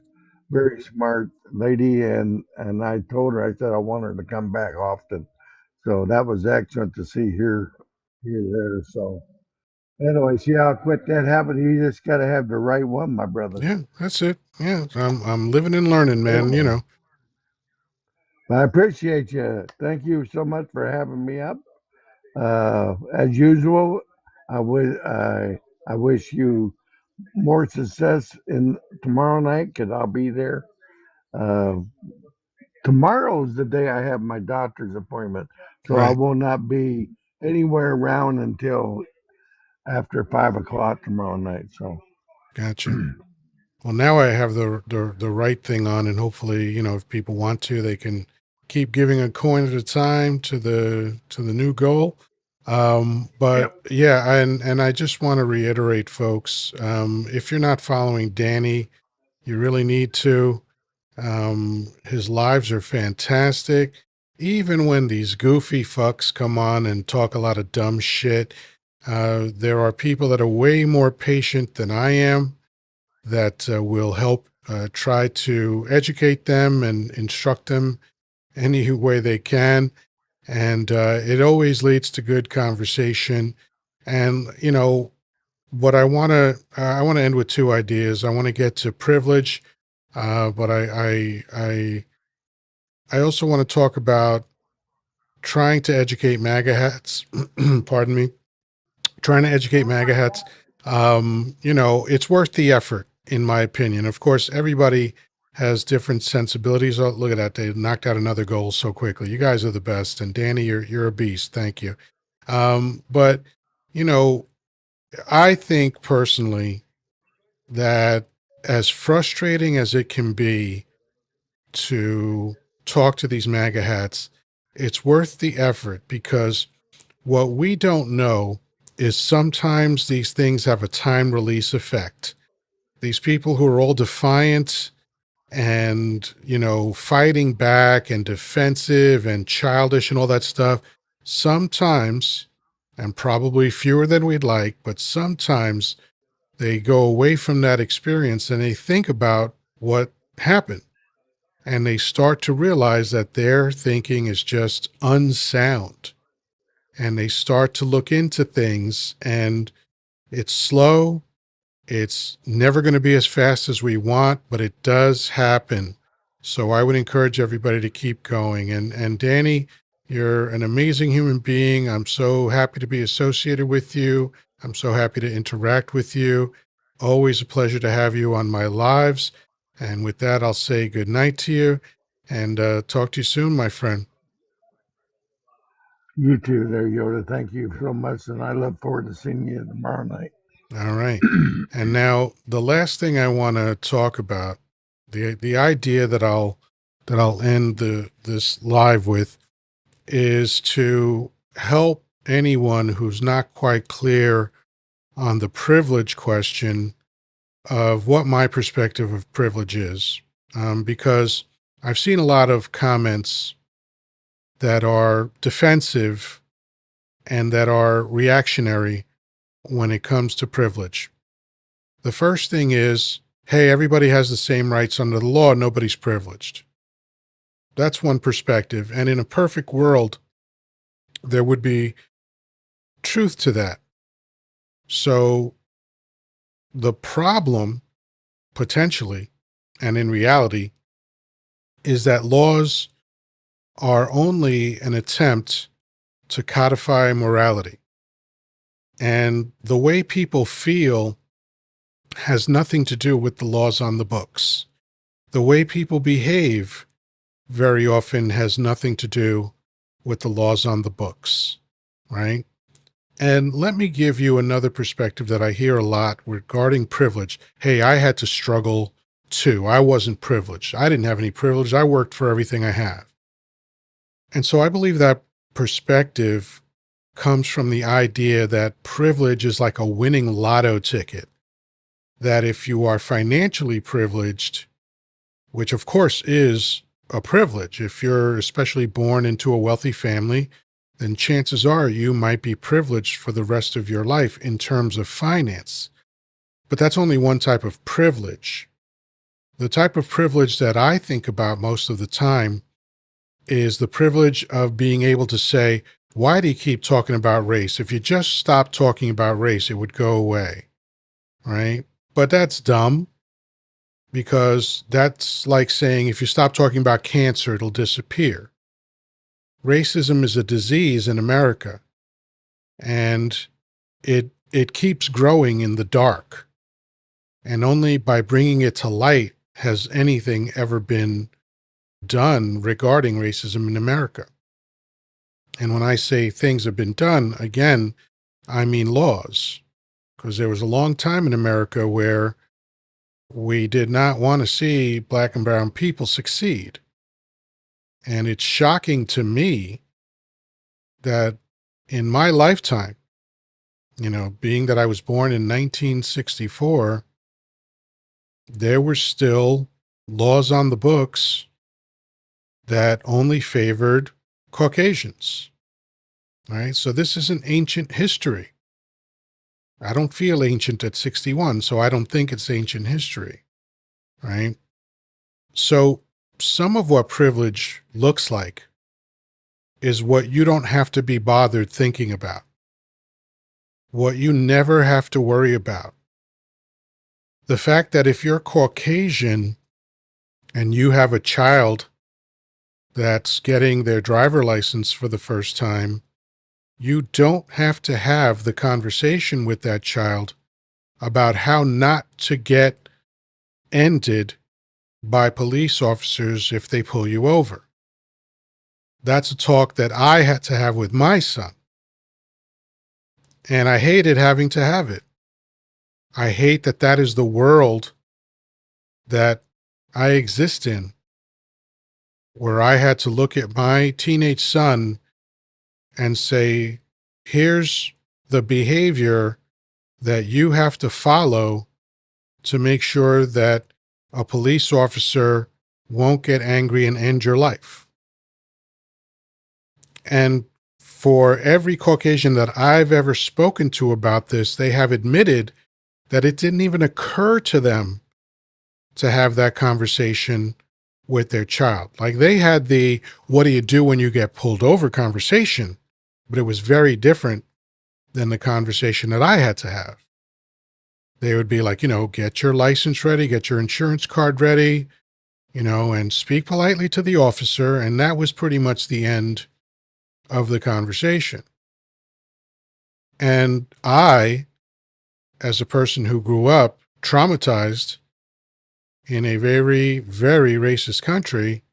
[SPEAKER 7] very smart lady, and I told her I said I want her to come back often. So that was excellent to see here there. So anyway, see how quick that happened. You just got to have the right one, my brother.
[SPEAKER 1] Yeah, that's it. Yeah, I'm living and learning, man. You
[SPEAKER 7] Anyway,
[SPEAKER 1] know.
[SPEAKER 7] I appreciate you. Thank you so much for having me up. As usual, I wish you more success in tomorrow night because I'll be there. Uh, Tomorrow's the day I have my doctor's appointment, so I
[SPEAKER 1] Right.
[SPEAKER 7] will not be anywhere around until after 5 o'clock tomorrow night. So,
[SPEAKER 1] Gotcha. Well, now I have the right thing on, and hopefully, if people want to, they can keep giving a coin at a time to the new goal. But
[SPEAKER 7] yep.
[SPEAKER 1] yeah, and I just want to reiterate, folks, if you're not following Danny, you really need to. His lives are fantastic. Even when these goofy fucks come on and talk a lot of dumb shit, there are people that are way more patient than I am that will help try to educate them and instruct them any way they can. And it always leads to good conversation. And, what I want to end with two ideas. I want to get to privilege, but I also want to talk about trying to educate MAGA hats. Pardon me. Trying to educate MAGA hats. It's worth the effort, in my opinion. Of course, everybody has different sensibilities. Oh, look at that. They knocked out another goal so quickly. You guys are the best. And Danny, you're a beast. Thank you. But, you know, I think personally that as frustrating as it can be to talk to these MAGA hats, it's worth the effort because what we don't know is sometimes these things have a time release effect. These people who are all defiant and, fighting back and defensive and childish and all that stuff, sometimes, and probably fewer than we'd like, but sometimes they go away from that experience and they think about what happened and they start to realize that their thinking is just unsound and they start to look into things and it's slow. It's never going to be as fast as we want, but it does happen. So I would encourage everybody to keep going. And Danny, you're an amazing human being. I'm so happy to be associated with you. I'm so happy to interact with you. Always a pleasure to have you on my lives. And with that, I'll say good night to you and talk to you soon, my friend.
[SPEAKER 7] You too, there, Yoda. Thank you so much, and I look forward to seeing you tomorrow night.
[SPEAKER 1] All right. And now the last thing I want to talk about, the idea that I'll end this live with is to help anyone who's not quite clear on the privilege question of what my perspective of privilege is, because I've seen a lot of comments that are defensive and that are reactionary when it comes to privilege. The first thing is, hey, everybody has the same rights under the law, nobody's privileged. That's one perspective. And in a perfect world, there would be truth to that. So the problem, potentially, and in reality, is that laws are only an attempt to codify morality. And the way people feel has nothing to do with the laws on the books. The way people behave very often has nothing to do with the laws on the books, right? And let me give you another perspective that I hear a lot regarding privilege. Hey, I had to struggle too. I wasn't privileged. I didn't have any privilege. I worked for everything I have. And so I believe that perspective comes from the idea that privilege is like a winning lotto ticket. That if you are financially privileged, which of course is a privilege, if you're especially born into a wealthy family, then chances are you might be privileged for the rest of your life in terms of finance. But that's only one type of privilege. The type of privilege that I think about most of the time is the privilege of being able to say, why do you keep talking about race? If you just stop talking about race, it would go away, right? But that's dumb, because that's like saying if you stop talking about cancer, it'll disappear. Racism is a disease in America, and it keeps growing in the dark. And only by bringing it to light has anything ever been done regarding racism in America. And when I say things have been done, again, I mean laws, because there was a long time in America where we did not want to see Black and brown people succeed. And it's shocking to me that in my lifetime, being that I was born in 1964, there were still laws on the books that only favored Caucasians. Right? So this is an ancient history. I don't feel ancient at 61, so I don't think it's ancient history. Right? So some of what privilege looks like is what you don't have to be bothered thinking about, what you never have to worry about. The fact that if you're Caucasian and you have a child that's getting their driver license for the first time, you don't have to have the conversation with that child about how not to get ended by police officers if they pull you over. That's a talk that I had to have with my son. And I hated having to have it. I hate that that is the world that I exist in, where I had to look at my teenage son and say, here's the behavior that you have to follow to make sure that a police officer won't get angry and end your life. And for every Caucasian that I've ever spoken to about this, they have admitted that it didn't even occur to them to have that conversation with their child. Like they had the, what do you do when you get pulled over conversation, but it was very different than the conversation that I had to have. They would be like, get your license ready, get your insurance card ready, and speak politely to the officer. And that was pretty much the end of the conversation. And I, as a person who grew up traumatized in a very, very racist country,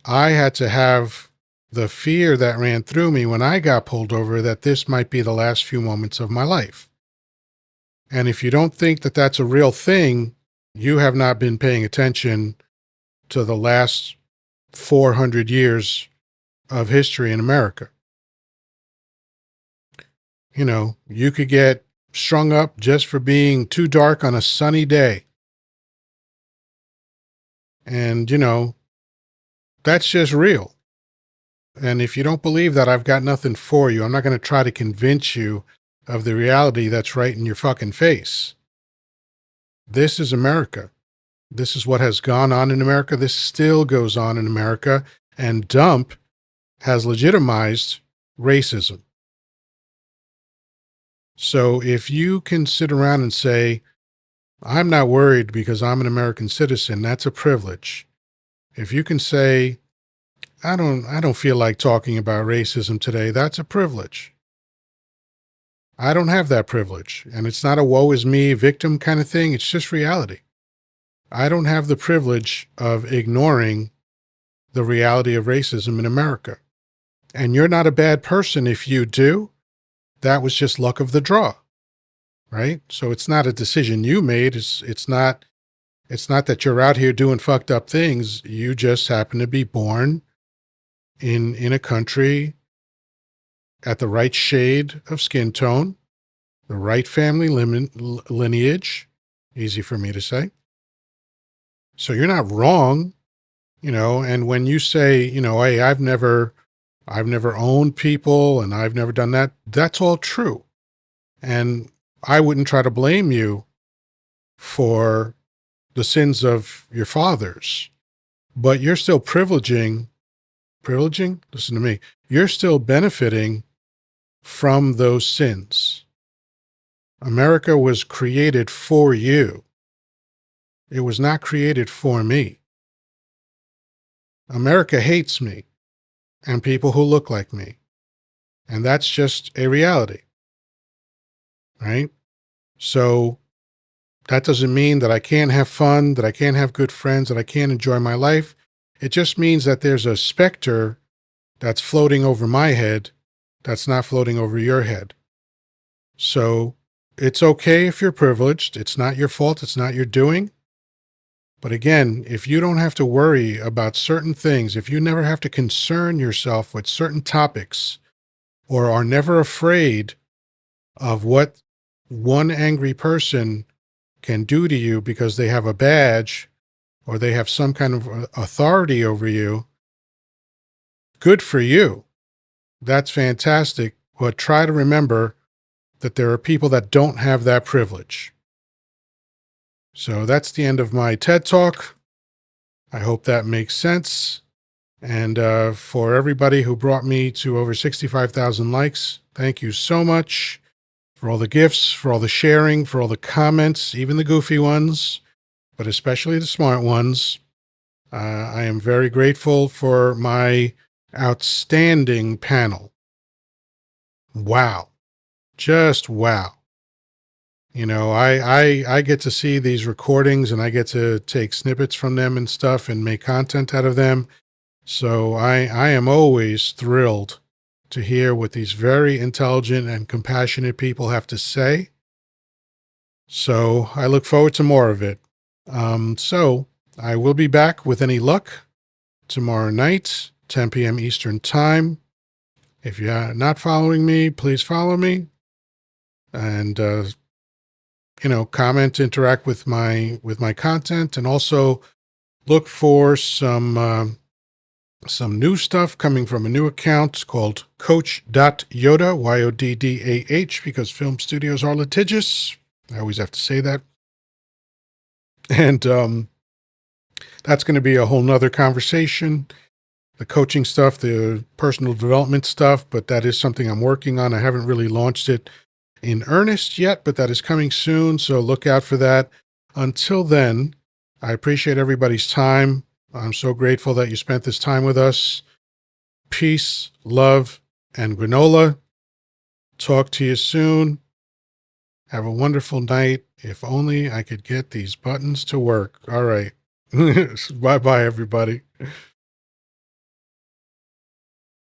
[SPEAKER 1] I had to have the fear that ran through me when I got pulled over that this might be the last few moments of my life. And if you don't think that that's a real thing, you have not been paying attention to the last 400 years of history in America. You could get strung up just for being too dark on a sunny day. And, that's just real. And if you don't believe that, I've got nothing for you. I'm not going to try to convince you of the reality that's right in your fucking face. This is America. This is what has gone on in America. This still goes on in America. And Dump has legitimized racism. So if you can sit around and say, I'm not worried because I'm an American citizen, that's a privilege. If you can say, I don't feel like talking about racism today, that's a privilege. I don't have that privilege. And it's not a woe is me victim kind of thing. It's just reality. I don't have the privilege of ignoring the reality of racism in America. And you're not a bad person if you do. That was just luck of the draw, right? So it's not a decision you made. It's not that you're out here doing fucked up things. You just happen to be born in a country at the right shade of skin tone, the right family lineage, easy for me to say. So you're not wrong, and when you say, hey, I've never owned people and I've never done that, that's all true. And I wouldn't try to blame you for the sins of your fathers, but you're still privileging, listen to me, you're still benefiting from those sins. America was created for you. It was not created for me. America hates me and people who look like me. And that's just a reality, right? So that doesn't mean that I can't have fun, that I can't have good friends, that I can't enjoy my life. It just means that there's a specter that's floating over my head that's not floating over your head. So it's okay if you're privileged. It's not your fault. It's not your doing. But again, if you don't have to worry about certain things, if you never have to concern yourself with certain topics, or are never afraid of what one angry person can do to you because they have a badge or they have some kind of authority over you, good for you. That's fantastic. But try to remember that there are people that don't have that privilege. So that's the end of my TED Talk. I hope that makes sense. And for everybody who brought me to over 65,000 likes, thank you so much for all the gifts, for all the sharing, for all the comments, even the goofy ones, but especially the smart ones. I am very grateful for my outstanding panel. Wow. Just wow. I get to see these recordings and I get to take snippets from them and stuff and make content out of them. So I am always thrilled to hear what these very intelligent and compassionate people have to say. So I look forward to more of it. So I will be back with any luck tomorrow night, 10 p.m. Eastern Time. If you're not following me, please follow me. And comment, interact with my content, and also look for some new stuff coming from a new account called Coach.Yoddah, Yoddah, because film studios are litigious. I always have to say that. And that's going to be a whole nother conversation. The coaching stuff, the personal development stuff, but that is something I'm working on. I haven't really launched it in earnest yet, but that is coming soon, so look out for that. Until then, I appreciate everybody's time. I'm so grateful that you spent this time with us. Peace, love, and granola. Talk to you soon. Have a wonderful night. If only I could get these buttons to work. All right. Bye-bye, everybody.